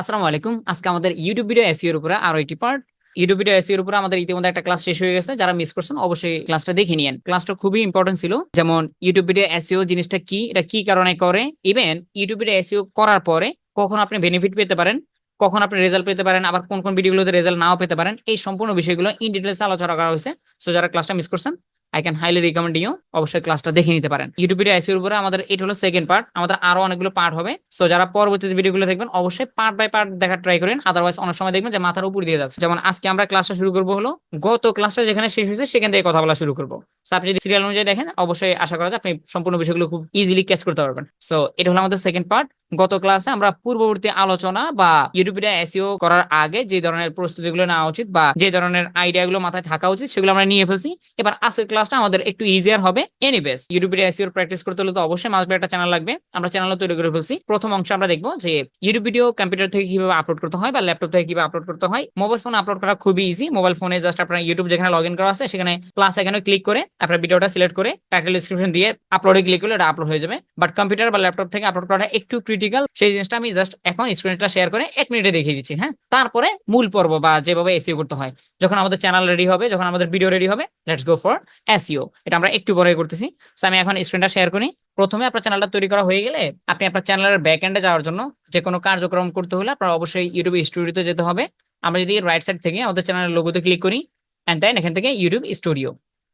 আসসালামু আলাইকুম। আজকে আমাদের ইউটিউব ভিডিও এসইও এর উপরে আরো একটি পার্ট। ইউটিউব ভিডিও এসইও এর উপরে আমাদের ইতিমধ্যে একটা ক্লাস শেষ হয়ে গেছে। যারা মিস করছেন অবশ্যই ক্লাসটা দেখে নিয়েন। ক্লাসটা খুবই ইম্পর্টেন্ট ছিল। যেমন ইউটিউব ভিডিও এসইও জিনিসটা কি, এটা কি কারণে করে, ইভেন ইউটিউব ভিডিও এসইও করার পরে কখন আপনি বেনিফিট পেতে পারেন, কখন আপনি রেজাল্ট পেতে পারেন, আবার কোন কোন ভিডিওগুলোতে রেজাল্ট নাও পেতে পারেন, এই সম্পূর্ণ বিষয়গুলো ইন ডিটেলস আলোচনা করা হয়েছে। সো যারা ক্লাসটা মিস করছেন, I can highly recommend you, অবশ্যই ক্লাসটা দেখে নিতে পারেন। ইউটিউব ভিডিও এসইও এর উপরে আমাদের এটা হলো সেকেন্ড পার্ট। আমাদের আরো অনেকগুলো পার্ট হবে। সো যারা পরবর্তী ভিডিওগুলো দেখবেন অবশ্যই পার্ট বাই পার্ট দেখার ট্রাই করেন, আদারওয়াইজ অনেক সময় দেখবেন যে মাথার উপর দিয়ে যাচ্ছে। যেমন আজকে আমরা ক্লাসটা শুরু করবো হলো গত ক্লাসটা যেখানে শেষ হয়েছে সেখান থেকে কথা বলা শুরু করবো। সো আপনি যদি সিরিয়াল অনুযায়ী দেখেন অবশ্যই আশা করা যায় আপনি সম্পূর্ণ বিষয়গুলো খুব ইজিলি ক্যাচ করতে পারবেন। সো এটা হলো আমাদের সেকেন্ড পার্ট। গত ক্লাসে আমরা পূর্ববর্তী আলোচনা বা ইউটিউব ভিডিও এসইও করার আগে যে ধরনের প্রস্তুতিগুলো নেওয়া উচিত বা যে ধরনের আইডিয়াগুলো মাথায় থাকা উচিত সেগুলো আমরা নিয়ে ফেলছি। এবার আজকের ক্লাসটা আমাদের একটু ইজিয়ার হবে। Anyways, YouTube video SEO practice করতে হলে তো অবশ্যই মাস্ট বি একটা চ্যানেল লাগবে। আমরা চ্যানেলও তৈরি করে ফেলছি। প্রথম অংশ আমরা দেখবো যে ইউটিউব ভিডিও কম্পিউটার থেকে কিভাবে আপলোড করতে হয় বা ল্যাপটপ থেকে কিভাবে আপলোড করতে হয়। মোবাইল ফোনে আপলোড করা খুবই ইজি। মোবাইল ফোনে জাস্ট আপনার ইউটিউব যেখানে লগ ইন করা আছে সেখানে প্লাস এখানে ক্লিক করে আপনার ভিডিওটা সিলেক্ট করে টাইটেল ডেসক্রিপশন দিয়ে আপলোডে ক্লিক করলে এটা আপলোড হয়ে যাবে। বাট কম্পিউটার বা ল্যাপটপ থেকে আপলোড করাটা একটু ক্রিটিক্যাল। সেই জিনিসটা আমি জাস্ট এখন স্ক্রিনটা শেয়ার করে 1 মিনিটে দেখিয়ে দিচ্ছি। হ্যাঁ, তারপরে মূল পর্ব বা যেভাবে এসইও করতে হয়, যখন আমাদের চ্যানেল রেডি হবে, যখন আমাদের ভিডিও রেডি হবে, লেটস গো ফর এসইও। এটা আমরা একটু পরে করতেছি। সো আমি এখন স্ক্রিনটা শেয়ার করি। প্রথমে আপনার চ্যানেলটা তৈরি করা হয়ে গেলে আপনি আপনার চ্যানেলের ব্যাক এন্ডে যাওয়ার জন্য যে কোনো কার্যক্রম করতে হলে আপনার অবশ্যই ইউটিউব স্টুডিওতে যেতে হবে। আমরা যদি রাইট সাইড থেকে আমাদের চ্যানেলের লোগোতে ক্লিক করি এন্ড দেন এখান থেকে ইউটিউব স্টুডিও,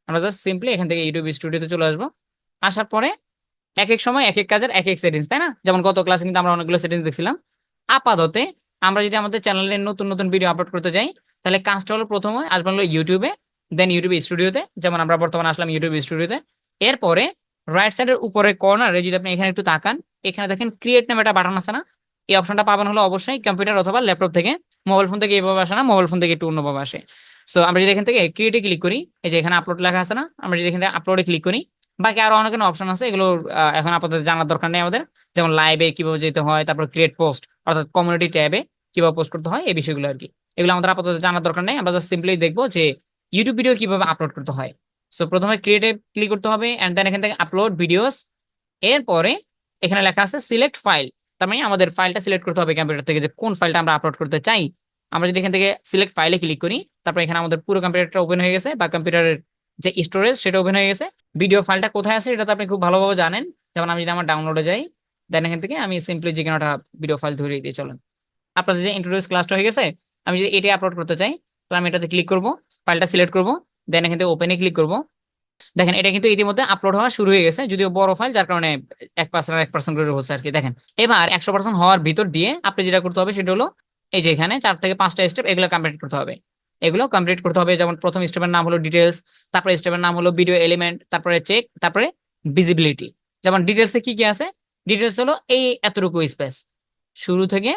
আমরা জাস্ট সিম্পলি এখান থেকে ইউটিউব স্টুডিওতে চলে আসবো। আসার পরে এক এক সময় এক এক কাজের এক এক সেটিংস, তাই না? যেমন গত ক্লাসে কিন্তু আমরা অনেকগুলো সেটিংস দেখছিলাম। আপাততে আমরা যদি আমাদের চ্যানেলে নতুন নতুন ভিডিও আপলোড করতে যাই তাহলে কাজটা হলো প্রথমে আসবে হলো ইউটিউবে, দেন ইউটিউব স্টুডিওতে, যেমন আমরা বর্তমানে আসলাম ইউটিউব স্টুডিওতে। এরপরে রাইট সাইডের উপরে কর্নারে যদি আপনি এখানে একটু তাকান, এখানে দেখেন ক্রিয়েট নামে একটা বাটন আছে না? এই অপশনটা পাবেন হলো অবশ্যই কম্পিউটার অথবা ল্যাপটপ থেকে। মোবাইল ফোন থেকে এইভাবে আসে না, মোবাইল ফোন থেকে একটু অন্যভাবে আসে। সো আমরা যদি এখান থেকে ক্রিয়েটে ক্লিক করি, এই যে এখানে আপলোড লেখা আছে না, আমরা যদি এখান থেকে আপলোডে ক্লিক করি, বাকি আরো অনেক অপশন আছে, এগুলো এখন আপাতত জানার দরকার নেই আমাদের। যেমন লাইভে কিভাবে যেতে হয়, তারপর ক্রিয়েট পোস্ট অর্থাৎ কমিউনিটি ট্যাবে কিভাবে পোস্ট করতে হয়, এই বিষয়গুলো আর কি। এগুলো আমাদের আপাতত জানার দরকার নেই। আমরা জাস্ট সিম্পলি দেখবো যে ইউটিউব ভিডিও কিভাবে আপলোড করতে হয়। সো প্রথমে ক্রিয়েটে ক্লিক করতে হবে এন্ড দেন এখান থেকে আপলোড ভিডিওস। এরপরে এখানে লেখা আছে সিলেক্ট ফাইল, তার মানে আমাদের ফাইলটা সিলেক্ট করতে হবে কম্পিউটার থেকে যে কোন ফাইলটা আমরা আপলোড করতে চাই। আমরা যদি এখান থেকে সিলেক্ট ফাইলে ক্লিক করি, তারপর এখানে আমাদের পুরো কম্পিউটারটা ওপেন হয়ে গেছে বা কম্পিউটারের যে স্টোরেজ সেটা ওপেন হয়ে গেছে। ভিডিও ফাইলটা কোথায় আছে এটা তো আপনি খুব ভালোভাবে জানেন। যেমন আমি যদি আমার ডাউনলোডে যাই, দেন এখান থেকে আমি সিম্পলি যে কোনো একটা ভিডিও ফাইল ধরিয়ে দিয়ে চলেন। আপনাদের যে ইন্ট্রোডিউস ক্লাসটা হয়ে গেছে, আমি যদি এটাই আপলোড করতে চাই তাহলে আমি এটাতে ক্লিক করব, ফাইলটা সিলেক্ট করব, দেন এখান থেকে ওপেনে ক্লিক করব। দেখেন এটা কিন্তু ইতিমধ্যে আপলোড হওয়া শুরু হয়ে গেছে, যদিও বড় ফাইল যার কারণে 1% করে হচ্ছে আর কি। দেখেন এবার 100% হওয়ার ভিতর দিয়ে আপনি যেটা করতে হবে সেটা হলো এই যে এখানে 4 থেকে 5টা স্টেপ, এগুলো কমপ্লিট করতে হবে। এগুলো কমপ্লিট করতে হবে। যেমন প্রথম স্টেপের নাম হলো ডিটেলস, তারপরে স্টেপের নাম হলো ভিডিও এলিমেন্ট, তারপরে চেক, তারপরে ভিজিবিলিটি। যেমন ডিটেলসে কি কি আছে, ডিটেলস হলো এই এতটুকু স্পেস, শুরু থেকে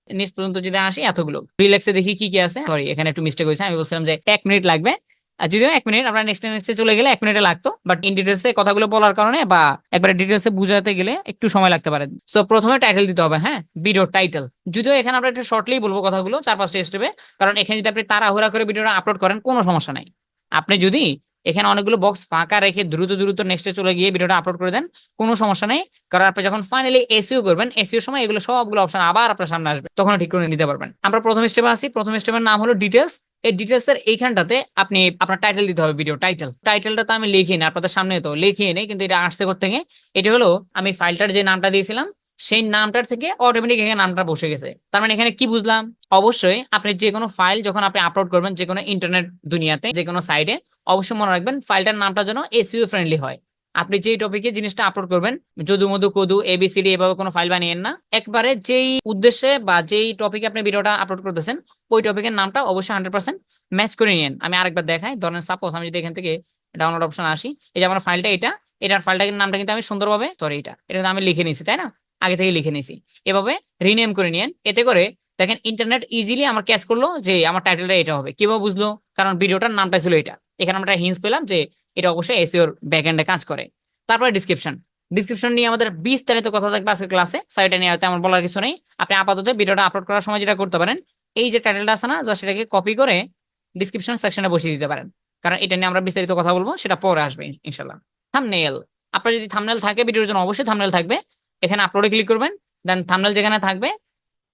নিচ পর্যন্ত যদি আসি এতগুলো। রিল্যাক্সে দেখি কি কি আছে, সরি এখানে একটু মিস্টেক হয়েছে, আমি বলছিলাম যে 1 মিনিট লাগবে। আর যদিও 1 মিনিট, আমরা নেক্সটে চলে গেলে 1 মিনিটে লাগতো, বাট ইন ডিটেলসে কথাগুলো বলার কারণে বা একবারে ডিটেলসে বুঝাতে গেলে একটু সময় লাগতে পারে। সো প্রথমে টাইটেল দিতে হবে, হ্যাঁ, ভিডিও টাইটেল। যদিও এখানে আমরা একটু শর্টলি বলবো কথাগুলো 4-5টা স্টেপে, কারণ এখানে যদি আপনি তাড়াহুড়া করে ভিডিওটা আপলোড করেন কোনো সমস্যা নাই। আপনি যদি এখানে অনেকগুলো বক্স ফাঁকা রেখে দ্রুত দ্রুত নেক্সটে চলে গিয়ে ভিডিওটা আপলোড করে দেন কোনো সমস্যা নেই, কারণ আপনি যখন ফাইনালি এসইও করবেন এসইও সময় এগুলো সবগুলো অপশন আবার আপনার সামনে আসবে, তখন ঠিক করে নিতে পারবেন। আমরা প্রথম স্টেপে আসি। প্রথম স্টেপের নাম হলো ডিটেলস। এই ডিটেলস এর এইখানটাতে আপনি আপনার টাইটেল দিতে হবে, ভিডিও টাইটেল। টাইটেলটা তো আমি লিখি না, আপনাদের সামনে তো লিখিয়ে নেই, কিন্তু এটা আসছে কোথা থেকে? এটা হলো আমি ফাইলটার যে নামটা দিয়েছিলাম সেই নামটার থেকে অটোমেটিক এখানে নামটা বসে গেছে। তার মানে এখানে কি বুঝলাম? অবশ্যই আপনি যে কোনো ফাইল যখন আপনি আপলোড করবেন যে কোনো ইন্টারনেট দুনিয়াতে যে কোনো সাইডে, অবশ্যই মনে রাখবেন ফাইলটার নামটা যেন এসইও ফ্রেন্ডলি হয়। আপনি যেই টপিকে জিনিসটা আপলোড করবেন, যদু মধু কদু এবিসিডি এভাবে কোনো ফাইল বানিয়েন না। একবারে যেই উদ্দেশ্যে বা যেই টপিকে আপনি ভিডিওটা আপলোড করতেছেন ওই টপিকের নামটা অবশ্যই 100% ম্যাচ করে নিয়েন। আমি আরেকবার দেখাই, ধরেন সাপোজ আমি যদি এখান থেকে ডাউনলোড অপশন আসি, এই যে আমার ফাইলটা এটা, এটার ফাইলটার নামটা কিন্তু আমি সুন্দরভাবে, সরি এটা এটা কিন্তু আমি লিখে নিয়েছি, তাই না? আগে থেকে লিখে নিয়েছি। এভাবে রিনেম করে নিয়েন। এতে করে দেখেন ইন্টারনেট ইজিলি আমার ক্যাচ করলো যে আমার টাইটেলটা এটা হবে। কিভাবে বুঝলো? কারণ ভিডিওটার নামটা ছিল এটা। এখানে আমরা হিন্টস পেলাম যে এটা অবশ্যই এসইওর ব্যাকএন্ডে কাজ করে। তারপরে ডিসক্রিপশন। ডিসক্রিপশন নিয়ে আমাদের বিস্তারিত কথা থাকবে আজকের ক্লাসে, সাইটে নিয়ে তেমন বলার কিছু নেই। আপনি আপাতত ভিডিওটা আপলোড করার সময় যেটা করতে পারেন, এই যে টাইটেলটা আছে না, জাস্ট এটাকে কপি করে ডিসক্রিপশন সেকশনে বসিয়ে দিতে পারেন, কারণ এটা নিয়ে আমরা বিস্তারিত কথা বলবো, সেটা পরে আসবে ইনশাল্লাহ। থাম্বনেল। আপনার যদি থাম্বনেল থাকে ভিডিওর জন্য অবশ্যই থাম্বনেল থাকবে। এখানে আপলোডে ক্লিক করবেন, দেন থাম্বনেল যেখানে থাকবে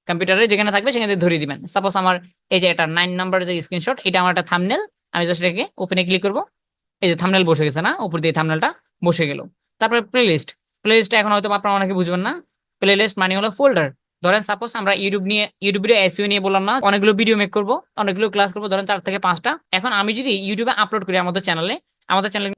কম্পিউটারে যেখানে থাকবে সেখানে ধরিয়ে দিবেন। সাপোজ আমার এই যে এটা 9 নাম্বার যে স্ক্রিনশট, এটা আমার একটা থাম্বনেল। আমি জাস্ট এটাকে ওপেনে ক্লিক করব। এই যে থাম্বনেল বসে গেছে না, উপর দিয়ে থাম্বনেলটা বসে গেল। তারপরে প্লেলিস্ট। প্লেলিস্টটা এখন হয়তো আপনারা অনেকে বুঝবেন না। প্লেলিস্ট মানে হলো ফোল্ডার। ধরেন সাপোজ আমরা ইউটিউব ভিডিও এসইও নিয়ে বললাম না, অনেকগুলো ভিডিও মেক করব, অনেকগুলো ক্লাস করব, ধরেন 4 থেকে 5টা। এখন আমি যদি ইউটিউবে আপলোড করি আমাদের চ্যানেলে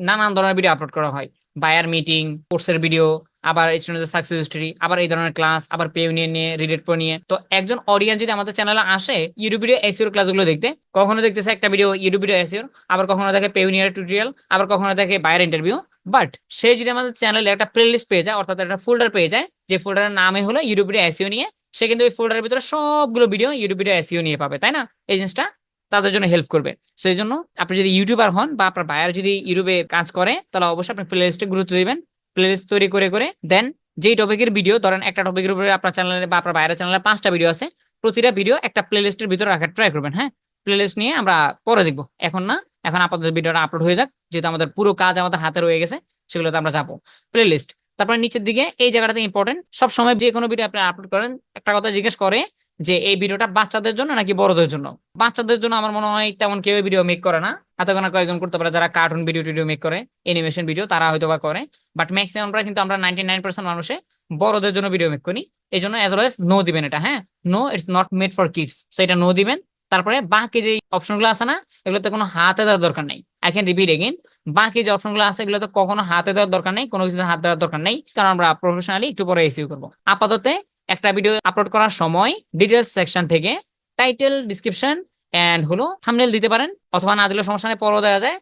নানান ধরনের ভিডিও আপলোড করা হয়। বায়ার মিটিং, কোর্সের ভিডিও, আবার স্টুডেন্টদের সাকসেস স্টোরি, আবার এই ধরনের ক্লাস, আবার পেউনিয়ার নিয়ে, রিলেট প্রো নিয়ে। তো একজন অডিয়েন্স যদি আমাদের চ্যানেলে আসে ইউটিউব ভিডিও এসইও ক্লাসগুলো দেখতে, কখনো দেখতেছে একটা ভিডিও ইউটিউব ভিডিও এসইও, আবার কখনো দেখে পেউনিয়ার টিউটোরিয়াল, আবার কখনো দেখে বায়ার ইন্টারভিউ। বাট সে যদি আমাদের চ্যানেলে একটা প্লেলিস্ট পেয়ে যায়, অর্থাৎ একটা ফোল্ডার পেয়ে যায়, যে ফোল্ডারের নামে হলো ইউটিউব ভিডিও এসইও নিয়ে, সে কিন্তু ওই ফোল্ডারের ভিতরে সবগুলো ভিডিও ইউটিউব ভিডিও এসইও নিয়ে পাবে, তাই না? এই জিনিসটা তাদের জন্য হেল্প করবে। সো এই জন্য আপনি যদি ইউটিউবার হন বা আপনার বায়ার যদি ইউটিউবে কাজ করে, তাহলে অবশ্যই আপনি প্লেলিস্টে গুরুত্ব দিবেন। প্লেলিস্ট তৈরি করে করে দেন যেই টপিকের ভিডিও, ধরেন একটা টপিকের উপরে আপনার চ্যানেলে বা আপনার বাইরের চ্যানেলে 5টা ভিডিও আছে, প্রতিটা ভিডিও একটা প্লেলিস্টের ভিতরে রাখার ট্রাই করবেন। হ্যাঁ, প্লেলিস্ট নিয়ে আমরা পরে দেখবো, এখন না। এখন আপাতত ভিডিওটা আপলোড হয়ে যাক, যেহেতু আমাদের পুরো কাজ আমাদের হাতে রয়ে গেছে, সেগুলোতে আমরা যাবো। প্লেলিস্ট। তারপরে নিচের দিকে এই জায়গাটাতে ইম্পর্টেন্ট, সব সময় যে কোনো ভিডিও আপনি আপলোড করেন একটা কথা জিজ্ঞেস করে যে এই ভিডিওটা বাচ্চাদের জন্য নাকি বড়দের জন্য। বাচ্চাদের জন্য আমার মনে হয় তেমন কেউ ভিডিও মেক করে না, হাতে গোনা কয়েকজন করতে পারে যারা কার্টুন ভিডিও টিডিও মেক করে, অ্যানিমেশন ভিডিও, তারা হয়তো বা করে। বাট ম্যাক্সিমামরা কিন্তু আমরা 99% মানুষে বড়দের জন্য ভিডিও মেক করি। এই জন্য অ্যাজ ওয়েল নো দিবেন এটা। হ্যাঁ, no, it's not made for kids, so এটা নো দিবেন। তারপরে বাকি যে অপশনগুলো আছে না, এগুলোতে কোনো হাতে দেওয়ার দরকার নেই। আই ক্যান রিপিট এগেইন, বাকি যে অপশনগুলো আছে এগুলোতে কখনো হাতে দেওয়ার দরকার নেই, কোনো কিছু হাত দেওয়ার দরকার নেই, কারণ আমরা প্রফেশনালি একটু পরে এসইও করবো। আপাতত একটা ভিডিও আপলোড করার সময় ডিটেলস সেকশন থেকে টাইটেল, ডিসক্রিপশন এন্ড হলো থাম্বনেল দিতে পারেন, অথবা না দিলে সমস্যা নেই, পরও দেওয়া যায়।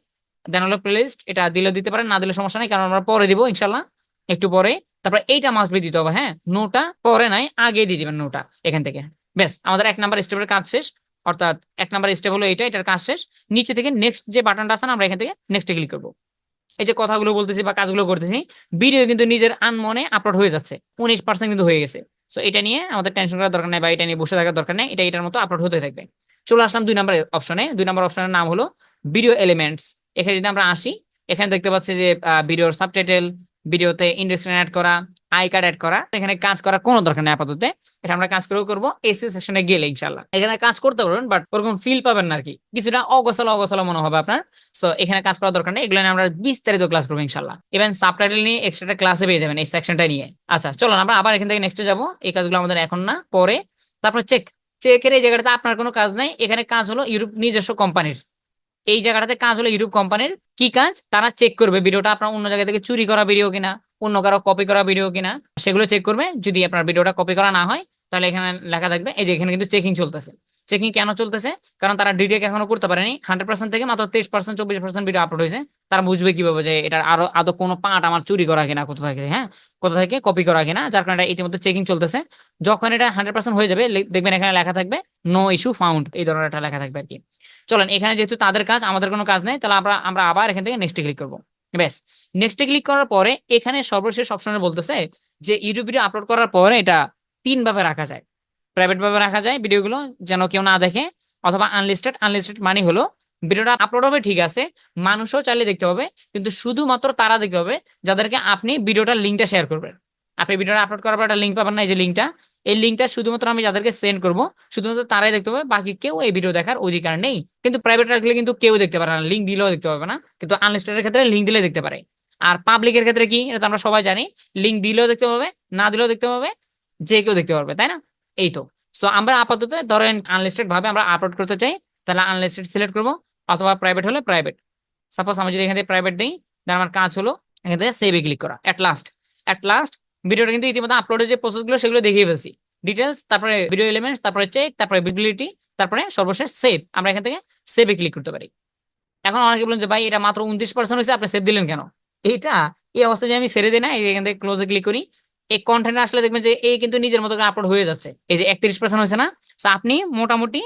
দেন হলো প্লেলিস্ট, এটা দিলে দিতে পারেন, না দিলে সমস্যা নেই, কারণ আমরা পরে দিব ইনশাল্লাহ, একটু পরে। তারপর এইটা মাস্ট বি দিতে হবে। হ্যাঁ, নোটা পরে নাই, আগে দিয়ে দিবেন নোটা এখান থেকে। বেশ, আমাদের 1 নাম্বার স্টেপের কাজ শেষ। অর্থাৎ 1 নাম্বার স্টেপ হলো এটার কাজ শেষ। নিচে থেকে নেক্সট যে বাটনটা আছে না, আমরা এখান থেকে নেক্সটে ক্লিক করবো। এই যে কথাগুলো বলতেছি বা কাজগুলো করতেছি, ভিডিও কিন্তু নিজের আনমনে আপলোড হয়ে যাচ্ছে, 19% কিন্তু হয়ে গেছে। সো এটা নিয়ে আমাদের টেনশন করার দরকার নেই বা এটা নিয়ে বসে থাকার দরকার নেই, এটা এটার মতো আপলোড হতে থাকবে। চলে আসলাম 2 নাম্বার অপশনে। 2 নাম্বার অপশনের নাম হলো ভিডিও এলিমেন্টস। এখানে যদি আমরা আসি, এখানে দেখতে পাচ্ছি যে ভিডিওর সাবটাইটেল, ভিডিওতে ইন্ডেক্সন অ্যাড করা, আই কার্ড অ্যাড করা। এখানে কাজ করার কোনো দরকার নেই আপাতত, এটা আমরা কাজ করেও করবো এসি সেকশনে গেলে ইনশাল্লাহ। এখানে কাজ করতে পারবেন, বাট ওরকম ফিল পাবেন না আর কি, কিছুটা অগোছালো অগোছালো মনে হবে আপনার। সো এখানে কাজ করার দরকার নেই, এগুলো নিয়ে আমরা বিস্তারিত ক্লাস করবো ইনশাল্লাহ। ইভেন সাবটাইটেল নিয়ে এক্সট্রা ক্লাসে পেয়ে যাবেন এই সেকশনটা নিয়ে। আচ্ছা চলো আমরা আবার এখান থেকে নেক্সটে যাবো, এই কাজগুলো আমাদের এখন না, পরে। তারপর চেকের এই জায়গাটাতে আপনার কোনো কাজ নাই, এখানে কাজ হলো ইউটিউব নিজস্ব কোম্পানির। এই জায়গাটাতে কাজ হলো ইউটিউব কোম্পানির। কি কাজ? তারা চেক করবে ভিডিওটা আপনার অন্য জায়গা থেকে চুরি করা ভিডিও কিনা, অন্য কারো কপি করা ভিডিও কিনা, সেগুলো চেক করবে। যদি আপনার ভিডিওটা কপি করা না হয়, তাহলে এখানে লেখা থাকবে, এই যে এখানে কিন্তু চেকিং চলতেছে। চেকিং কেন চলতেছে? কারণ তারা ডিটেক্ট এখনো করতে পারেনি, 100% থেকে মাত্র 23%, 24% ভিডিও আপলোড হয়েছে। তারা বুঝবে কিভাবে যে এটার আরো আদৌ কোনো পার্ট আমার চুরি করা কিনা, কোথা থেকে, হ্যাঁ, কোথা থেকে কপি করা কিনা, যার কারণে এটা ইতিমধ্যে চেকিং চলতেছে। যখন এটা 100% হয়ে যাবে, দেখবেন এখানে লেখা থাকবে নো ইস্যু ফাউন্ড, এই ধরনের একটা লেখা থাকবে আর কি। চলেন, এখানে যেহেতু তাদের কাজ, আমাদের কোনো কাজ নেই, তাহলে আমরা আবার এখান থেকে নেক্সটে ক্লিক করবো। ব্যাস, নেক্সটে ক্লিক করার পরে এখানে সর্বশেষ অপশনে বলতেছে যে ইউটিউব ভিডিও আপলোড করার পরে এটা 3 ভাবে রাখা যায়। প্রাইভেট ভাবে রাখা যায় ভিডিওগুলো, যেন কেউ না দেখে, অথবা আনলিস্টেড। আনলিস্টেড মানে হলো ভিডিওটা আপলোড হবে ঠিক আছে, মানুষও চাইলে দেখতে হবে, কিন্তু শুধুমাত্র তারা দেখতে হবে যাদেরকে আপনি ভিডিওটার লিঙ্কটা শেয়ার করবেন। আপনি ভিডিওটা আপলোড করার পর একটা লিঙ্ক পাবেন না, এই যে লিঙ্কটা, এই লিঙ্কটা শুধুমাত্র আমি যাদেরকে সেন্ড করবো, শুধুমাত্র তারাই দেখতে পাবে, বাকি কেউ এই ভিডিও দেখার অধিকার নেই। কিন্তু প্রাইভেট রাখলে কিন্তু কেউ দেখতে পারে না, লিঙ্ক দিলেও দেখতে পাবে না। কিন্তু আনলিস্টেডের ক্ষেত্রে লিঙ্ক দিলে দেখতে পারে। আর পাবলিকের ক্ষেত্রে কি, এটা তো আমরা সবাই জানি, লিঙ্ক দিলেও দেখতে পাবে, না দিলেও দেখতে পাবে, যে কেউ দেখতে পারবে, তাই না? এই তো। সো আমরা আপাতত ধরেন আনলিস্টেড ভাবে আমরা আপলোড করতে চাই, তাহলে আনলিস্টেড সিলেক্ট করবো, অথবা প্রাইভেট হলে প্রাইভেট। সাপোজ আমি যদি এখান থেকে প্রাইভেট দিই, তাহলে আমার কাজ হলো এখান থেকে সেভে ক্লিক করা। এট লাস্ট ভিডিওটা কিন্তু ইতিমধ্যে আপলোডের যে প্রসেসগুলো সেগুলো দেখিয়ে ফেলছি। ডিটেলস, তারপরে ভিডিও এলিমেন্টস, তারপরে চেক, তারপরে ভিজিবিলিটি, তারপরে সর্বশেষ সেভ। আমরা এখান থেকে সেভে ক্লিক করতে পারি। এখন অনেকে বলেন যে ভাই এটা মাত্র 29% হয়েছে, আপনি সেভ দিলেন কেন? এইটা এই অবস্থায় যে আমি ছেড়ে দিই না, এখান থেকে ক্লোজে ক্লিক করি, এই কন্টেন্ট আসলে দেখবেন যে এই কিন্তু নিজের মতো করে আপলোড হয়ে যাচ্ছে। এই যে 31% হয়েছে না? সো আপনি মোটামুটি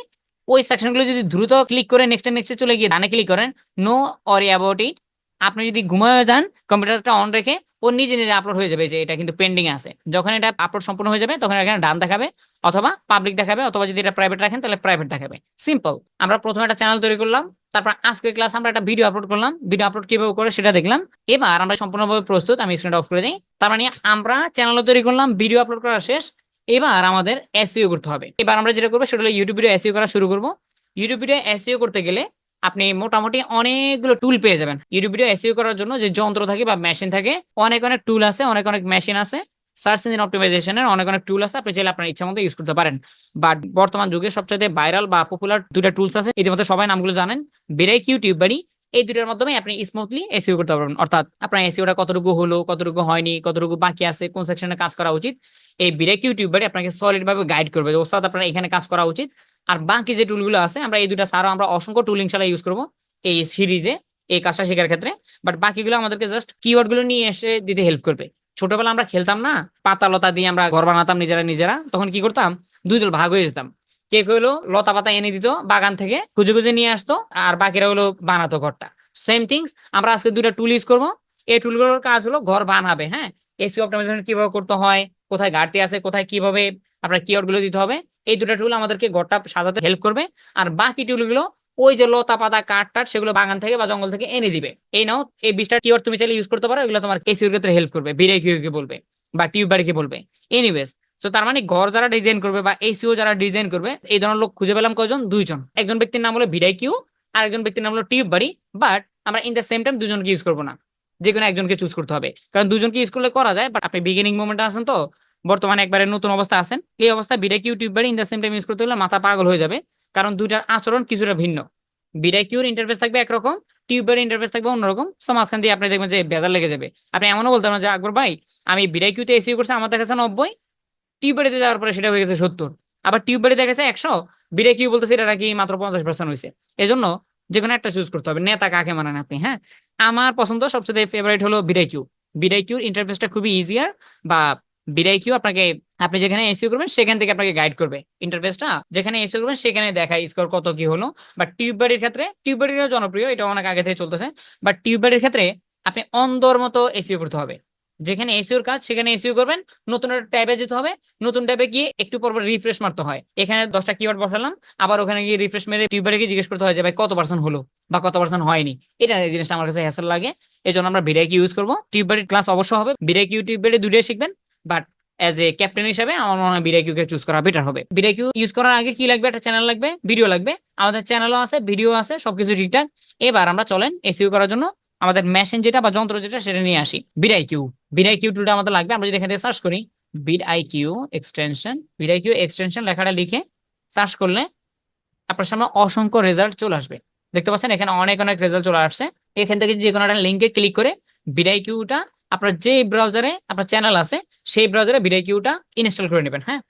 ওই সেকশনগুলো যদি দ্রুত ক্লিক করে নেক্সটে চলে গিয়ে ডানে ক্লিক করেন, নো অরি অ্যাবাউট ইট, আপনি যদি ঘুমায় যান কম্পিউটারটা অন রেখে, ও নিজে নিজে আপলোড হয়ে যাবে, যে এটা কিন্তু পেন্ডিং আছে। যখন এটা আপলোড সম্পূর্ণ হয়ে যাবে, তখন এখানে ডান দেখাবে, অথবা পাবলিক দেখাবে, অথবা যদি এটা প্রাইভেট রাখেন তাহলে প্রাইভেট দেখাবে। সিম্পল। আমরা প্রথমে একটা চ্যানেল তৈরি করলাম, তারপর আজকের ক্লাস আমরা একটা ভিডিও আপলোড করলাম, ভিডিও আপলোড কিভাবে করে সেটা দেখলাম। এবার আমরা সম্পূর্ণভাবে প্রস্তুত, আমি স্ক্রিনটা অফ করে দিই। তার মানে আমরা চ্যানেলও তৈরি করলাম, ভিডিও আপলোড করা শেষ, এবার আমাদের এসইও করতে হবে। এবার আমরা যেটা করবো সেটা হলো ইউটিউব ভিডিও এসইও করা শুরু করবো। ইউটিউব ভিডিও এসইও করতে গেলে আপনি মোটামুটি অনেকগুলো টুল পেয়ে যাবেন। ইউটিউব ভিডিও এসইও করার জন্য যে যন্ত্র থাকে বা মেশিন থাকে, অনেক অনেক টুল আছে, অনেক অনেক মেশিন আছে। সার্চ ইঞ্জিন অপটিমাইজেশনের অনেক অনেক টুল আছে, আপনি চাইলে আপনার ইচ্ছা মতো ইউজ করতে পারেন। বাট বর্তমান যুগে সবচেয়ে ভাইরাল বা পপুলার দুটা টুলস আছে, ইতিমধ্যে সবাই নামগুলো জানেন, বিরাইক ইউটিউব বাড়ি। এই দুটার মাধ্যমে আপনি স্মুথলি এসইও করতে পারবেন। অর্থাৎ আপনার এসইওটা কতটুকু হলো, কতটুকু হয়নি, কতটুকু বাকি আছে, কোন সেকশনে কাজ করা উচিত, এই বিরাইক ইউটিউব বাড়ি আপনাকে সলিড ভাবে গাইড করবে যে ওস্তাদ আপনার এখানে কাজ করা উচিত। আর বাকি যে টুলগুলো আছে, আমরা এই দুটা ছাড়াও আমরা অসংখ্য টুল ইনশাআল্লাহ ইউজ করবো এই সিরিজে, এই কাজটা শেখার ক্ষেত্রে। বাট বাকিগুলো আমাদেরকে জাস্ট কিওয়ার্ড গুলো নিয়ে এসে দিতে হেল্প করবে। ছোটবেলা আমরা খেলতাম না, পাতা লতা দিয়ে আমরা ঘর বানাতাম নিজেরা নিজেরা, তখন কি করতাম, দুই দল ভাগ হয়ে যেতাম। কে হলো লতা পাতা এনে দিত বাগান থেকে, খুঁজে খুঁজে নিয়ে আসতো, আর বাকিরা হলো বানাতো ঘরটা। সেম থিংস আমরা আজকে দুইটা টুল ইউজ করবো। এই টুলগুলোর কাজ হলো ঘর বানাবে। হ্যাঁ, এসইও অপটিমাইজেশন কিভাবে করতে হয়, কোথায় ঘাটতি আছে, কোথায় কিভাবে আপনার কিওয়ার্ড গুলো দিতে হবে, এই দুটা টুল আমাদেরকে ঘরটা সাজাতে হেল্প করবে। আর বাকি টুলগুলো ওই যে লতা পাতা কাঠ টাট সেগুলো বাগান থেকে বা জঙ্গল থেকে এনে দিবে। এই নাও, এই 20টা কিওয়ার্ড তুমি চাইলে ইউজ করতে পারো, এগুলো তোমার এসইওর ক্ষেত্রে হেল্প করবে। বিরে কে বলবে বা টিউব বাড়িকে বলবে। এনিওয়েজ, তো তার মানে ঘর যারা ডিজাইন করবে বা এসইও যারা ডিজাইন করবে, এই ধরনের লোক খুঁজে পেলাম কয়জন, দুইজন। একজন ব্যক্তির নাম হলো ভিডাই কিউ, আর একজন ব্যক্তির নাম হলো টিউব বাড়ি। বাট আমরা ইন দ্য সেম টাইম দুজনকে ইউজ করবো না, যে কোনো একজনকে চুজ করতে হবে। কারণ দুজনকে ইউজ করলে করা যায়, বাট আপনি বিগিনিং মোমেন্টে আছেন, তো বর্তমানে একবারে নতুন অবস্থা আছেন, এই অবস্থায় ভিডাই কিউ টিউব বাড়ি in the same time use করতে হলে মাথা পাগল হয়ে যাবে। কারণ দুইটার আচরণ কিছুটা ভিন্ন। বিডাই কিউর ইন্টারফেস থাকবে একরকম, টিউবের ইন্টারফেস থাকবে অন্যরকম। সো মাঝখান দিয়ে আপনি দেখবেন যে বেজার লেগে যাবে। আপনি এমনও বলতে পারেন যে আকবর ভাই, আমি বিডাই কিউতে এসিও করছি, আমার দেখাচ্ছে 90, টিউবারিতে যাওয়ার পরে সেটা হয়ে গেছে 70, আবার টিউবারি দেখেছে 100, বিরে কিউ বলতেছে এটা নাকি মাত্র 50% হয়েছে। এই জন্য যে কোনো একটা চুজ করতে হবে, নেতা কাকে মানেন আপনি। হ্যাঁ, আমার পছন্দ সবচেয়ে ফেভারিট হলো বিডাই কিউ। বিডাই কিউর ইন্টারফেসটা খুবই ইজিয়ার, বা বিডাই কিউ আপনাকে, আপনি যেখানে এসইও করবেন সেখান থেকে আপনাকে গাইড করবে। ইন্টারফেসটা যেখানে এসইও করবেন সেখানে দেখায় স্কোর কত কি হলো। বাট টিউবারির ক্ষেত্রে, টিউবারিরও জনপ্রিয়, এটা অনেক আগে থেকে চলতেছে, বাট টিউবারির ক্ষেত্রে আপনি অন্ধর মতো এসইও করতে হবে। যেখানে এসইওর কাজ সেখানে এসইও করবেন, নতুন একটা ট্যাবে যেতে হবে, নতুন ট্যাবে গিয়ে একটু পর রিফ্রেশ মারতে হয়। এখানে 10টা কিওয়ার্ড বসালাম, আবার ওখানে গিয়ে রিফ্রেশ মেরে টিউবারে গিয়ে জিজ্ঞেস করতে হয় যে ভাই কত পার্সেন্ট হলো বা কত পার্সেন্ট হয়নি। এটা এই জিনিসটা আমার কাছে হ্যাসেল লাগে। এই জন্য আমরা ভিডিও ইউজ করবো। টিউবারের ক্লাস অবশ্য হবে, ভিডিও টিউবারে দুটোই শিখবেন। বাট এজ এ ক্যাপ্টেন হিসেবে আমার মনে হয় ভিডিও কে চুজ করা বেটার হবে। ভিডিও ইউজ করার আগে কি লাগবে, একটা চ্যানেল লাগবে, ভিডিও লাগবে। আমাদের চ্যানেলও আছে, ভিডিও আছে, সবকিছু ঠিকঠাক। এবার আমরা চলেন এসইও করার জন্য আমাদের মেশিন যেটা বা যন্ত্র যেটা সেটা নিয়ে আসি। ভিডিও কিউ টুলটা আমাদের লাগবে। আমরা যদি এখান থেকে সার্চ করি ভিডিও এক্সটেনশন, ভিডিও এক্সটেনশন লেখাটা লিখে সার্চ করলে আপনার সামনে অসংখ্য রেজাল্ট চলে আসবে। দেখতে পাচ্ছেন এখানে অনেক অনেক রেজাল্ট চলে আসছে। এখান থেকে যে কোনো একটা লিঙ্কে ক্লিক করে ভিডিওটা আপনার যে ব্রাউজারে আপনার চ্যানেল আছে সেই ব্রাউজারে ভিডিওটা ইনস্টল করে নেবেন। হ্যাঁ,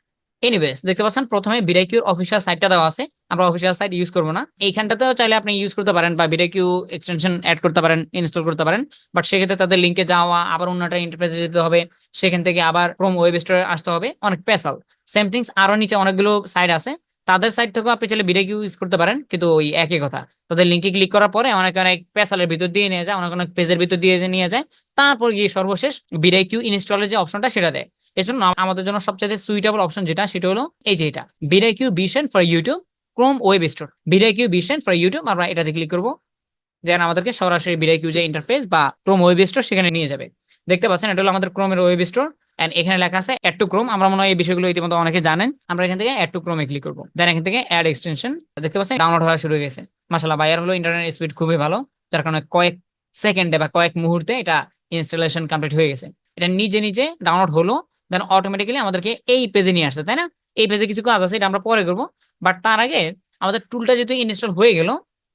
এনিওয়েজ দেখতে পাচ্ছেন প্রথমে ভিডিওর অফিসিয়াল সাইটটা দেওয়া আছে। আমরা অফিসিয়াল সাইট ইউজ করবো না, এইখানটাতেও চাইলে আপনি ইউজ করতে পারেন বা ভিডিও এক্সটেনশন অ্যাড করতে পারেন, ইনস্টল করতে পারেন। বাট সেক্ষেত্রে তাদের লিঙ্কে যাওয়া, আবার অন্য একটা ইন্টারফেসে যেতে হবে, সেখান থেকে আবার ক্রোম ওয়েব স্টোরে আসতে হবে, অনেক পেশাল। সেম থিংস আরো নিচে অনেকগুলো সাইট আছে, তাদের সাইট থেকেও আপনি চাইলে ভিডিও ইউজ করতে পারেন, কিন্তু ওই একই কথা। তাদের লিঙ্কে ক্লিক করার পরে অনেক অনেক পেশালের ভিতর দিয়ে নিয়ে যায়, অনেক অনেক পেজের ভিতর দিয়ে নিয়ে যায়, তারপর গিয়ে সর্বশেষ ভিডিও ইনস্টলের যে অপশনটা সেটা দেয়। এজন্য আমাদের জন্য সবচেয়ে সুইটেবল অপশন যেটা সেটা হলো এই যে এটা, video vision for YouTube Chrome web store. Video vision for YouTube, আমরা এটাতে ক্লিক করবো, যেন আমাদেরকে সরাসরি ভিডিও যে ইন্টারফেস বা ক্রোম ওয়েব স্টোর সেখানে নিয়ে যাবে। দেখতে পাচ্ছেন এটা হলো আমাদের ক্রোমের ওয়েব স্টোর, এন্ড এখানে লেখা আছে অ্যাড টু ক্রোম। আমরা মনে হয় এই বিষয়গুলো ইতিমধ্যে অনেকে জানেন। আমরা এখান থেকে অ্যাড টু ক্রোমে ক্লিক করবো, দেন এখান থেকে অ্যাড এক্সটেনশন। দেখতে পাচ্ছেন ডাউনলোড হওয়া শুরু হয়ে গেছে। মাশাআল্লাহ, বাইরের হলো ইন্টারনেট স্পিড খুবই ভালো, যার কারণে কয়েক সেকেন্ডে বা কয়েক মুহূর্তে এটা ইনস্টলেশন কমপ্লিট হয়ে গেছে। এটা নিজে নিজে ডাউনলোড হলো, দেন অটোমেটিক্যালি আমাদেরকে এই পেজে নিয়ে আসছে, তাই না? এই পেজে কিছু কাজ আছে, এটা আমরা পরে করবো। বাট তার আগে আমাদের টুলটা যেহেতু ইনস্টল হয়ে গেল,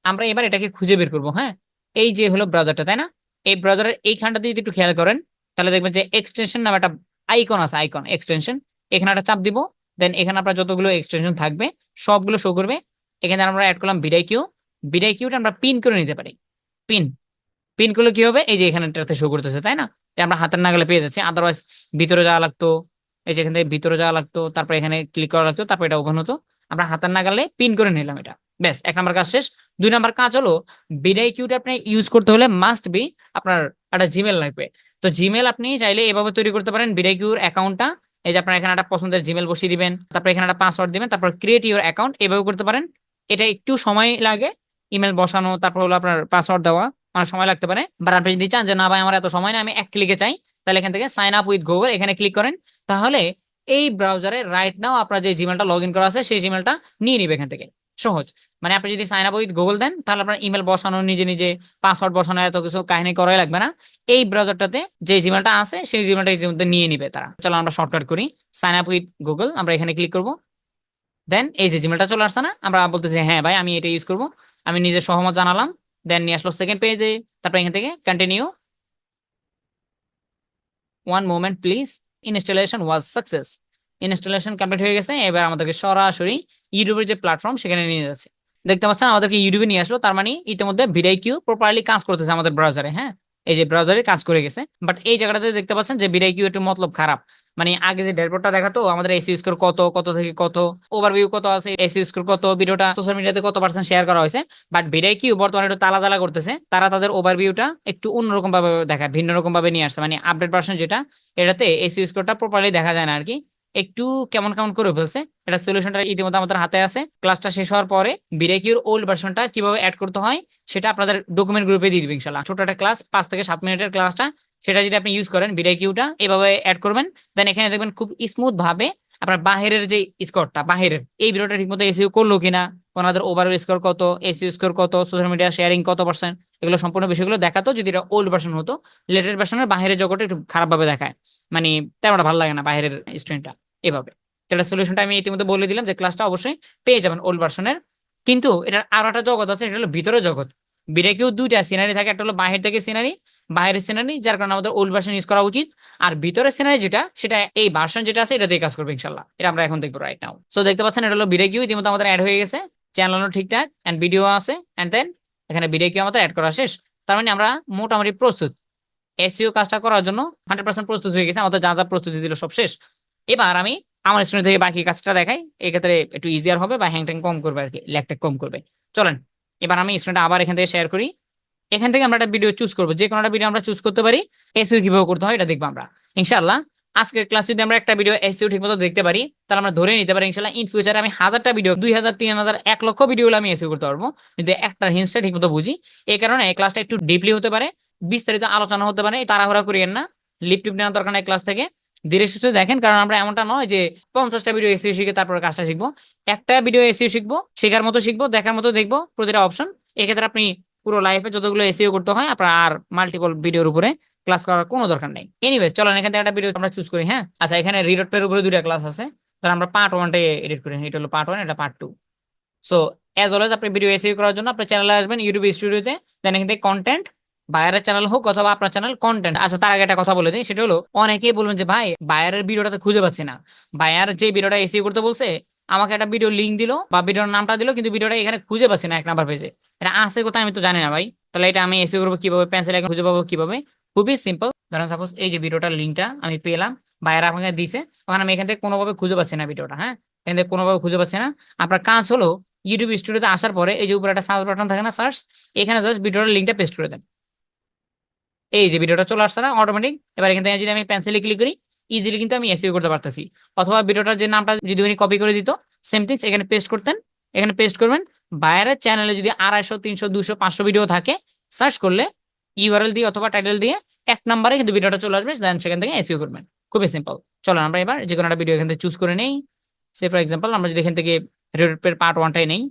আমরা এবার এটাকে খুঁজে বের করবো। হ্যাঁ, এই যে হলো ব্রাউজারটা, তাই না? এই ব্রাউজারের এইখানটাতে যদি একটু খেয়াল করেন তাহলে দেখবেন যে এক্সটেনশন নামে একটা আইকন আছে, আইকন এক্সটেনশন। এখানে একটা চাপ দিব, দেন এখানে আপনার যতগুলো এক্সটেনশন থাকবে সবগুলো শো করবে। এখানে আমরা অ্যাড করলাম ভিডিওটা আমরা পিন করে নিতে পারি। পিন পিন করলে কি হবে, এই যে এখানটাতে শো করতেছে, তাই না? এটা আমরা হাতের নাগালে পেয়ে যাচ্ছি। আদারওয়াইজ ভিতরে যাওয়া লাগতো, এই যে এখান থেকে ভিতরে যাওয়া লাগতো, তারপর এখানে ক্লিক করা লাগতো, তারপর এটা ওপেন হতো। আমরা হাতের নাগালে পিন করে নিলাম এটা, ব্যাস 1 নাম্বার কাজ শেষ। 2 নাম্বার কাজ হলো ভিডিওটা আপনি ইউজ করতে হলে মাস্ট বি আপনার একটা জিমেল লাগবে। তো জিমেল আপনি চাইলে এভাবে তৈরি করতে পারেন ভিডিওর অ্যাকাউন্টটা। এই যে আপনার এখানে একটা পছন্দের জিমেল বসিয়ে দিবেন, তারপর এখানে একটা পাসওয়ার্ড দিবেন, তারপর ক্রিয়েট ইউর অ্যাকাউন্ট, এভাবে করতে পারেন। এটা একটু সময় লাগে, ইমেল বসানো, তারপর হলো আপনার পাসওয়ার্ড দেওয়া, অনেক সময় লাগতে পারে। বাট আপনি যদি চান যে না ভাই আমার এত সময় না, আমি 1 ক্লিকে চাই, তাহলে এখান থেকে সাইন আপ উইথ গুগল এখানে ক্লিক করেন। তাহলে এই ব্রাউজারে রাইট নাও আপনার যে জিমেলটা লগ ইন করা আছে সেই জিমেলটা নিয়ে নিবে এখান থেকে। সহজ। মানে আপনি যদি সাইন আপ উইথ গুগল দেন তাহলে আপনার ইমেল বসানো, নিজে নিজে পাসওয়ার্ড বসানো, এত কিছু কাহিনী করাই লাগবে না। এই ব্রাউজারটাতে যে জিমেলটা আছে সেই জিমেলটা ইতিমধ্যে নিয়ে নিবে তারা। চলো আমরা শর্টকাট করি, সাইন আপ উইথ গুগল, আমরা এখানে ক্লিক করব। দেন এই যে জিমেলটা চলে আসছে না, আমরা বলতেছি হ্যাঁ ভাই আমি এটা ইউজ করব, আমি নিজের সহমত জানালাম। দেন নিয়ে আসলো সেকেন্ড পেজে, তারপর এখান থেকে continue, one moment please, installation was success. Installation complete হয়ে গেছে, এবার আমাদেরকে সরাসরি ইউটিউবের যে প্ল্যাটফর্ম সেখানে নিয়ে যাচ্ছে। দেখতে পাচ্ছেন আমাদেরকে ইউটিউবে নিয়ে আসলো, তার মানে ইতিমধ্যে ভিডিআইকিউ প্রপারলি কাজ করতেছে আমাদের ব্রাউজারে। হ্যাঁ, এই যে ব্রাউজারে কাজ করে গেছে। বাট এই জায়গাটাতে দেখতে পাচ্ছেন যে ভিডিআইকিউ একটু মতলব খারাপ। মানে আগে যে ড্যাশবোর্ডটা দেখাতো আমাদের এসইও স্কোর কত, কত থেকে কত, ওভারভিউ কত আছে, এসইও স্কোর কত, ভিডিওটা সোশ্যাল মিডিয়াতে কত পার্সেন্ট শেয়ার করা হয়েছে। বাট ভিডিআইকিউ বর্তমানে একটু তালা তালা করতেছে, তারা তাদের ওভারভিউটা একটু অন্যরকম ভাবে দেখায়, ভিন্ন রকম ভাবে নিয়ে আসছে। মানে আপডেট ভার্সন যেটা, এটাতে এসইও স্কোরটা প্রপারলি দেখা যায় না আর কি, একটু কেমন কেমন করে ফেলছে। এটা সলিউশনটা ইতিমধ্যে আমাদের হাতে আছে। ক্লাসটা শেষ হওয়ার পরে বিরেকিউর ওল্ড ভার্সনটা কিভাবে অ্যাড করতে হয় সেটা আপনাদের ডকুমেন্ট গ্রুপে দিয়ে দিবে ইনশাআল্লাহ। ছোট একটা ক্লাস, 5 থেকে 7 মিনিটের ক্লাসটা, সেটা যদি আপনি ইউজ করেন বিরেকিউটা এভাবে অ্যাড করবেন, দেন এখানে দেখবেন খুব স্মুথ ভাবে আপনার বাহিরের যে স্কোরটা, বাহিরের এই ভিডিওটা ঠিকমতো এসইও করলো কিনা, ওনাদের ওভারঅল স্কোর কত, এসইও স্কোর কত, সোশ্যাল মিডিয়া শেয়ারিং কত পার্সেন্ট, এগুলো সম্পূর্ণ বিষয়গুলো দেখাতো যদি এটা ওল্ড ভার্সন হতো। লেটেস্ট ভার্সনের বাহিরের জগৎটা একটু খারাপ ভাবে দেখায়, মানে তেমনটা ভালো লাগে না বাহিরের স্টুডেন্টটা এভাবে। তাহলে সলিউশনটা আমি ইতিমধ্যে বলে দিলাম যে ক্লাসটা অবশ্যই পেয়ে যাবেন ওল্ড ভার্সনের। কিন্তু এটার আরো একটা জগৎ আছে, এটা হলো ভিতরের জগৎ। বিরেকেও দুইটা সিনারি থাকে, একটা হলো বাহির থেকে সিনারি, বাইরের সিনারি, যার কারণে আমাদের ওল্ড ভার্সন ইউজ করা উচিত। আর ভিতরের সিনারি যেটা, সেটা এই ভার্সন যেটা আছে এটা দিয়ে কাজ করবে ইনশাল্লাহ। এটা আমরা এখন দেখবো রাইট নাও। সো দেখতে পাচ্ছেন এটা হলো বিরেকিউ, ইতিমধ্যে আমাদের অ্যাড হয়ে গেছে, চ্যানেলও ঠিকঠাক এন্ড ভিডিও আছে, এন্ড দেন এখানে বিরেকিউ আমাদের অ্যাড করা শেষ। তার মানে আমরা মোটামুটি প্রস্তুত, এসইও কাজটা করার জন্য 100% প্রস্তুত হয়ে গেছে। আমাদের যা যা প্রস্তুতি দিল সব শেষ। এবার আমি আমার স্টুডেন্ট থেকে বাকি কাজটা দেখাই, এক্ষেত্রে একটু ইজিয়ার হবে বা হ্যাং ট্যাং কম করবে আর কি, ল্যাগটা কম করবে। চলেন এবার আমি স্টুডেন্ট আবার এখান থেকে শেয়ার করি। এখান থেকে আমরা একটা ভিডিও চুজ করবো, যে কোনো একটা ভিডিও আমরা চুজ করতে পারি। এসইও কিভাবে করতে হয় এটা দেখবো আমরা ইনশাআল্লাহ। আজকের ক্লাস যদি আমরা একটা ভিডিও এসইও ঠিকমতো দেখতে পারি, তাহলে আমরা ধরে নিতে পারি ইনশাআল্লাহ ইন ফিউচারে আমি 1000টা ভিডিও, 2000, 3000, 1 লক্ষ ভিডিও আমি এসইও করতে পারবো, যদি একটা হিন্সটা ঠিকমতো বুঝি। এই কারণে এই ক্লাসটা একটু ডিপলি হতে পারে, বিস্তারিত আলোচনা হতে পারে, তাড়াহুড়া করিয়েন না, লিপ টিপ নেওয়ার দরকার নেই ক্লাস থেকে, ধীরে সুস্থে দেখেন। কারণ আমরা এমনটা নয় যে 50টা ভিডিও এসইও শিখে তারপরে কাজটা শিখবো। একটা ভিডিও এসইও শিখবো, শেখার মতো শিখবো, দেখার মতো দেখবো, প্রতিটা অপশন। এক্ষেত্রে আপনি পুরো লাইফে যতগুলো এসইও করতে হয় আপনার আর মাল্টিপল ভিডিওর উপরে ক্লাস করার কোনো দরকার নেই। এনিওয়েজ চলেন এখান থেকে একটা ভিডিও আমরা চুজ করি। হ্যাঁ আচ্ছা, এখানে রিডটের উপরে দুইটা ক্লাস আছে, ধর আমরা পার্ট 1টাই এডিট করি, এটা হলো পার্ট 1, এটা পার্ট 2। সো অ্যাজ অলওয়েজ আপনি ভিডিও এসইও করার জন্য আপনার চ্যানেলে আসবেন, ইউটিউব স্টুডিওতে, দেন এখান থেকে কন্টেন্ট, বায়ারের চ্যানেল হোক অথবা আপনার চ্যানেল কন্টেন্ট। আচ্ছা তার আগে একটা কথা বলে দিই, সেটা হলো অনেকেই বলবেন যে ভাই বায়ারের ভিডিওটাতে খুঁজে পাচ্ছি না, বায়ার যে ভিডিওটা এসইও করতে বলছে আমাকে একটা ভিডিও লিঙ্ক দিল বা ভিডিওর নামটা দিল, কিন্তু ভিডিওটা এখানে খুঁজে পাচ্ছি না 1 নাম্বার পেজে, এটা আছে কোথায় আমি তো জানি না ভাই। তাহলে এটা আমি এসইও করবো কিভাবে, পেন্সিল আইকন খুঁজে পাবো কিভাবে? খুবই সিম্পল। ধরেন সাপোজ এই যে ভিডিওটার লিঙ্কটা আমি পেলাম, বায়ার আমাকে দিছে, তখন আমি এখান থেকে কোনোভাবে খুঁজে পাচ্ছি না ভিডিওটা। হ্যাঁ, এখান থেকে কোনোভাবে খুঁজে পাচ্ছি না। আপনার কাজ হলো ইউটিউব স্টুডিওতে আসার পরে এই যে উপরে একটা সার্চ বাটন থাকে না, সার্চ, এখানে জাস্ট ভিডিওর লিঙ্কটা পেস্ট করে দেন। এই যে ভিডিওটা চলে আসছে না অটোমেটিক। এবার এখান থেকে যদি আমি পেন্সিলে ক্লিক করি, ইজিলি কিন্তু আমি এসইও করতে পারতেছি। অথবা ভিডিওটার যে নামটা যদি উনি কপি করে দিত, সেম থিংস এখানে পেস্ট করতেন, এখানে পেস্ট করবেন। বাইরের চ্যানেলে যদি 250, 300, 200, 500 ভিডিও থাকে, সার্চ করলে ইউআরএল দিয়ে অথবা টাইটেল দিয়ে 1 নম্বরে কিন্তু ভিডিওটা চলে আসবে, দেন সেখান থেকে এসইও করবেন। খুবই সিম্পল। চলো আমরা এবার যে কোনো একটা ভিডিও এখান থেকে চুজ করে নেই। সে ফর এক্সাম্পল আমরা যদি এখান থেকে রেডের পার্ট 1টাই নেই,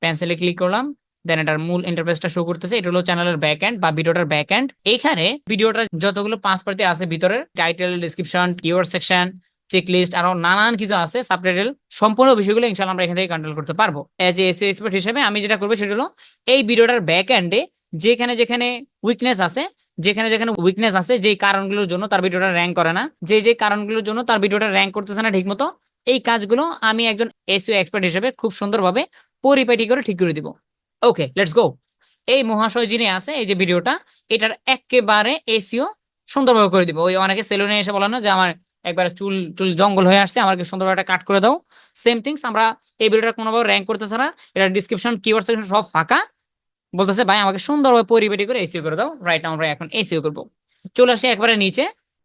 পেন্সিলে ক্লিক করলাম, দেন এটার মূল ইন্টারফেসটা শো করতেছে, এটা হলো চ্যানেলের ব্যাক এন্ড বা ভিডিওটার ব্যাক এন্ড। এখানে ভিডিওটা যতগুলো পাঁচ পার্টি আছে ভিতরের, title, description, keyword section, check list, আরো নানান কিছু আছে, সাবটাইটেল, সম্পূর্ণ বিষয়গুলো ইনশাআল্লাহ আমরা এখান থেকে কন্ট্রোল করতে পারবো। এজ এ এসইও এক্সপার্ট হিসেবে আমি যেটা করবো সেটা হলো এই ভিডিওটার ব্যাক এন্ডে যেখানে যেখানে উইকনেস আছে, যেখানে যেখানে উইকনেস আছে, যে কারণগুলোর জন্য তার ভিডিওটা র্যাঙ্ক করে না, যে কারণগুলোর জন্য তার ভিডিওটা র্যাঙ্ক করতেছে না ঠিকমতো, এই কাজগুলো আমি একজন এসইও এক্সপার্ট হিসেবে খুব সুন্দরভাবে পরিপাটি করে ঠিক করে দিব। Okay let's go. এই মহাশয় যিনি আছে, এই যে ভিডিওটা, এটার একেবারে এসইও সুন্দরভাবে করে দিব। ওই অনেকে সেলুনে এসে বলে না যে আমার একবার চুল টুল জঙ্গল হয়ে আসছে, আমাকে সুন্দরভাবে একটা কাট করে দাও, সেম থিংস আমরা এই ভিডিওটা কোনোভাবে র্যাঙ্ক করতেছে না, এটা ডিসক্রিপশন, কিওয়ার্ড সেকশন সব ফাঁকা, বলতেছে ভাই আমাকে সুন্দরভাবে পরিপাটি করে এসইও করে দাও। রাইট, আমরা এখন এসইও করব। চলে আসি একবারে নিচে,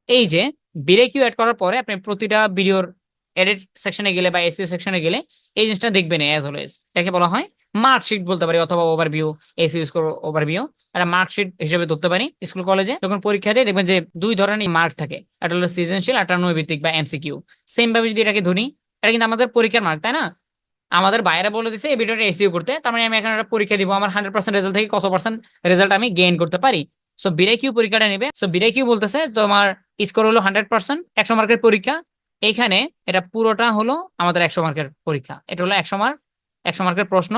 এই যে বিরেকিউ অ্যাড করার পরে আপনি প্রতিটা ভিডিওর এডিট সেকশনে গেলে বা এসইও সেকশনে গেলে এই জিনিসটা দেখবেন, অ্যাজ অলওয়েজ এটাকে বলা হয় মার্কশিট বলতে পারি অথবা ওভারভিউ, এসইউ স্কোর ওভারভিউ একটা মার্কশিট হিসেবে ধরতে পারি। স্কুল কলেজে যখন পরীক্ষা দেয় দেখবেন যে 2 ধরনের মার্ক থাকে, একটা হলো সৃজনশীল, একটা নৈর্ব্যক্তিক বা এমসিকিউ। সেম ভাবে যদি এটাকে ধরি, এটা কিন্তু আমাদের পরীক্ষার মার্ক, তাই না? আমাদের বাইরে বলে দিছে এই ভিডিওটা এসইও করতে, তার মানে আমি এখন একটা পরীক্ষা দিব, আমার 100% রেজাল্ট থেকে কত পার্সেন্ট রেজাল্ট আমি গেইন করতে পারি। সো বিরাই কিউ পরীক্ষাটা নেবে। সো বিরাই কিউ বলতেছে তোমার স্কোর হলো 100%, 100 মার্কের পরীক্ষা। এইখানে এটা পুরোটা হলো আমাদের 100 মার্কের পরীক্ষা। এটা হলো 100 মার্ক, 100 মার্কের প্রশ্ন।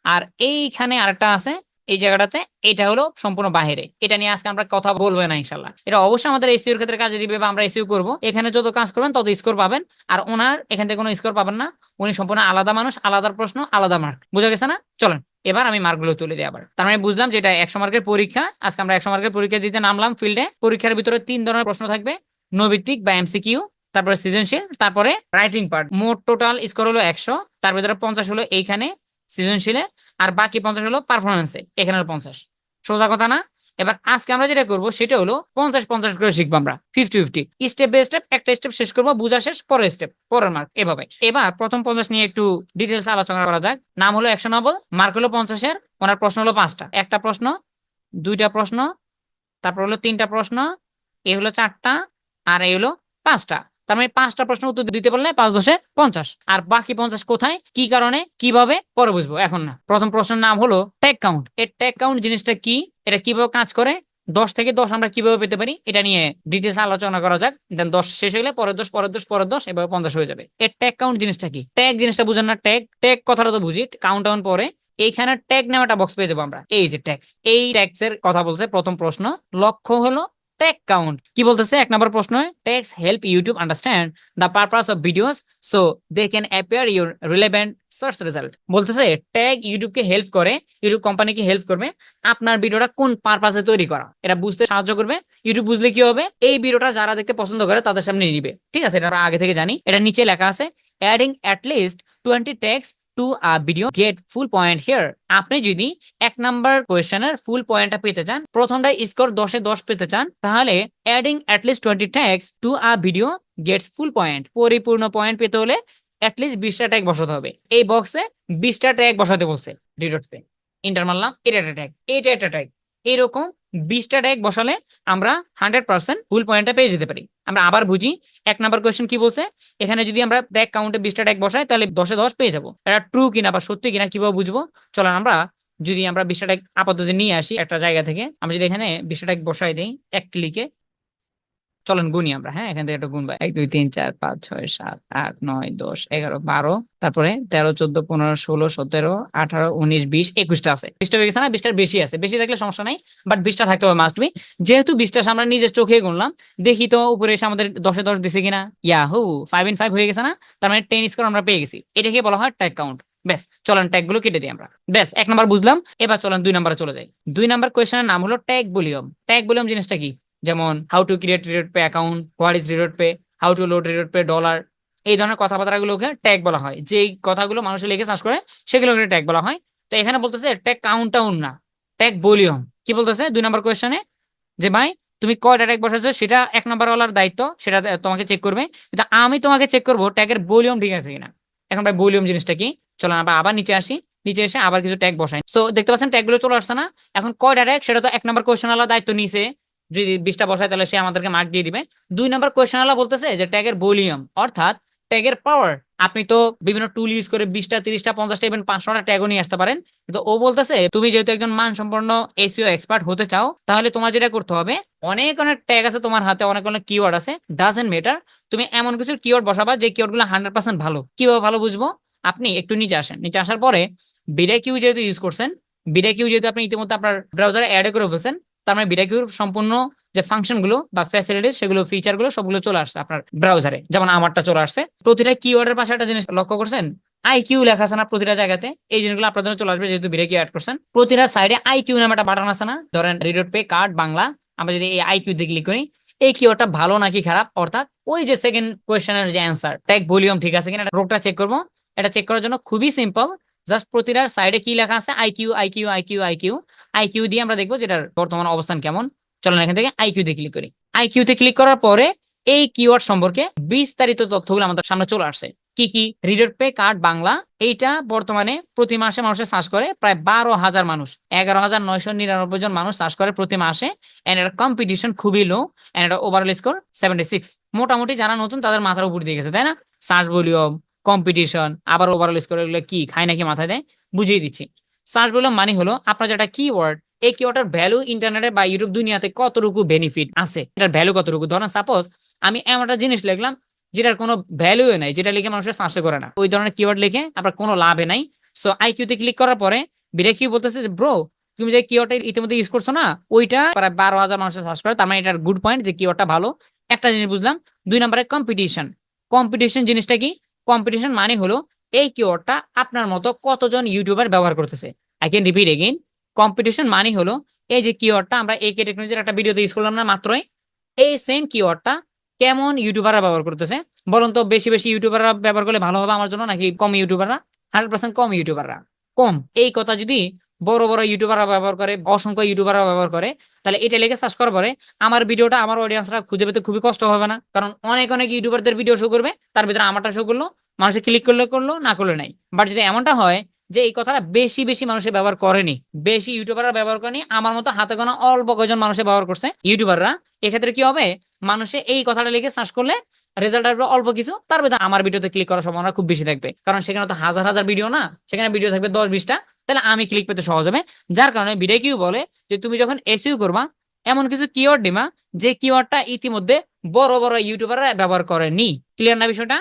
আর এইখানে আরেকটা আছে এই জায়গাটাতে, এটা হলো সম্পূর্ণ বাহিরে। এটা নিয়ে আজকে আমরা কথা বলবো না ইনশাল্লাহ। এটা অবশ্যই আমাদের এসইও এর ক্ষেত্রে কাজে দিবে বা আমরা এসইও করবো। এখানে যত কাজ করবেন তত স্কোর পাবেন। আর ওনার এখান থেকে কোনো স্কোর পাবেন না, উনি সম্পূর্ণ আলাদা মানুষ, আলাদা প্রশ্ন, আলাদা মার্ক। বুঝা গেছে না? চলেন এবার আমি মার্কগুলো তুলে দিই আবার। তার মানে বুঝলাম যে এটা 100 মার্কের পরীক্ষা। আজকে আমরা 100 মার্কের পরীক্ষা দিতে নামলাম ফিল্ডে। পরীক্ষার ভিতরে 3 ধরনের প্রশ্ন থাকবে, নৈর্ব্যক্তিক বা এমসিকিউ, তারপরে সৃজনশীল, তারপরে রাইটিং পার্ট। মোট টোটাল স্কোর হলো 100, তার ভিতরে 50 হলো এইখানে সৃজনশীলে, আর বাকি 50 হলো পারফরমেন্সে, এখানে হলো 50। সোজা কথা না? এবার আজকে আমরা যেটা করবো সেটা হলো 50-50 করে শিখবো আমরা, 50-50 স্টেপ বাই স্টেপ। একটা স্টেপ শেষ করবো, বুঝা শেষ, পরের স্টেপ, পরের মার্ক, এভাবে। এবার প্রথম 50 নিয়ে একটু ডিটেলস আলোচনা করা যাক। নাম হলো অ্যাকশন নোবেল, মার্ক হলো 50-এর, ওনার প্রশ্ন হলো 5টা। একটা প্রশ্ন, 2টা প্রশ্ন, তারপর হলো 3টা প্রশ্ন, এ হলো 4টা, আর এই হলো 5টা। তার মানে 5টা প্রশ্ন উত্তর দিতে পারলে 5×10=50। আর বাকি 50 কোথায়, কি কারণে, কিভাবে, পরে বুঝবো, এখন না। প্রথম প্রশ্নের নাম হলো ট্যাগ কাউন্ট। এই ট্যাগ কাউন্ট জিনিসটা কি, এটা কিভাবে কাজ করে, 10 থেকে 10 আমরা কিভাবে পেতে পারি, এটা নিয়ে ডিটেলস আলোচনা করা যাক। দেন 10 শেষ হলে পরের 10, পরের 10, পরের 10, এভাবে 50 হয়ে যাবে। এই ট্যাগ কাউন্ট জিনিসটা কি? ট্যাগ জিনিসটা বুঝেন না? ট্যাগ, ট্যাগ কথাটা তো বুঝি, কাউন্ট ডাউন পরে এইখানে ট্যাগ নামে একটা বক্স পেয়ে যাবো আমরা। এই যে ট্যাক্স, এই ট্যাক্স এর কথা বলছে প্রথম প্রশ্ন। লক্ষ্য হলো ট্যাগ কাউন্ট। কি বলতেছে 1 নম্বর প্রশ্ন, tags help YouTube understand the purpose of videos so they can appear your relevant search result. বলতেছে ট্যাগ ইউটিউবকে হেল্প করে, ইউটিউব কোম্পানিকে হেল্প করবে আপনার ভিডিওটা কোন পারপাসে তৈরি করা, এটা বুঝতে সাহায্য করবে। ইউটিউব বুঝলে কি হবে, এই ভিডিওটা যারা দেখতে পছন্দ করে তাদের সামনে নিবে। ঠিক আছে, এটা আমরা আগে থেকে জানি। এটা নিচে লেখা আছে adding at least 20 tags to a video gate full point here. আপনি যদি 1 নাম্বার কোয়েশ্চেনের ফুল পয়েন্টটা পেতে চান, প্রথমটা স্কোর 10-এ 10 পেতে চান, তাহলে adding at least 20 tags to a video gets full point. পরিপূর্ণ পয়েন্ট পেতে হলে অ্যাটলিস্ট 20টা ট্যাগ বসাতে হবে। এই বক্সে 20টা ট্যাগ বসাতে বলছে, ডিডটসে ইন্টার মারলাম, এটা একটা ট্যাগ, এইটা একটা ট্যাগ। এইরকম 20টা ট্যাগ বসালে আমরা 100% ফুল পয়েন্টটা পেয়ে যেতে পারি। আমরা আবার বুঝি 1 নাম্বার কোয়েশ্চেন কি বলছে। এখানে যদি আমরা ট্যাগ কাউন্টে 20টা ট্যাগ বসাই তাহলে 10-এ 10 পেয়ে যাবো। এটা ট্রু কিনা বা সত্যি কিনা কিভাবে বুঝবো? চলেন আমরা যদি আমরা 20টা ট্যাগ আপাতত নিয়ে আসি একটা জায়গা থেকে, আমরা যদি এখানে 20টা ট্যাগ বসাই দিই এক ক্লিকে, চলেন গুনি আমরা। হ্যাঁ, এখান থেকে একটা গুনবা, 1 2 3 4 5 6 7 8 9 10 11 12, তারপরে 13 14 15 16 17 18 19 20 21টা আছে। 20টা হয়ে গেছে না? 20টার বেশি আছে, বেশি থাকলে সমস্যা নাই, বাট 20টা থাকতে হবে মাস্ট বি। যেহেতু 20টা আমরা নিজের চোখে গুনলাম, দেখি তো উপরে এসে আমাদের 10-এ 10 দিছে কিনা। ইয়াহু, 5 in 5 হয়ে গেছে না? তার মানে 10 স্কোর আমরা পেয়ে গেছি। এটাকে বলা হয় ট্যাগ কাউন্ট। ব্যাস, চলেন ট্যাগ গুলো কেটে দিই আমরা। ব্যাস, 1 নাম্বার বুঝলাম। এবার চলেন 2 নাম্বারে চলে যাই। 2 নাম্বার কোয়েশ্চেনের নাম হলো ট্যাগ ভলিউম। ট্যাগ ভলিউম জিনিসটা কি? যেমন how to create reload pay account, what is reload pay, how to load reload pay dollar, এই ধরনের কথাবার্তাগুলোকে ট্যাগ বলা হয়। যে কথাগুলো মানুষ লিখে সার্চ করে সেগুলোকে ট্যাগ বলা হয়। তো এখানে বলতেছে ট্যাগ কাউন্ট ডাউন না, ট্যাগ ভলিউম। কি বলতেছে 2 নম্বর কোয়েশ্চনে, যে ভাই তুমি কয়টা ট্যাগ বসাইছো সেটা 1 নাম্বার ওয়ালার দায়িত্ব, সেটা তোমাকে চেক করবে। কিন্তু আমি তোমাকে চেক করবো ট্যাগের ভলিউম ঠিক আছে কিনা। এখন ভাই ভলিউম জিনিসটা কি? চলো আমরা আবার নিচে আসি, নিচে এসে আবার কিছু ট্যাগ বসাই। সো দেখতে পাচ্ছেন ট্যাগ গুলো চলে আসছে না? এখন কয়টা ট্যাগ সেটা তো 1 নাম্বার কোয়েশ্চন ওয়ালা দায়িত্ব নিছে, যদি 20টা বসায় তাহলে সে আমাদেরকে মার্ক দিয়ে দিবে। 2 নাম্বার কোয়েশ্চন ওয়ালা বলতেছে যে ট্যাগের ভলিউম অর্থাৎ ট্যাগের পাওয়ার। আপনি তো বিভিন্ন টুল ইউজ করে 20টা 30টা 50টা ইভেন 500টা ট্যাগও নিয়ে আসতে পারেন। কিন্তু ও বলতেছে তুমি যেহেতু একজন মানসম্পন্ন এসইও এক্সপার্ট হতে চাও, তাহলে তোমার যেটা করতে হবে, অনেক অনেক ট্যাগ আছে তোমার হাতে, অনেক অনেক কিওয়ার্ড আছে, ডাজন্ট ম্যাটার, তুমি এমন কিছু কিওয়ার্ড বসাবা যে কিওয়ার্ড গুলো 100% ভালো। কিভাবে ভালো বুঝবো? আপনি একটু নিচে আসেন, নিচে আসার পরে বিডাকিউ যেহেতু ইউজ করছেন, বিডাকিউ যেহেতু আপনি ইতিমধ্যে আপনার ব্রাউজারে অ্যাড করে ফেলছেন, তার মানে বিডাকিউর সম্পূর্ণ যে ফাংশন গুলো বা ফ্যাসিলিটিস সেগুলো, ফিচার গুলো সবগুলো চলে আসছে আপনার ব্রাউজারে। যেমন আমারটা চলে আসছে। প্রতিটা কিওয়ার্ডের পাশে একটা জিনিস লক্ষ্য করছেন, আইকিউ লেখা আছে না প্রতিটা জায়গাতে? এই জিনিসগুলো আপনার জন্য চলে আসবে যেহেতু বিডাকিউ অ্যাড করছেন। প্রতিটা সাইডে আইকিউ নামে একটা বাটন আছে না? ধরেন রিডোট পে কার্ড বাংলা, আমরা যদি এই আইকিউ দিয়ে ক্লিক করি, এই কিওয়ার্ডটা ভালো নাকি খারাপ, অর্থাৎ ওই যে সেকেন্ড কোয়েশ্চেনের যে অ্যান্সার, ট্যাগ ভলিউম ঠিক আছে কিনা, রোগটা চেক করবো। এটা চেক করার জন্য খুবই সিম্পল, জাস্ট প্রতিটার সাইডে কি লেখা আছে, IQ IQ IQ IQ, IQ দিয়ে আমরা দেখবো যেটার বর্তমান অবস্থান কেমন। চলেন এখান থেকে আইকিউ তে ক্লিক করি। আইকিউ তে ক্লিক করার পরে এই কিওয়ার্ড সম্পর্কে বিস্তারিত তথ্যগুলো আমাদের সামনে চলে আসছে। কি কি রিডার পে কার্ড বাংলা, এইটা বর্তমানে প্রতি মাসে মানুষের সার্চ করে প্রায় 12,000 মানুষ, 11,999 জন মানুষ সার্চ করে প্রতি মাসে। এন্ড এটা কম্পিটিশন খুবই লো, এন্ড এটা ওভারঅল স্কোর 76। মোটামুটি যারা নতুন তাদের মাথার উপর দিয়ে গেছে, তাই না? সার্চ ভলিউম, কম্পিটিশন, আবার ওভারঅল স্কোর, এগুলো কি খায় নাকি মাথায় দেয়, বুঝিয়ে দিচ্ছি। সার্চ ভলিউম মানে হলো আপনার যেটা কিওয়ার্ড, এই কিওয়ার্ডের ভ্যালু ইন্টারনেটে বা ইউটিউব দুনিয়াতে কতটুকু বেনিফিট আছে, এটার ভ্যালু কতটুকু। ধরেন সাপোজ আমি এমন একটা জিনিস লিখলাম যেটার কোনো ভ্যালু নাই, যেটা লিখে মানুষের সার্চ করে না, ওই ধরনের কিওয়ার্ড লিখে আপনার কোনো লাভে নাই। সো আইকিউতে ক্লিক করার পরে বিরে কি বলতেছে যে ব্রো, তুমি যে কিওয়ার্ডটা ইতিমধ্যে ইউজ করছো না, ওইটা প্রায় 12,000 মানুষের সার্চ করে, তার মানে এটার গুড পয়েন্ট যে কিওয়ার্ডটা ভালো। একটা জিনিস বুঝলাম। 2 নম্বরে কম্পিটিশন। কম্পিটিশন জিনিসটা কি? কম্পিটিশন মানে হলো এই কিওয়ার্ডটা আপনার মতো কতজন ইউটিউবার ব্যবহার করতেছে। I can repeat again. Competition মানে হলো এই যে কিওয়ার্ডটা আমরা এই টেকনোলজির একটা ভিডিওতে ইউজ করলাম না মাত্রই, এই সেম কিওয়ার্ডটা কেমন ইউটিউবাররা ব্যবহার করতেছে। বলুন তো, বেশি বেশি ইউটিউবাররা ব্যবহার করলে ভালো হবে আমার জন্য, নাকি কম ইউটিউবাররা? 100% কম ইউটিউবাররা। কম এই কথা যদি বড় বড় ইউটিউবাররা ব্যবহার করে, অসংখ্য ইউটিউবাররা ব্যবহার করে, তাহলে এটা লিখে সার্চ করার পরে আমার ভিডিওটা আমার অডিয়েন্সরা খুঁজে পেতে খুবই কষ্ট হবে না? কারণ অনেক অনেক ইউটিউবারদের ভিডিও শো করবে, তার ভিতরে আমারটা শো করলো, মানুষে ক্লিক করলে করলো, না করলে নাই। বাট যদি এমনটা হয় যে এই কথাটা বেশি বেশি মানুষে ব্যবহার করেনি, বেশি ইউটিউবাররা ব্যবহার করেনি, আমার মতো হাতে গোনা অল্প কয়েকজন মানুষে ব্যবহার করছে ইউটিউবাররা, এক্ষেত্রে কি হবে? মানুষে এই কথাটা লিখে সার্চ করলে রেজাল্ট আসবে অল্প কিছু, তার ভিতরে আমার ভিডিওতে ক্লিক করার সম্ভাবনা খুব বেশি থাকবে, কারণ সেখানে তো হাজার হাজার ভিডিও না, সেখানে ভিডিও থাকবে 10-20টা, তাহলে আমি ক্লিক পেতে সহজ হবে। যার কারণে ভিডিও কিউ বলে যে তুমি যখন এসইও করবা, এমন কিছু কিওয়ার্ড দিবা যে কিওয়ার্ডটা ইতিমধ্যে বড় বড় ইউটিউবাররা ব্যবহার করেনি। ক্লিয়ার না বিষয়টা?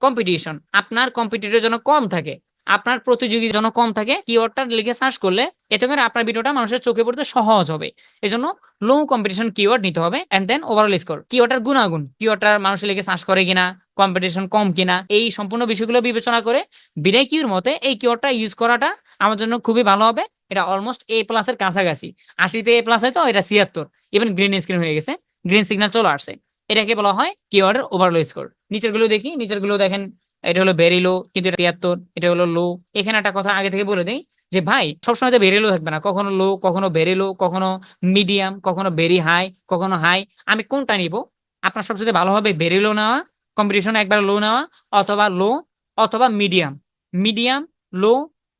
কম্পিটিশন, আপনার কম্পিটিটর যেন কম থাকে, আপনার প্রতিযোগী যেন কম থাকে, কিওয়ার্ডটা লিখে সার্চ করলে এতে করে আপনার ভিডিওটা মানুষের চোখে পড়তে সহজ হবে। এজন্য লো কম্পিটিশন কিওয়ার্ড নিতে হবে, এন্ড দেন ওভারঅল স্কোর। কিওয়ার্ডের গুণাগুণ, কিওয়ার্ডটার মানুষ লিখে সার্চ করে কিনা, কম্পিটিশন কম কিনা, এই সম্পূর্ণ বিষয়গুলো বিবেচনা করে বিডাই কিউর মতে এই কিওয়ার্ডটা ইউজ করাটা আমার জন্য খুবই ভালো হবে। এটা অলমোস্ট A+ এর কাছাকাছি। 80তে A+ হয় তো এটা 76, ইভেন গ্রিন স্ক্রিন হয়ে গেছে, গ্রিন সিগন্যাল চলে আসছে। এটাকে বলা হয় কিওয়ার্ডের ওভারঅল স্কোর। নিচের গুলো দেখি, নিচের গুলো দেখেন, এটা হলো ভেরি লো, কিন্তু এটা 73, এটা হলো লো। এখানে একটা কথা আগে থেকে বলে দেই যে ভাই, সবসময় তো ভেরি লো থাকবে না, কখনো লো, কখনো ভেরি লো, কখনো মিডিয়াম, কখনো ভেরি হাই, কখনো হাই। আমি কোনটা নিব? আপনার সবচেয়ে ভালো হবে ভেরি লো নেওয়া, কম্পিটিশন একবার লো নেওয়া, অথবা লো, অথবা মিডিয়াম। মিডিয়াম, লো,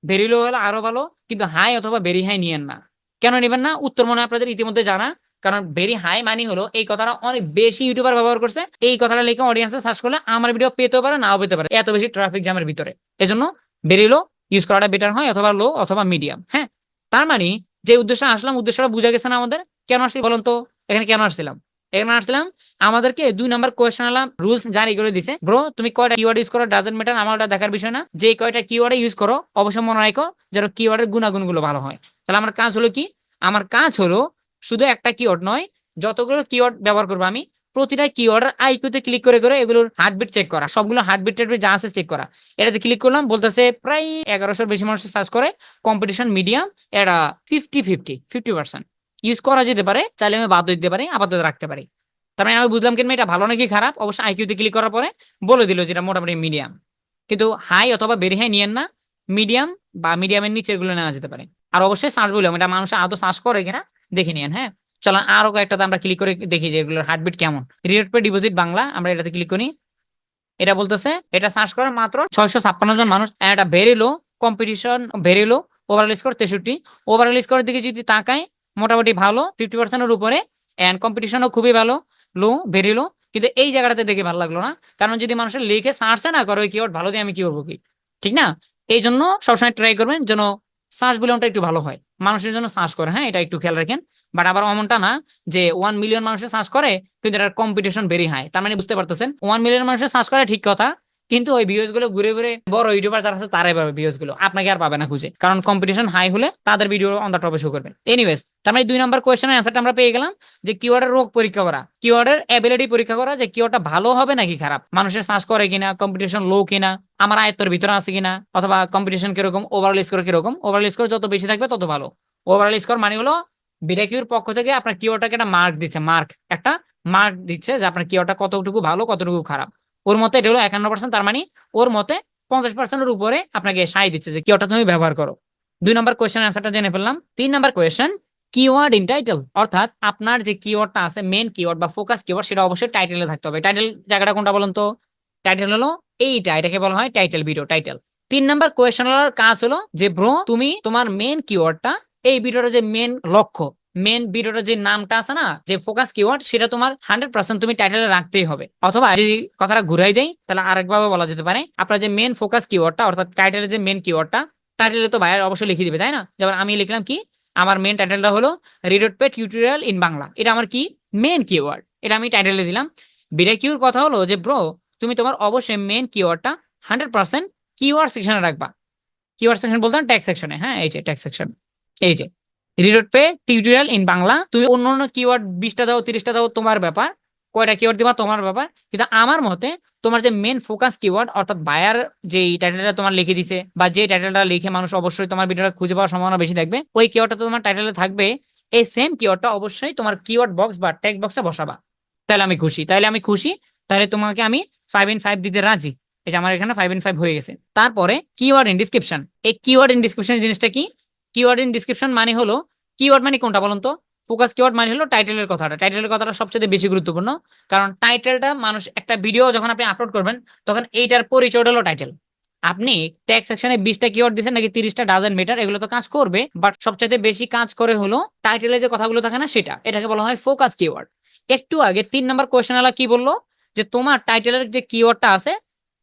ভেরি লো হলে আরো ভালো, কিন্তু হাই অথবা ভেরি হাই নিয়েন না। কেন নেবেন না? উত্তর মনে হয় আপনাদের ইতিমধ্যে জানা। কারণ ভেরি হাই মানে হলো এই কথাটা অনেক বেশি ইউটিউবার ব্যবহার করছে, এই কথাটা লিখে অডিয়েন্সে সার্চ করলে আমার ভিডিও পেতেও পারে, নাও পেতে পারে, এত বেশি ট্রাফিক জ্যামের ভিতরে। এজন্য ভেরি লো ইউজ করাটা বেটার হয়, অথবা লো অথবা মিডিয়াম। হ্যাঁ, তার মানে যে উদ্দেশ্যে আসলাম, উদ্দেশ্যটা বুঝা গেছে না আমাদের? কেন আসছি বলুন তো? এখানে কেন আসছিলাম? এখানে আসছিলাম আমাদেরকে 2 নাম্বার কোয়েশ্চেন আলাম রুলস জারি করে দিছে। ব্রো, তুমি কয়টা কিওয়ার্ড ইউজ করো ডাজন্ট ম্যাটার, আমার ওটা দেখার বিষয় না। যে কয়টা কিওয়ার্ড ইউজ করো অবশ্যই মনে রাখো যেন কিওয়ার্ডের গুণাগুণগুলো ভালো হয়। তাহলে আমার কাজ হলো কি? আমার কাজ হলো শুধু একটা কিওয়ার্ড নয়, যতগুলো কিওয়ার্ড ব্যবহার করবো আমি, প্রতিটা কিওয়ার্ডের আইকিউতে ক্লিক করে করে এগুলোর হার্টবিট চেক করা, সবগুলো হার্টবিট যা আছে চেক করা। এটাতে ক্লিক করলাম, বলতেছে প্রায় 1100 বেশি মানুষ সার্চ করে, কম্পিটিশন মিডিয়াম, এটা 50% ইউজ করা যেতে পারে, চাইলে আমি বাদ দিতে পারি, আপাতত রাখতে পারি। তার মানে আমি বুঝলাম কেন এটা ভালো নাকি খারাপ, অবশ্যই আইকিউতে ক্লিক করার পরে বলে দিল যেটা মোটামুটি মিডিয়াম। কিন্তু হাই অথবা ভেরি হাই নিয়েন না, মিডিয়াম বা মিডিয়ামের নিচের গুলো নেওয়া যেতে পারে। আর অবশ্যই সার্চ বললাম, এটা মানুষ আদৌ সার্চ করে কিনা দেখে নিয়েন। হ্যাঁ, চলো আরো কয়েকটাতে আমরা ক্লিক করে দেখি যে এগুলোর হার্টবিট কেমন। রিলেট পে ডিপোজিট বাংলা, আমরা এটাতে ক্লিক করি। এটা বলতেছে এটা সার্চ করে মাত্র 656 জন মানুষ, এটা very low, competition very low, overall score 63। Overall স্কোরের দিকে যদি তাকাই, মোটামুটি ভালো, 50%-এর উপরে, এন্ড কম্পিটিশনও খুবই ভালো, লো, ভেরি লো। কিন্তু এই জায়গাটাতে দেখে ভালো লাগলো না, কারণ যদি মানুষের লিখে সার্চে না করে কিওয়ার্ড ভালো দিয়ে আমি কি করবো কি? ঠিক না? এই জন্য সবসময় ট্রাই করবেন যেন সার্চ ভলিউমটা একটু ভালো হয়, মানুষের জন্য সার্চ করে। হ্যাঁ, এটা একটু খেয়াল রাখেন। বাট আবার এমনটা না যে 1 মিলিয়ন মানুষের সার্চ করে কিন্তু এটার কম্পিটিশন ভেরি হাই। তার মানে বুঝতে পারতেছেন, 1 মিলিয়ন মানুষের সার্চ করে ঠিক কথা, কিন্তু ওই ভিউজ গুলো ঘুরে ঘুরে বড় ইউটিউবার যারা আছে তারাই পাবে ভিউজ গুলো, আপনাকে আর পাবে না খুঁজে, কারণ কম্পিটিশন হাই হলে তাদের ভিডিও অন দ্য টপে শো করবে। এনিওয়েজ, তার মানে 2 নাম্বার কোয়েশ্চেনের অ্যান্সারটা আমরা পেয়ে গেলাম যে কিওয়ার্ডের রোগ পরীক্ষা করা, কিওয়ার্ডের এবিলিটি পরীক্ষা করা, যে কিওয়ার্ডটা ভালো হবে নাকি খারাপ, মানুষের সার্চ করে কিনা, কম্পিটিশন লো কিনা, আমার আয়ত্তের ভিতরে আছে কিনা, অথবা কম্পিটিশন কিরকম, ওভারঅল স্কোর কিরকম। ওভারঅল স্কোর যত বেশি থাকবে তত ভালো। ওভারঅল স্কোর মানে হলো বিডাকিউর পক্ষ থেকে আপনার কিওয়ার্ডটাকে একটা মার্ক দিচ্ছে, একটা মার্ক দিচ্ছে যে আপনার কিওয়ার্ডটা কতটুকু ভালো কতটুকু খারাপ। ওর মতে এটা হলো 51%, তার মানে ওর মতে 50%-এর উপরে আপনাকে সাই দিচ্ছে যে কিওয়ার্ডটা তুমি ব্যবহার করো। 2 নাম্বার কোয়েশ্চেন অ্যান্সারটা জেনে ফেললাম। 3 number question, keyword in title, অর্থাৎ আপনার যে কিওয়ার্ডটা আছে মেন কিওয়ার্ড বা ফোকাস কিওয়ার্ড, সেটা অবশ্যই টাইটেলে থাকতে হবে। টাইটেল জায়গাটা কোনটা বলুন তো? টাইটেল হলো এইটা, এটাকে বলা হয় টাইটেল, ভিডিও টাইটেল। 3 নাম্বার কোয়েশ্চেনের কাজ হলো যে ব্রো তুমি তোমার মেন কিওয়ার্ডটা, এই ভিডিওর যে মেন লক্ষ্য, মেন ভিডিওর যে নামটা আছে না, যে ফোকাস কিওয়ার্ড, সেটা তোমার 100% তুমি টাইটেলে রাখতেই হবে। অথবা যদি কথাটা ঘুরাই দেই তাহলে আরেকভাবে বলা যেতে পারে, আপনার যে মেন ফোকাস কিওয়ার্ডটা অর্থাৎ টাইটেলের যে মেন কিওয়ার্ডটা, টাইটেলে তো ভাইয়ার অবশ্যই লিখে দিবে তাই না। যেমন আমি লিখলাম কি, আমার মেন টাইটেলটা হলো রিডট পে টিউটোরিয়াল ইন বাংলা, এটা আমার কি মেন কিওয়ার্ড, এটা আমি টাইটেলে দিলাম। বিডাকিউর কথা হলো যে ব্রো তুমি তোমার অবশ্যই মেন কিওয়ার্ডটা 100% কিওয়ার্ড সেকশনে রাখবা। কিওয়ার্ড সেকশন বলতে ট্যাগ সেকশনে, হ্যাঁ এই যে ট্যাগ সেকশন, এই যে রিডট পে টিউটোরিয়াল ইন বাংলা। তুমি অন্য অন্য কিওয়ার্ড 20টা দাও 30টা দাও তোমার ব্যাপার, কয়টা কিওয়ার্ড দিবা তোমার ব্যাপার, কিন্তু আমার মতে তোমার যে মেন ফোকাস কিওয়ার্ড অর্থাৎ বায়ার যে টাইটেলটা তোমার লিখে দিছে বা যে টাইটেলটা লিখে মানুষ অবশ্যই তোমার ভিডিওটা খুঁজে পাওয়ার সম্ভাবনা বেশি থাকবে, ওই কিওয়ার্ডটা তোমার টাইটেলে থাকবে, এই সেম কিওয়ার্ডটা অবশ্যই তোমার কিওয়ার্ড বক্স বা টেক্সট বক্সে বসাবা। তাহলে আমি খুশি, তাহলে আমি খুশি, তাহলে তোমাকে আমি 5/5 দিতে রাজি। এই যে আমার এখানে 5/5 হয়ে গেছে। তারপরে কিওয়ার্ড ইন ডিসক্রিপশন, এই কিওয়ার্ড ইন ডিসক্রিপশন জিনিসটা কি? কিওয়ার্ড ইন ডিসক্রিপশন মানে হলো, কিওয়ার্ড মানে কোনটা বলুন তো? ফোকাস কিওয়ার্ড মানে হলো টাইটেলের কথাটা, টাইটেলের কথাটা সবচেয়ে বেশি গুরুত্বপূর্ণ। কারণ টাইটেলটা মানুষ, একটা ভিডিও যখন আপনি আপলোড করবেন তখন এইটার পরিচয় হলো টাইটেল। আপনি ট্যাগ সেকশনে 20টা কিওয়ার্ড দিচ্ছেন নাকি 30টা, ডাজেন্ট ম্যাটার, এগুলো তো কাজ করবে, বাট সবচেয়ে বেশি কাজ করে হলো টাইটেলে যে কথাগুলো থাকে না সেটা, এটাকে বলা হয় ফোকাস কিওয়ার্ড। একটু আগে 3 নাম্বার কোয়েশ্চেন ওয়ালা কি বললো, যে তোমার টাইটেলের যে কিওয়ার্ডটা আছে,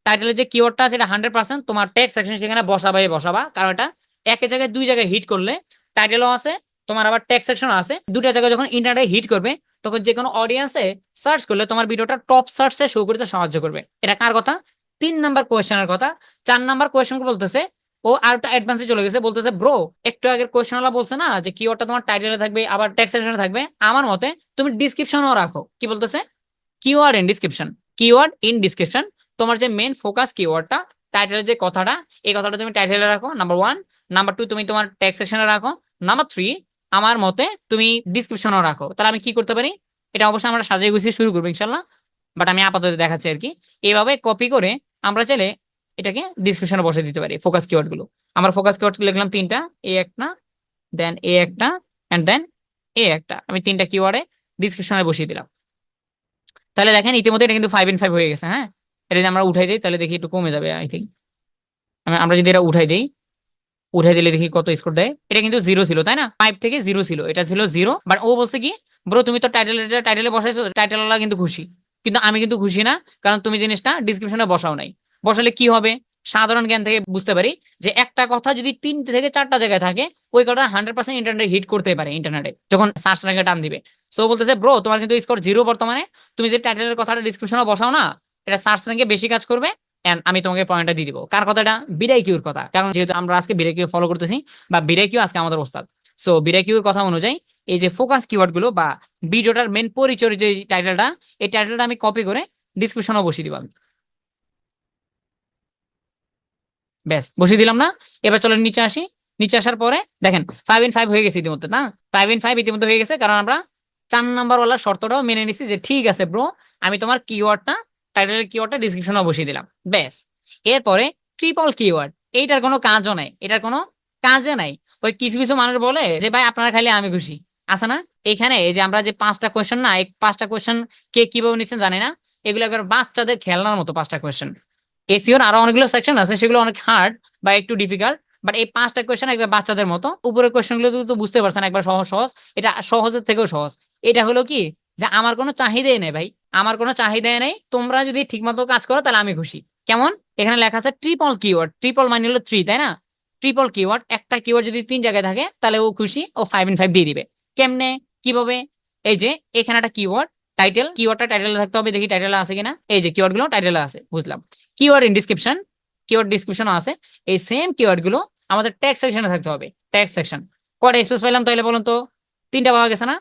টাইটেলের যে কিওয়ার্ডটা আছে এটা 100% তোমার ট্যাগ সেকশন সেখানে বসাবাই বসাবা। কারণ এটা একই জায়গায় দুই জায়গায় হিট করলে, টাইটেলও আছে তোমার আবার ট্যাগ সেকশন আছে, দুটা জায়গায় যখন ইন্টারনেটে হিট করবে তখন যে কোনো অডিয়েন্সে সার্চ করলে তোমার ভিডিওটা টপ সার্চে শো করতে সাহায্য করবে। এটা কার কথা? 3 নাম্বার কোয়েশ্চেনের কথা। 4 নাম্বার কোয়েশ্চেন বলতেছে, ও আর একটা অ্যাডভান্সে চলে গেছে, বলতেছে ব্রো একটু আগের কোয়েশ্চেন ওয়ালা বলছে না যে কিওয়ার্ডটা তোমার টাইটেলে থাকবে আবার ট্যাগ সেকশনে থাকবে, আমার মতে তুমি ডিসক্রিপশনও রাখো। কি বলতেছে? Keyword in description, keyword in description, তোমার যে মেন ফোকাস কিওয়ার্ডটা, টাইটেলের যে কথাটা, এই কথাটা তুমি টাইটেলে রাখো, নাম্বার 1। নাম্বার 2 তুমি তোমার ট্যাগ সেকশনে রাখো। নাম্বার 3 আমার মতে তুমি ডিসক্রিপশনও রাখো। তাহলে আমি কি করতে পারি? এটা অবশ্যই আমরা সাজিয়ে গুছিয়ে শুরু করবো ইনশাল্লাহ, বাট আমি আপাতত দেখাচ্ছি আর কি। এইভাবে কপি করে আমরা চাইলে এটাকে ডিসক্রিপশনে বসে দিতে পারি ফোকাস কিওয়ার্ড গুলো। আমরা ফোকাস কিওয়ার্ড লিখলাম 3টা, এ একটা, দেন এ একটা, এন্ড দেন এ একটা, আমি 3টা কিওয়ার্ডে ডিসক্রিপশনে বসিয়ে দিলাম। তাহলে দেখেন ইতিমধ্যে এটা কিন্তু 5/5 হয়ে গেছে। হ্যাঁ, এটা যদি আমরা উঠাই দিই তাহলে দেখি একটু কমে যাবে আই থিঙ্ক। আমরা যদি এটা উঠাই দিই, উঠাই দিলে দেখি কত স্কোর দেয়। এটা কিন্তু 0 ছিল তাই না, 5 থেকে 0 ছিল, এটা ছিল 0। বাট ও বলছে কি, ব্রো তুমি তো টাইটেলে বসাইছো, টাইটেলওয়ালা কিন্তু খুশি, কিন্তু আমি কিন্তু খুশি না, কারণ তুমি জিনিসটা ডিসক্রিপশনে বসাও নাই। বসালে কি হবে? সাধারণ জ্ঞান থেকে বুঝতে পারি যে একটা কথা যদি 3 থেকে 4টা জায়গায় থাকে, ওই কথা 100% ইন্টারনেটে হিট করতে পারে, ইন্টারনেটে যখন সার্চ র্যাঙ্কে টান দিবে। সো বলতেছে ব্রো তোমার কিন্তু স্কোর 0 বর্তমানে, তুমি যে টাইটেলের কথাটা ডিসক্রিপশনে বসাও না, এটা সার্চ র্যাঙ্কে বেশি কাজ করবে, এন্ড আমি তোমাকে পয়েন্টটা দিয়ে দিব। কার কথাটা? বিডাইকিউর কথা, কারণ যেহেতু আমরা আজকে বিডাইকিউ ফলো করতেছি বা বিডাইকিউ আজকে আমাদের ওস্তাদ। সো বিডাইকিউর কথা অনুযায়ী এই যে ফোকাস কিওয়ার্ড গুলো বা ভিডিওটার মেন পরিচয় যে টাইটেলটা, এই টাইটেলটা আমি কপি করে ডিসক্রিপশনে বসিয়ে দিব আমি। ব্যাস বসিয়ে দিলাম না? এবার চলো নিচে আসি। নিচে আসার পরে দেখেন 5/5 হয়ে গেছে ইতিমধ্যে না, 5/5 ইতিমধ্যে হয়ে গেছে, কারণ আমরা 4 নাম্বার ওয়ালা শর্তটাও মেনে নিছি যে ঠিক আছে ব্রো, আমি তোমার কিওয়ার্ডটা, টাইটেলের কিওয়ার্ডটা ডিসক্রিপশনে বসিয়ে দিলাম। ব্যাস। এরপরে ট্রিপল কিওয়ার্ড, এইটার কোনো কাজও নাই, এটার কোনো কাজে নাই। ওই কিছু কিছু মানুষ বলে যে ভাই আপনারা খালি আমি খুশি, আছে না? এখানে এই যে আমরা যে 5টা কোয়েশ্চেন না, এই 5টা কোয়েশ্চেন কে কিভাবে নিচ্ছেন জানি না, এগুলো একবার বাচ্চাদের খেলনার মতো 5টা কোয়েশ্চেন। এসিওর আরো অনেকগুলো সেকশন আছে, সেগুলো অনেক হার্ড বা একটু ডিফিকাল্ট, বাট এই 5টা কোয়েশ্চেন একবার বাচ্চাদের মতো। উপরের কোয়েশ্চেন গুলো তো বুঝতে পারছেন, একবার সহজ সহজ, এটা সহজের থেকেও সহজ। এটা হলো কি, যে আমার কোনো চাহিদাই নেই ভাই, আমার কোনো চাহিদাই নেই, তোমরা যদি ঠিকমতো কাজ করো তাহলে আমি খুশি। কেমন? এখানে লেখা আছে ট্রিপল কিওয়ার্ড, ট্রিপল মানে হলো 3 তাই না? ট্রিপল কিওয়ার্ড, একটা কিওয়ার্ড যদি 3 জায়গায় থাকে তাহলে ও খুশি, ও 5/5 দিয়ে দিবে। কেমনে, কিভাবে? এই যে এখানে একটা কিওয়ার্ড টাইটেল, কিওয়ার্ডটা টাইটেলে থাকতে হবে, দেখি টাইটেলে আছে কিনা। এই যে কিওয়ার্ড গুলো টাইটেলে আছে, বুঝলাম। কিওয়ার্ড ইন ডিসক্রিপশন, কিওয়ার্ড ডিসক্রিপশনও আছে। এই সেম কিওয়ার্ড গুলো আমাদের ট্যাগ সেকশনে থাকতে হবে। ট্যাগ সেকশন কয়টা স্পেস পাইলাম তাহলে বলুন তো? 3টা পাওয়া গেছে না?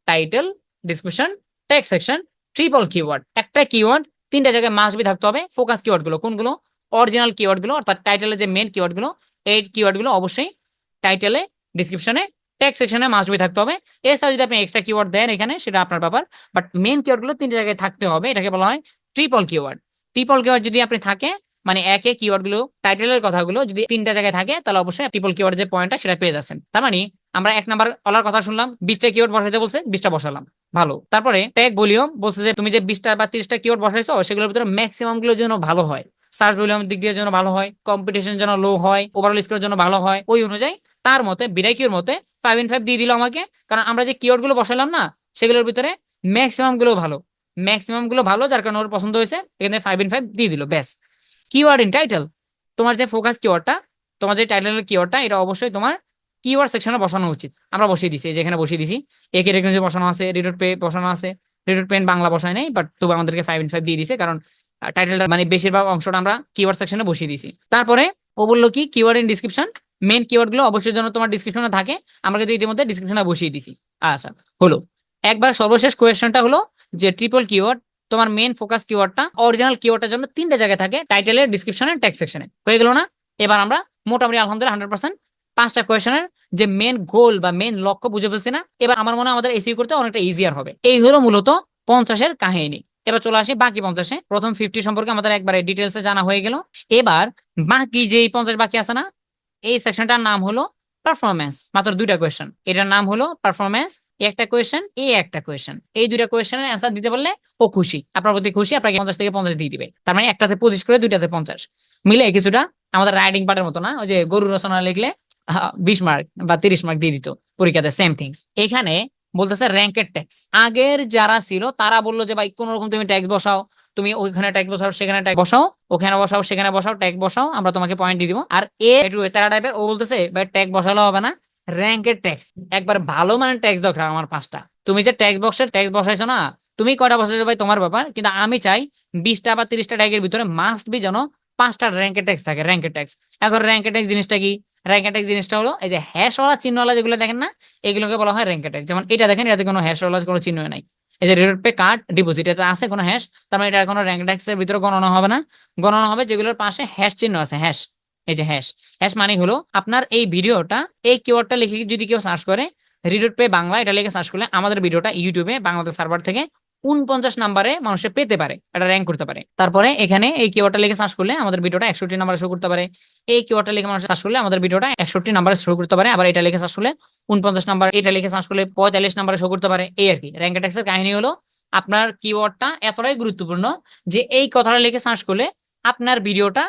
Title, description, tag section, triple keyword. একটা কিওয়ার্ড 3টা জায়গায় মাস্ট বি থাকতে হবে। ফোকাস কিওয়ার্ড গুলো কোনগুলো? অরিজিনাল কিওয়ার্ড গুলো, অর্থাৎ টাইটেলের যে মেন কিওয়ার্ড গুলো, এই কিওয়ার্ড গুলো অবশ্যই টাইটেলে, ডিসক্রিপশনে, ট্যাগ সেকশনে মাস্ট বি থাকতে হবে। এছাড়া যদি আপনি এক্সট্রা কিওয়ার্ড দেন এখানে, সেটা আপনার ব্যাপার, বাট মেন কিওয়ার্ড গুলো 3টা জায়গায় থাকতে হবে, এটাকে বলা হয় ট্রিপল কিওয়ার্ড। ট্রিপল কিওয়ার্ড যদি আপনি থাকে, মানে একে কিওয়ার্ড গুলো, টাইটেলের কথাগুলো যদি 3টা জায়গায় থাকে, তাহলে অবশ্যই ট্রিপল কিওয়ার্ড যে পয়েন্টটা সেটা পেয়ে যাচ্ছেন। তার মানে আমরা 1 নাম্বার ওলার কথা শুনলাম, 20টা কিওয়ার্ড বসাইতে বলছে, 20টা বসালাম। ভালো। তারপরে ট্যাগ ভলিউম বলছে যে তুমি যে 20টা বা 30টা কিওয়ার্ড বসাইছো সেগুলোর ভিতরে ম্যাক্সিমাম গুলো যেন ভালো হয়, সার্চ ভলিউমের দিক দিয়ে যেন ভালো হয়, কম্পিটিশন যেন লো হয়, ওভারঅল স্কোর যেন ভালো হয়, ওই অনুযায়ী তার মতে বিডাইকিউর মতে 5/5 দিয়ে দিল আমাকে। কারণ আমরা যে কিওয়ার্ড গুলো বসালাম না সেগুলোর ভিতরে ম্যাক্সিমাম গুলো ভালো, ম্যাক্সিমাম গুলো ভালো, যার কারণে ওর পছন্দ হয়েছে, এখানে 5/5 দিয়ে দিল। ব্যাস। কিওয়ার্ড ইন টাইটেল, তোমার যে ফোকাস কিওয়ার্ডটা, তোমার যে টাইটেলের কিওয়ার্ডটা, এটা অবশ্যই তোমার কিওয়ার্ড সেকশনে বসানো উচিত। আমরা বসিয়ে দিছি, এই যে এখানে বসিয়ে দিছি, একে রেকগনাইজ বসানো আছে, রিডার পে বসানো আছে, রিডার পেন বাংলা বসায় নাই, বাট তবু আমাদেরকে 5/5 দিয়ে দিছে, কারণ টাইটেলটা মানে বেশিরভাগ অংশটা আমরা কিওয়ার্ড সেকশনে বসিয়ে দিছি। তারপরে ও বললো কি keyword in description, main keyword গুলো অবশ্যই যেন তোমার ডিসক্রিপশনে থাকে, আমরা কিন্তু ইতিমধ্যে ডিসক্রিপশনে বসিয়ে দিছি। আচ্ছা, হলো। একবার সর্বশেষ কোয়েশ্চেনটা হলো যে ট্রিপল কিওয়ার্ড, তোমার মেন ফোকাস কিওয়ার্ডটা অরিজিনাল কিওয়ার্ডের জন্য 3টে জায়গায় থাকে, টাইটেলের, ডিসক্রিপশনে, ট্যাগ সেকশনে। হয়ে গেল না? এবার আমরা মোটামুটি আলহামদুলিল্লাহ 100% 5টা কোয়েশ্চেনের যে মেন গোল বা মেন লক্ষ্য বুঝে ফেলছি না, এবার আমার মনে হয় আমাদের এসিও করতে অনেকটা ইজিয়ার হবে। এই হলো মূলত 50-এর কাহিনী। এবার চলে আসি বাকি 50-এ। প্রথম 50 সম্পর্কে আমাদের একবারে ডিটেলসে জানা হয়ে গেল। এবার বাকি যেই 50 বাকি আছে না, এই সেকশনটার নাম হলো পারফরমেন্স। মাত্র 2টা কোয়েশ্চেন, এটার নাম হলো পারফরমেন্স। একটা কোয়েশ্চেন, একটা কোয়েশ্চেন, এই 2টা কোয়েশ্চেনের অ্যান্সার দিতে পারলে ও খুশি, আপনার প্রতি খুশি, আপনাকে 50 থেকে 50 দিয়ে দিবে। তার মানে একটাতে 25 করে, 2টাতে 50 মিলে কিছুটা আমাদের রাইডিং পার্টের মতো না, ওই যে গরু রচনা লিখলে 20 মার্ক বা 30 মার্ক দিয়ে দিত পরীক্ষাতে, সেম থিংস এখানে। বলতেছে র্যাঙ্কেড ট্যাক্স। আগের যারা ছিল তারা বললো যে ভাই কোন রকম তুমি ট্যাক্স বসাও, তুমি ওইখানে ট্যাক্স বসাও, সেখানে ট্যাক্স বসাও, ওখানে বসাও, সেখানে বসাও, ট্যাক্স বসাও, আমরা তোমাকে পয়েন্ট দিয়ে দিব। আর একটু তারা টাইপের, ও বলতেছে ভাই ট্যাক্স বসালে হবে না, র্যাঙ্কের ট্যাক্স, একবার ভালো মানে ট্যাক্স দরকার আমার 5টা। তুমি যে ট্যাক্স বক্সের ট্যাক্স বসাইছো না, তুমি কয়টা বসাইছো ভাই তোমার ব্যাপার, কিন্তু আমি চাই 20টা বা 30টা ট্যাগের ভিতরে মাস্ট বি যেন 5টা র্যাঙ্কের ট্যাক্স থাকে, র্যাঙ্কের ট্যাক্স। এখন র্যাঙ্কের ট্যাক্স জিনিসটা কি? র্যাঙ্কের ট্যাক্স জিনিসটা হলো এই যে হ্যাশওয়ালা চিহ্নওয়ালা যেগুলো দেখেন না, এগুলোকে বলা হয় র্যাঙ্কের ট্যাক্স। যেমন এটা দেখেন, এটাতে কোনো হ্যাশওয়ালা কোনো চিহ্ন নাই। এই যে রেড পে কার্ড ডিপোজিট, এতে আছে কোনো হ্যাশ, তার মানে এটা কোনো র্যাঙ্ক ট্যাক্সের ভিতরে গণনা হবে না। গণনা হবে যেগুলোর পাশে হ্যাশ চিহ্ন আছে, হ্যাশ। এই যে হ্যাশ, হ্যাশ মানে হলো আপনার এই ভিডিওটা, এই কিওয়ার্ডটা লিখে যদি কেউ সার্চ করে, রিডোট পে বাংলা এটা লিখে সার্চ করলে আমাদের ভিডিওটা ইউটিউবে বাংলাদেশ সার্ভার থেকে 49 নাম্বারে মানুষে পেতে পারে, এটা র্যাঙ্ক করতে পারে। তারপরে এখানে এই কিওয়ার্ডটা লিখে সার্চ করলে আমাদের ভিডিওটা 61 নাম্বারে শো করতে পারে। এই কিওয়ার্ডটা লিখে মানুষ সার্চ করলে আমাদের ভিডিওটা 61 নাম্বারে শো করতে পারে। আবার এটা লিখে সার্চ করলে 49 নাম্বার, এটা লিখে সার্চ করলে 45 নাম্বারে শো করতে পারে। এই আর কি র্যাঙ্ক ট্যাক্সের কাহিনী হলো, আপনার কিওয়ার্ডটা এতটাই গুরুত্বপূর্ণ যে এই কথাটা লিখে সার্চ করলে আপনার ভিডিওটা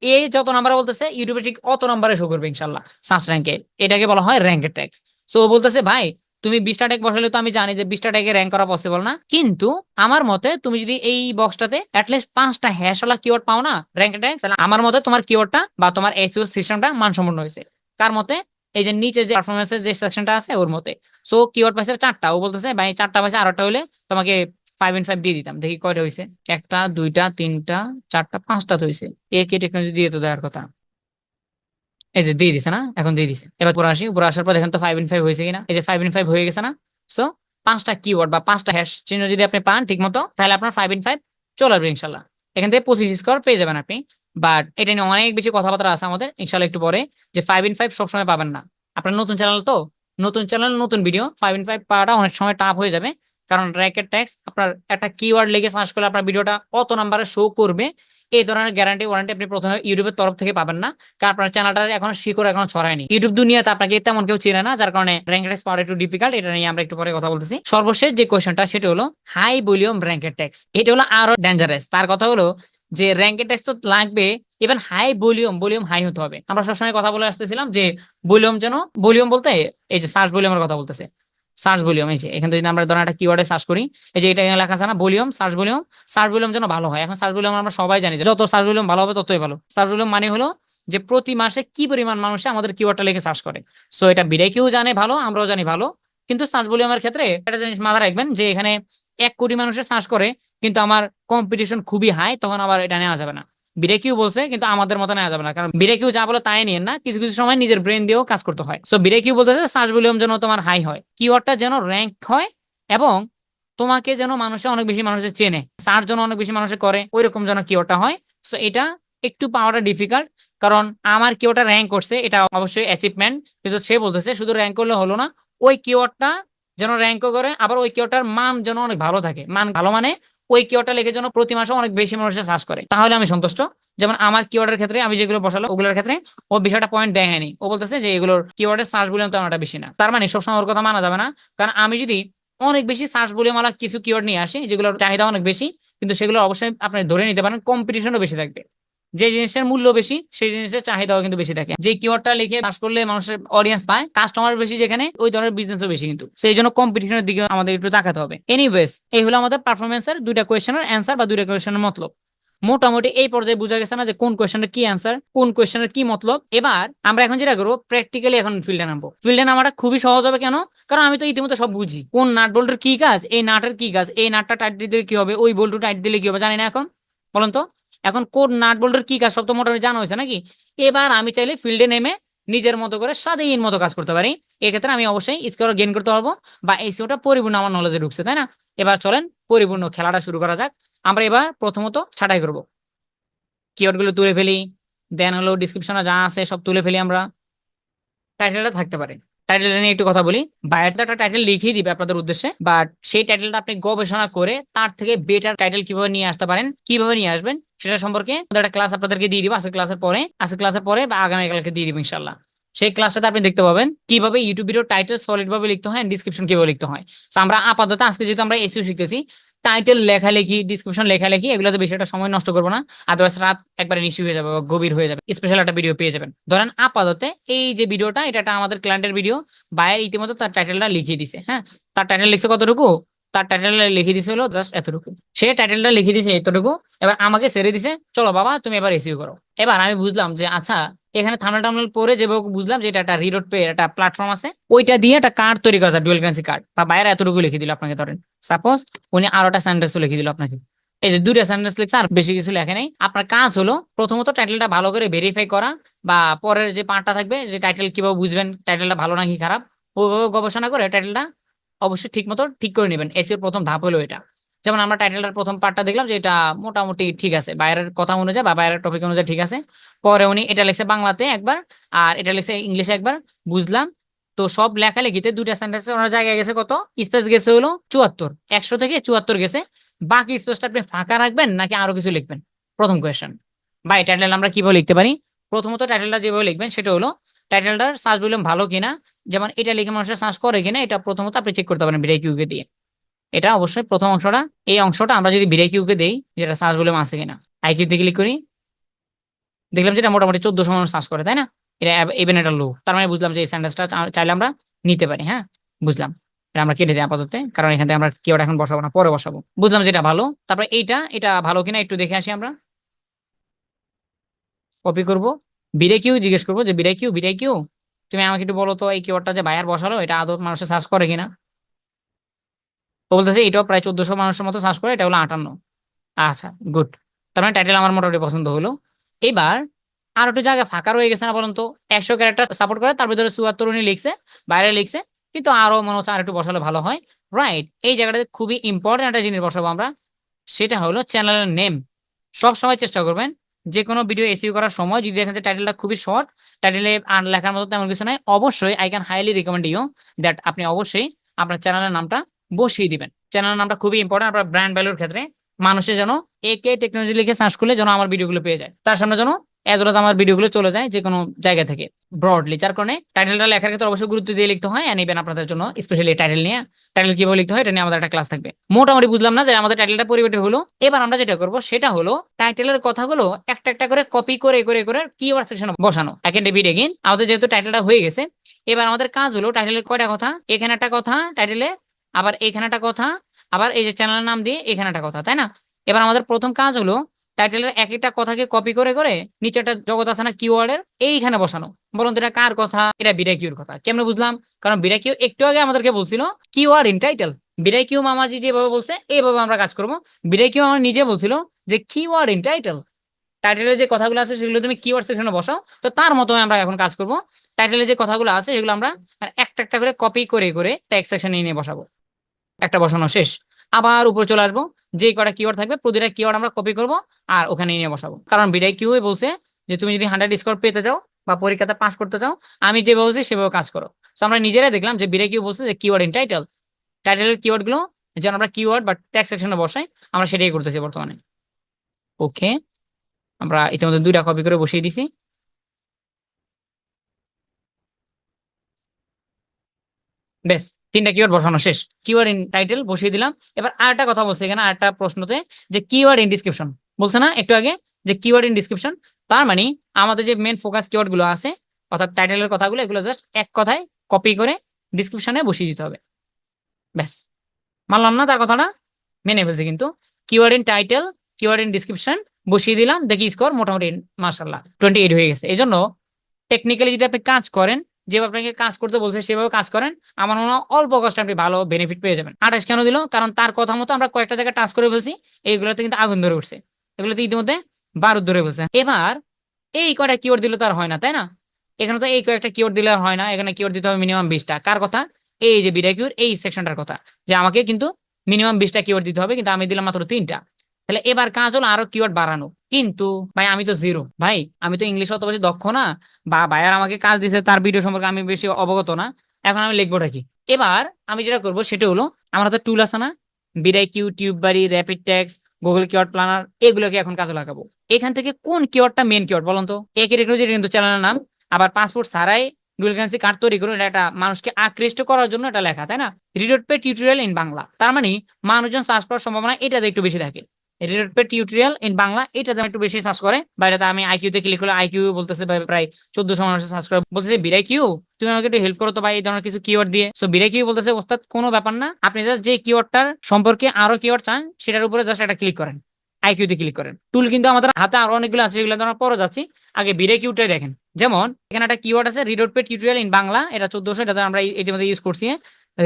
এই যত নাম্বার বলতেছে ইউটিউবে ঠিক অত নাম্বারে শো করবে ইনশাল্লাহ সার্চ র্যাঙ্কে। এটাকে বলা হয় র্যাঙ্কের ট্যাক্স। সো বলতেছে ভাই তুমি 20টা ট্যাগ বসালে তো আমি জানি যে 20টা ট্যাগে র্যাঙ্ক করা পসিবল না, কিন্তু আমার মতে তুমি যদি এই বক্সটাতে অ্যাটলিস্ট 5টা হ্যাশওয়ালা কিওয়ার্ড পাও না র্যাঙ্কের ট্যাক্স, তাহলে আমার মতে তোমার কিওয়ার্ডটা বা তোমার এসইও সিস্টেমটা মানসম্পন্ন হয়েছে। কার মতে? এই যে নিচে যে পারফরমেন্সের যে সেকশনটা আছে ওর মতে। সো কিওয়ার্ড পাইছে 4টা, ও বলতেছে ভাই 4টা পাইছে, আরেকটা হলে তোমাকে 5/5 দিয়ে দিতাম। দেখি কয়টা হয়েছে, 1টা 2টা 3টা 4টা 5টা তো হয়েছে। কে টেকনোলজি দিয়ে তো দেওয়ার কথা। এই যে দিয়ে দিছে না, এখন দিয়ে দিছে। এবার উপরে আসি, উপরে আসার পর দেখেন তো 5/5 হয়েছে কিনা। এই যে 5/5 হয়ে গেছে না। সো 5টা কিওয়ার্ড বা 5টা হ্যাশ চিহ্ন যদি আপনি পান ঠিক মতো, তাহলে আপনার 5/5 চলে আসবে ইনশাল্লাহ। এখান থেকে 25 স্কোর পেয়ে যাবেন আপনি। বাট এটা নিয়ে অনেক বেশি কথাবার্তা আছে আমাদের ইনশাল্লাহ একটু পরে, যে 5/5 সবসময় পাবেন না। আপনার নতুন চ্যানেল তো, নতুন চ্যানেল নতুন ভিডিও, 5/5 পাওয়াটা অনেক সময় টাফ হয়ে যাবে। কারণ র্যাকেট ট্যাক্স আপনার একটা কিওয়ার্ড লিখে সার্চ করলে আপনার ভিডিওটা কত নাম্বারে শো করবে, এই ধরনের গ্যারান্টি ওয়ারেন্টি আপনি প্রথমে ইউটিউবের তরফ থেকে পাবেন না। কারণ আপনার চ্যানেলটা এখন শিকড় এখন ছড়ায়নি, ইউটিউব দুনিয়াতে আপনাকে তেমন কেউ চেনে না, যার কারণে র্যাঙ্ক ট্যাক্স পাওয়া একটু ডিফিকাল্ট। এটা নিয়ে আমরা একটু পরে কথা বলতেছি। সর্বশেষ যে কোয়েশ্চেনটা সেটা হলো হাই ভলিউম র্যাঙ্কের ট্যাক্স। এটা হলো আরো ডেঞ্জারাস। তার কথা হলো যে র্যাঙ্কের ট্যাক্স তো লাগবে, even high volume, volume high হতে হবে। আমরা সবসময় কথা বলে আসতেছিলাম যে ভলিউম যেন, ভলিউম বলতে এই যে সার্চ ভলিউমের কথা বলতেছে, সার্চ ভলিউম। এই যে এখান থেকে যদি আমরা ধরেন একটা কিওয়ার্ডে সার্চ করি, এই যে এটা এখানে লেখা আছে না volume, search volume. Search volume যেন ভালো হয়। এখন সার্চ ভলিউম আমরা সবাই জানি যে যত সার্চ ভলিউম ভালো হবে ততই ভালো। সার্চ ভলিউম মানে হলো যে প্রতি মাসে কি পরিমাণ মানুষে আমাদের কিওয়ার্ডটা লিখে সার্চ করে। সো এটা বিডাই কেউ জানে ভালো, আমরাও জানি ভালো। কিন্তু সার্চ ভলিউমের ক্ষেত্রে একটা জিনিস মাথায় রাখবেন যে এখানে 1 কোটি মানুষের সার্চ করে, কিন্তু আমার কম্পিটিশন খুবই হাই, তখন আবার এটা নেওয়া যাবে না। বিডাকিউ বলছে কিন্তু আমাদের মতো নেওয়া যাবে না, কারণ বিডাকিউ যা বলে তাই নিয়েন না, কিছু কিছু সময় নিজের ব্রেন দিয়েও কাজ করতে হয়। সো বিডাকিউ বলতেছে সার্চ ভলিউম যেন তোমার হাই হয়, কিওয়ার্ডটা যেন র্যাঙ্ক হয়, এবং তোমাকে যেন মানুষে অনেক বেশি মানুষে চেনে, সার্চ যেন অনেক বেশি মানুষে করে, ওই রকম যেন কিওয়ার্ডটা হয়। সো এটা একটু পাওয়াটা ডিফিকাল্ট, কারণ আমার কিওয়ার্ডটা র্যাঙ্ক করছে, এটা অবশ্যই অ্যাচিভমেন্ট। কিন্তু সে বলতেছে শুধু র্যাঙ্ক করলে হলো না, ওই কিওয়ার্ডটা যেন র্যাঙ্কও করে, আবার ওই কিওয়ার্ডটার মান যেন অনেক ভালো থাকে। মান ভালো মানে ওই কিওয়ার্ডটা লিখে যেন প্রতি মাসে অনেক বেশি মানুষের সার্চ করে, তাহলে আমি সন্তুষ্ট। যেমন আমার কিওয়ার্ডের ক্ষেত্রে আমি যেগুলো বসালো ওগুলোর ক্ষেত্রে ও বিষয়টা পয়েন্ট দেয়নি, ও বলতেছে যে এগুলোর কিওয়ার্ডের সার্চ বললাম তো আমারটা বেশি না। তার মানে সবসময় ওর কথা মানা যাবে না, কারণ আমি যদি অনেক বেশি সার্চ ভলিউম ওয়ালা কিছু কিওয়ার্ড নিয়ে আসে যেগুলোর চাহিদা অনেক বেশি, কিন্তু সেগুলো অবশ্যই আপনি ধরে নিতে পারেন, কম্পিটিশনও বেশি থাকবে। যে জিনিসের মূল্য বেশি সেই জিনিসের চাহিদাও কিন্তু বেশি থাকে। যে কিওয়ার্ডটা লিখে সার্চ করলে মানুষের অডিয়েন্স পায়, কাস্টমার বেশি যেখানে, ওই ধরনের বিজনেসও বেশি কিন্তু। সেই জন্য কম্পিটিশনের দিকে আমাদের একটু তাকাতে হবে। এনিওয়েজ, এই হলো আমাদের পারফরমেন্সের দুইটা কোয়েশ্চেনের অ্যান্সার বা দুইটা কোয়েশ্চেনের মতলব। মোটামুটি এই পর্যায়ে বোঝা গেছে না যে কোন কোয়েশ্চেনের কি অ্যান্সার, কোন কোয়েশ্চেনের কি মতলব। এবার আমরা এখন যেটা করবো, প্র্যাকটিক্যালি এখন ফিল্ডে নামবো। ফিল্ডে নামাটা খুবই সহজ হবে। কেন? কারণ আমি তো ইতিমধ্যে সব বুঝি, কোন নাট বোল্টের কি কাজ, এই নাটের কি কাজ, এই নাটটা টাইট দিলে কি হবে, ওই বোল্টু টাইট দিলে কি হবে, জানি না এখন। বলেন তো, এখন কোন নাট বোল্টের কি কাজ সব তো মোটামুটি জানা হয়েছে নাকি? এবার আমি চাইলে ফিল্ডে নেমে নিজের মতো করে স্বাধীন মতো কাজ করতে পারি। এক্ষেত্রে আমি অবশ্যই স্কোর গেইন করতে পারবো, বা এসইওটা পরিপূর্ণ আমার নলেজে ঢুকছে, তাই না? এবার চলেন পরিপূর্ণ খেলাটা শুরু করা যাক। আমরা এবার প্রথমত ছাঁটাই করব, কিওয়ার্ড গুলো তুলে ফেলি, দেন হলো ডিসক্রিপশনে যা আছে সব তুলে ফেলি আমরা। টাইটেলটা থাকতে পারে, টাইটেলটা নিয়ে একটু কথা বলি। বায়োতে একটা টাইটেল লিখিয়ে দিবে আপনাদের উদ্দেশ্যে, বাট সেই টাইটেলটা আপনি গবেষণা করে তার থেকে বেটার টাইটেল কিভাবে নিয়ে আসতে পারেন, কিভাবে নিয়ে আসবেন, সেটা সম্পর্কে আমাদের একটা ক্লাস আপনাদেরকে দিয়ে দিব আজকে ক্লাসের পরে বা আগামীকালকে দিয়ে দিব ইনশাল্লাহ। সেই ক্লাসটাতে আপনি দেখতে পাবেন কিভাবে ইউটিউব ভিডিও টাইটেল সলিড ভাবে লিখতে হয়, ডিসক্রিপশন কিভাবে লিখতে হয়। তো আমরা আপাতত আজকে যেহেতু আমরা এসইও শিখতেছি, টাইটেল লেখালেখি, ডিসক্রিপশন লেখালেখি, এগুলোতে বেশি একটা সময় নষ্ট করবো না। আদারওয়াইজ রাত একবারে নিশি হয়ে যাবে বা গভীর হয়ে যাবে, স্পেশাল একটা ভিডিও পেয়ে যাবেন। ধরেন আপাতত এই যে ভিডিওটা, এটা একটা আমাদের ক্লায়েন্টের ভিডিও, বায়ার ইতিমধ্যে তার টাইটেলটা লিখিয়ে দিছে। হ্যাঁ, তার টাইটেল লিখছে কতটুকু, তার টাইটেলটা লিখে দিছে হলো জাস্ট এতটুকু, সে টাইটেলটা লিখে দিছে এতটুকু। এবার আমাকে ছেড়ে দিছে, চলো বাবা তুমি এবার এসইও করো। এবার আমি বুঝলাম যে আচ্ছা, এখানে থাম্বনেল টাম্বনেল পরে যেভাবে বুঝলাম যে এটা একটা রিডট পে একটা প্ল্যাটফর্ম আছে, ওইটা দিয়ে একটা কার্ড তৈরি করা যায়, ডুয়াল কারেন্সি কার্ড। বা বাইরে এতটুকু লিখে দিল আপনাকে, ধরেন সাপোজ উনি আরোটা সেন্টেন্সও লিখে দিল আপনাকে, এই যে দুইটা সেন্টেন্স লিখছে, আর বেশি কিছু লেখে নাই। আপনার কাজ হলো প্রথমত টাইটেলটা ভালো করে ভেরিফাই করা, বা পরের যে পার্টটা থাকবে যে টাইটেল কিভাবে বুঝবেন টাইটেলটা ভালো নাকি খারাপ, ওইভাবে গবেষণা করে টাইটেলটা অবশ্যই ঠিক মতো ঠিক করে নেবেন। এসইওর প্রথম ধাপ হলো এটা। যেমন আমরা টাইটেলটার প্রথম পার্টটা দেখলাম যে এটা মোটামুটি ঠিক আছে, বাইরের কথা অনুযায়ী বা বাইরের টপিক অনুযায়ী ঠিক আছে। পরে উনি এটা লিখছে বাংলাতে একবার, আর এটা লিখছে ইংলিশে একবার, বুঝলাম। তো সব লেখালেখিতে দুইটা সেন্টেন্সে ওনার জায়গায় গেছে কত স্পেস, গেছে হলো 74, 100 থেকে 74 গেছে। বাকি স্পেসটা আপনি ফাঁকা রাখবেন নাকি আরো কিছু লিখবেন? প্রথম কোয়েশ্চেন। বা এই টাইটেল আমরা কিভাবে লিখতে পারি? প্রথমত টাইটেলটা যেভাবে লিখবেন সেটা হলো টাইটেলটার সার্চ ভলিউম ভালো কিনা, যেমন এটা লিখে মানুষের সার্চ করে কিনা, এটা প্রথমত আপনি চেক করতে পারেন বিডাই কিউকে দিয়ে। এটা অবশ্যই প্রথম অংশটা। এই অংশটা আমরা যদি বিডাই কিউকে দেই, যেটা সার্চ ভলিউম আছে কিনা, আইকিউতে ক্লিক করি, দেখলাম যেটা মোটামুটি 1400 মানুষ সার্চ করে, তাই না? এটা ইভেন এটা লো, তার মানে বুঝলাম যে এই সেন্টেন্সটা চাইলে আমরা নিতে পারি। হ্যাঁ, বুঝলাম। এটা আমরা কেটে দিই আপাতত, কারণ এখান থেকে আমরা কিওয়ার্ড এখন বসাবো না, পরে বসাবো। বুঝলাম যেটা ভালো। তারপরে এটা ভালো কিনা একটু দেখে আসি আমরা। কপি করব, বিডাই কিউ জিজ্ঞেস করবো যে বিডাই কিউ তুমি আমাকে একটু বলো তো এই কিওয়ার্ডটা যে বায়ার বসালো এটা আদৌ মানুষের সার্চ করে কিনা। তো বলতেছে এটাও প্রায় 1400 মানুষের মতো সার্চ করে, এটা হলো 58। আচ্ছা, গুড। তার মানে টাইটেল আমার মোটামুটি পছন্দ হলো। এবার আর একটু জায়গা ফাঁকা রয়ে গেছে না বলুন তো? 100 ক্যারেক্টার সাপোর্ট করে, তার ভিতরে 74 উনি লিখছে, বাইরে লিখছে, কিন্তু আরো মনে হচ্ছে আর একটু বসালে ভালো হয়। রাইট, এই জায়গাটাতে খুবই ইম্পর্টেন্ট একটা জিনিস বসাবো আমরা, সেটা হলো চ্যানেলের নেম। সব সময় চেষ্টা করবেন যে কোনো ভিডিও এসইও করার সময় যদি দেখেন যে টাইটেলটা খুবই শর্ট, টাইটেলে আর লেখার মতো তেমন কিছু নাই, অবশ্যই I can highly recommend you that আপনি অবশ্যই আপনার চ্যানেলের নামটা বসিয়ে দিবেন। চ্যানেলের নামটা খুবই ইম্পর্টেন্ট আপনার ব্র্যান্ড ভ্যালুর ক্ষেত্রে। মানুষের যেন একে টেকনোলজি লিখে সার্চ করলে যেন আমার ভিডিওগুলো পেয়ে যায়, তার সামনে যেন এজ ওয়েল আমার ভিডিওগুলো চলে যায় যে কোনো জায়গা থেকে ব্রডলি। যার কারণে টাইটেলটা লেখার ক্ষেত্রে অবশ্যই গুরুত্ব দিয়ে লিখতে হয়। এন্ড ইভেন আপনাদের জন্য স্পেশালি টাইটেল নিয়ে, টাইটেল কিভাবে লিখতে হয় এটা নিয়ে আমাদের একটা ক্লাস থাকবে। মোটামুটি বুঝলাম না যে আমাদের টাইটেলটা পরিবর্তন হলো। এবার আমরা যেটা করব সেটা হলো টাইটেলের কথাগুলো একটা একটা করে কপি করে করে করে কিওয়ার্ড সেকশনে বসানো। একেন ডেভিড এগেইন আমাদের যেহেতু টাইটেলটা হয়ে গেছে, এবার আমাদের কাজ হলো টাইটেলের কয়টা কথা, এখানে একটা কথা টাইটেলে, আবার এখানে একটা কথা, আবার এই যে চ্যানেলের নাম দিয়ে এখানে একটা কথা, তাই না? এবার আমাদের প্রথম কাজ হলো টাইটেলের এক একটা কথাকে কপি করে করে নিচে একটা জগৎ আছে না কিওয়ার্ডের, এইখানে বসানো। বলুন তো এটা কার কথা? এটা বিডাই কিউর কথা। কেমনে বুঝলাম? কারণ বিডাই কিউ একটু আগে আমাদেরকে বলছিল কিওয়ার্ড ইন টাইটেল। বিডাই কিউ মামাজি যেভাবে বলছে এইভাবে আমরা কাজ করবো। বিডাই কিউ আমার নিজে বলছিল যে কিওয়ার্ড ইন টাইটেল, টাইটেলের যে কথাগুলো আছে সেগুলো তুমি কিওয়ার্ড সেকশনে বসাও। তো তার মতো আমরা এখন কাজ করব। টাইটেলের যে কথাগুলো আছে সেগুলো আমরা একটা একটা করে কপি করে করে ট্যাগ সেকশনে নিয়ে বসাবো। একটা বসানো শেষ, আবার উপরে চলে আসবো, যে কটা কিওয়ার্ড থাকবে প্রতিটা কিওয়ার্ড আমরা কপি করব আর ওখানে নিয়ে বসাবো। কারণ বিডাই কিউ বলছে যে তুমি যদি 100 স্কোর পেতে চাও বা পরীক্ষাতে পাস করতে চাও, আমি যেভাবে বলছি সেভাবে কাজ করো। তো আমরা নিজেরাই দেখলাম যে বিডাই কিউ বলছে যে কিওয়ার্ড ইন টাইটেল, টাইটেলের কিওয়ার্ড গুলো যেন আমরা কিওয়ার্ড বা ট্যাগ সেকশনে বসাই, আমরা সেটাই করতেছি বর্তমানে। ওকে, আমরা ইতিমধ্যে দুইটা কপি করে বসিয়ে দিছি। বেশ, 3টা কিওয়ার্ড বসানো শেষ। কিওয়ার্ড ইন টাইটেল বসিয়ে দিলাম। এবার আরেকটা কথা বলছে এখানে আরেকটা প্রশ্নতে যে কিওয়ার্ড ইন ডেসক্রিপশন বলছে না একটু আগে যে কিওয়ার্ড ইন ডেসক্রিপশন, তার মানে আমাদের যে মেন ফোকাস কিওয়ার্ড গুলো আছে অর্থাৎ টাইটেলের কথাগুলো এগুলো জাস্ট এক কথায় কপি করে ডেসক্রিপশনে বসিয়ে দিতে হবে। ব্যাস, মানলাম না তার কথাটা, মেনে ফেলছি কিন্তু। Keyword in title, keyword in description বসিয়ে দিলাম, দেখি স্কোর মোটামুটি মাশাআল্লাহ 28 হয়ে গেছে। এই জন্য টেকনিক্যালি যদি আপনি কাজ করেন, যেভাবে আপনাকে কাজ করতে বলছে সেভাবে কাজ করেন, আমার মনে হয় অল্প কষ্টে আপনি ভালো বেনিফিট পেয়ে যাবেন। 28 কেন দিল? কারণ তার কথা মতো আমরা কয়েকটা জায়গায় টাচ করে ফেলছি, এইগুলোতে কিন্তু আগুন ধরে উঠছে, এগুলোতে ইতিমধ্যে বারুদ ধরে ফেলছে। এবার এই কয়টা কিওয়ার্ড দিলে তো আর হয় না, তাই না? এখানে তো এই কয়েকটা কিওয়ার্ড দিলে আর হয় না, এখানে কিওয়ার্ড দিতে হবে মিনিমাম 20টা। কার কথা? এই যে বিডাকিউর এই সেকশনটার কথা, যে আমাকে কিন্তু মিনিমাম 20টা কিওয়ার্ড দিতে হবে, কিন্তু আমি দিলাম মাত্র 3টা। তাহলে এবার কাজ হলো আরো কিওয়ার্ড বাড়ানো। কিন্তু ভাই আমি তো জিরো, ভাই আমি তো ইংলিশ অত বেশি দক্ষ না, বা ভাইয়ার আমাকে কাজ দিছে তার ভিডিও সম্পর্কে আমি বেশি অবগত না, এখন আমি লিখবোটা কি? এবার আমি যেটা করবো সেটা হলো, আমার হাতে টুল আছে না, বিডাইকিউ, TubeBuddy, rapid text, Google keyword planner, এগুলোকে এখন কাজে লাগাবো। এখান থেকে কোন কিওয়ার্ডটা মেন কিওয়ার্ড বলুন তো? একই রেখে এটা কিন্তু চ্যানেলের নাম, আবার পাসপোর্ট ছাড়াই ডুয়াল কারেন্সি কার্ড তৈরি করুন, এটা মানুষকে আকৃষ্ট করার জন্য এটা লেখা, তাই না? রিডট পে টিউটোরিয়াল ইন বাংলা, তার মানে মানুষজন সার্চ করার সম্ভাবনা এটাতে একটু বেশি থাকে। রিডট পে টিউটোরিয়াল ইন বাংলা এটাতে একটু বেশি সার্চ করে, বা এটাতে আমি আইকিউতে ক্লিক করলে আইকিউ বলতেছে প্রায় 1400 মানুষ সার্চ করে, বলতেছে বিরাই কিউ তুমি আমাকে একটু হেল্প করো তো ভাই এই ধরনের কিছু কিওয়ার্ড দিয়ে। সো বিরাই কিউ বলতেছে ওস্তাদ কোনো ব্যাপার না, আপনি জাস্ট যে কিওয়ার্ডটার সম্পর্কে আরো কিওয়ার্ড চান সেটার উপরে জাস্ট একটা ক্লিক করেন, আইকিউতে ক্লিক করেন। টুল কিন্তু আমাদের হাতে আরো অনেকগুলো আছে, যেগুলো আমরা পরে যাচ্ছি, আগে বিরাই কিউটাই দেখেন। যেমন এখানে একটা কিওয়ার্ড আছে রিডট পে টিউটোরিয়াল ইন বাংলা, এটা 1400, এটা আমরা ইতিমধ্যে ইউজ করছি।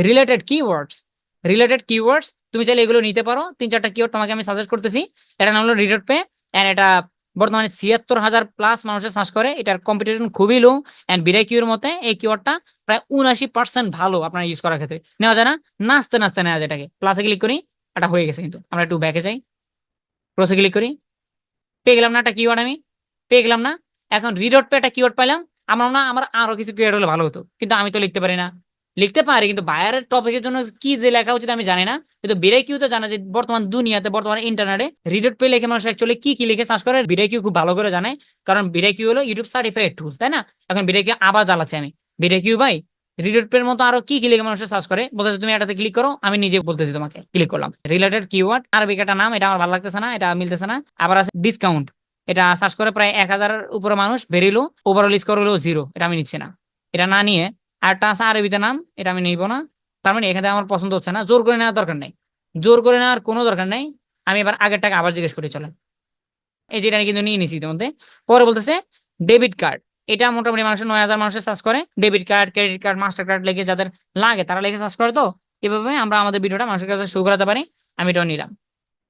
রিলেটেড কিওয়ার্ডস, রিলেটেড কিওয়ার্ডস তুমি চাইলে এগুলো নিতে পারো, 3-4টা কিওয়ার্ড তোমাকে আমি সাজেস্ট করতেছি। এটা নাম হলো রিডট পে, এন্ড এটা বর্তমানে 76,000 প্লাস মানুষের সার্চ করে, এটার কম্পিটিশন খুবই লো। এন্ড বিরাই কিউর মতে এই কিওয়ার্ডটা প্রায় 79% ভালো আপনার ইউজ করার ক্ষেত্রে, নেওয়া যায় না, নাচতে নাচতে নেওয়া যায়। এটাকে প্লাসে ক্লিক করি, এটা হয়ে গেছে। কিন্তু আমরা একটু ব্যাকে যাই, ক্রসে ক্লিক করি, পেয়ে গেলাম না একটা কিওয়ার্ড, আমি পেয়ে গেলাম না? এখন রিডট পে একটা কিওয়ার্ড পাইলাম, আমার না আমার আরো কিছু কিওয়ার্ড হলে ভালো হতো, কিন্তু আমি তো লিখতে পারি না। লিখতে পারি কিন্তু বায়ারের টপিকের জন্য কি যে লেখা উচিত আমি জানি না। কিন্তু বিরাই কিউ তো জানা যে বর্তমান দুনিয়াতে বর্তমান ইন্টারনেটে রিডট পে লিখে মানুষ অ্যাকচুয়ালি কি লিখে সার্চ করে, বিরাই কিউ খুব ভালো করে জানে, কারণ বিরাই কিউ হলো ইউটিউব সার্টিফাইড টুল, তাই না? এখন বিরাই কিউ আবার জ্বালাচ্ছি আমি, বিরাই কিউ ভাই রিডট পের মতো আরো কি লিখে মানুষ সার্চ করে, বলতেছে তুমি এটাতে ক্লিক করো, আমি নিজে বলতেছি তোমাকে, ক্লিক করলাম। রিলেটেড কিওয়ার্ড আরবিক একটা নাম, এটা আমার ভালো লাগতেছে না, এটা মিলতেছে না। আবার আছে ডিসকাউন্ট, এটা সার্চ করে প্রায় 1000-এর উপরে মানুষ, বেরিলো, ওভারঅল স্কোর হলো 0, এটা আমি নিচ্ছি না। এটা না নিয়ে আরেকটা আছে আরবিতে নাম, এটা আমি নিব না। তার মানে এখানে আমার পছন্দ হচ্ছে না, জোর করে নেওয়ার দরকার নেই, জোর করে নেওয়ার কোনো দরকার নেই। আমি এবার আগের টাকা আবার জিজ্ঞেস করি, চলেন। এই যে এটা কিন্তু নিয়ে নিছি ইতিমধ্যে। পরে বলতেছে ডেবিট কার্ড, এটা মোটামুটি মানুষের 9,000 মানুষের সার্চ করে, debit card, credit card, master card লেগে যাদের লাগে তারা লেগে সার্চ করে। তো এভাবে আমরা আমাদের ভিডিওটা মানুষের কাছে শো করাতে পারি। আমি এটাও নিলাম।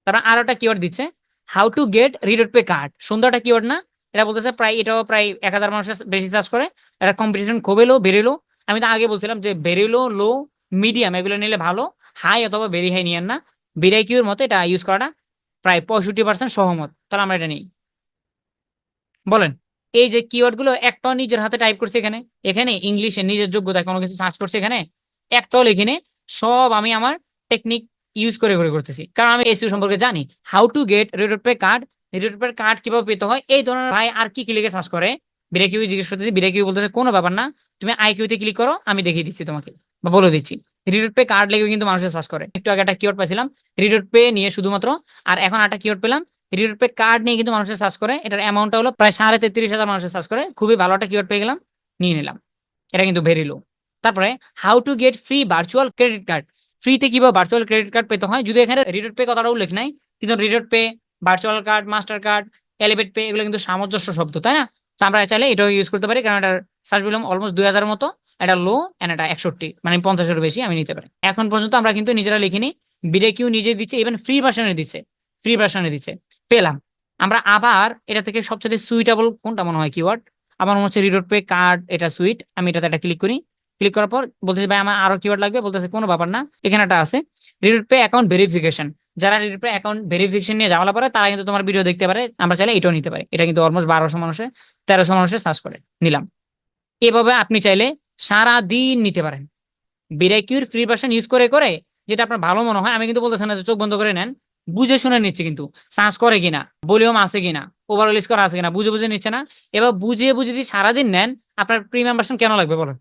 তারা আরো একটা কিওয়ার্ড দিচ্ছে, how to get Redot Pay card, সুন্দর একটা কিওয়ার্ড না? এটা বলতেছে প্রায় এটাও প্রায় 1000 মানুষের বেশি সার্চ করে, এটা কম্পিটিশন খুবই লো, ভেরি লো। আমি তো আগে বলছিলাম যে ভেরি লো, লো, মিডিয়াম এগুলো নিলে ভালো, হাই অথবা ভেরি হাই নিয়েন না। বিরাই কিউর মতো এটা ইউজ করাটা প্রায় 65% সহমত, তাহলে আমরা এটা নিই। বলেন, এই যে কিওয়ার্ড গুলো একটাও নিজের হাতে টাইপ করছে এখানে, এখানে ইংলিশে নিজের যোগ্যতায় কোনো কিছু সার্চ করছে, এখানে একটাও লিখিনি, সব আমি আমার টেকনিক ইউজ করে করে করতেছি, কারণ আমি এসইও সম্পর্কে জানি। How to get Redot Pay card, Redot Pay card কিভাবে পেতে হয়, এই ধরনের ভাই আর কি লিখে সার্চ করে বিরাই কিউ জিজ্ঞেস করতেছি, বিরাই কিউ বলতেছে কোনো ব্যাপার না, তুমি আইকিউতে ক্লিক করো, আমি দেখিয়ে দিচ্ছি তোমাকে বা বলে দিচ্ছি। রিডট পে কার্ড লিখে কিন্তু মানুষের সার্চ করে। একটু আগে একটা কিওয়ার্ড পাইছিলাম রিডট পে নিয়ে শুধুমাত্র, আর এখন একটা কিওয়ার্ড পেলাম রিডট পে কার্ড নিয়ে কিন্তু মানুষের সার্চ করে, এটার অ্যামাউন্টটা হলো প্রায় 33,000 মানুষের সার্চ করে, খুবই ভালো একটা কিওয়ার্ড পেয়ে গেলাম, নিয়ে নিলাম। এটা কিন্তু ভেরি লো। তারপরে how to gate free virtual credit card, ফ্রিতে কিভাবে ভার্চুয়াল ক্রেডিট কার্ড পেতে হয়, যদি এখানে রিডট পে কথাটা উল্লেখ নাই, কিন্তু Redot Pay, virtual card, master card, Elevate Pay এগুলো কিন্তু সামঞ্জস্য শব্দ, তাই না? তো আমরা চাইলে এটাও ইউজ করতে পারি, কারণ এটার সার্চ ভলিউম অলমোস্ট 2000-এর মতো, এটা লো এন্ড এটা 61, মানে 50-এর বেশি আমি নিতে পারি। এখন পর্যন্ত আমরা কিন্তু নিজেরা লিখিনি, বিডে কিউ নিজে দিচ্ছে, ইভেন ফ্রি ভার্সনে দিচ্ছে, ফ্রি ভার্সনে দিচ্ছে, পেলাম। আমরা আবার এটা থেকে সবচেয়ে সুইটেবল কোনটা মনে হয় কিওয়ার্ড, আমার মনে হচ্ছে রিডট পে কার্ড, এটা সুইট। আমি এটাতে একটা ক্লিক করি, ক্লিক করার পর বলতেছে ভাই আমার আরো কিওয়ার্ড লাগবে, বলতেছে কোনো ব্যাপার না, এখানে একটা আছে রিডট পে অ্যাকাউন্ট ভেরিফিকেশন। যারা রিডট পে অ্যাকাউন্ট ভেরিফিকেশন নিয়ে ঝামেলা পারে তারা কিন্তু তোমার ভিডিও দেখতে পারে, আমরা চাইলে এটাও নিতে পারি। এটা কিন্তু অলমোস্ট 1200 মানুষের, 1300 মানুষের সার্চ করে নিলাম। এভাবে আপনি চাইলে সারা দিন নিতে পারেন বিরাইকিউর ফ্রি ভার্সন ইউজ করে করে, যেটা আপনার ভালো মনে হয়। আমি কিন্তু বলতেছি না যে চোখ বন্ধ করে নেন, বুঝে শুনে নিচ্ছে, কিন্তু সার্চ করে কিনা, ভলিউম আছে কিনা, ওভারঅল স্কোর আছে কিনা বুঝে বুঝে নিচ্ছে না। এবার বুঝিয়ে বুঝে যদি সারাদিন নেন, আপনার প্রিমিয়াম ভার্সন কেন লাগবে বলেন?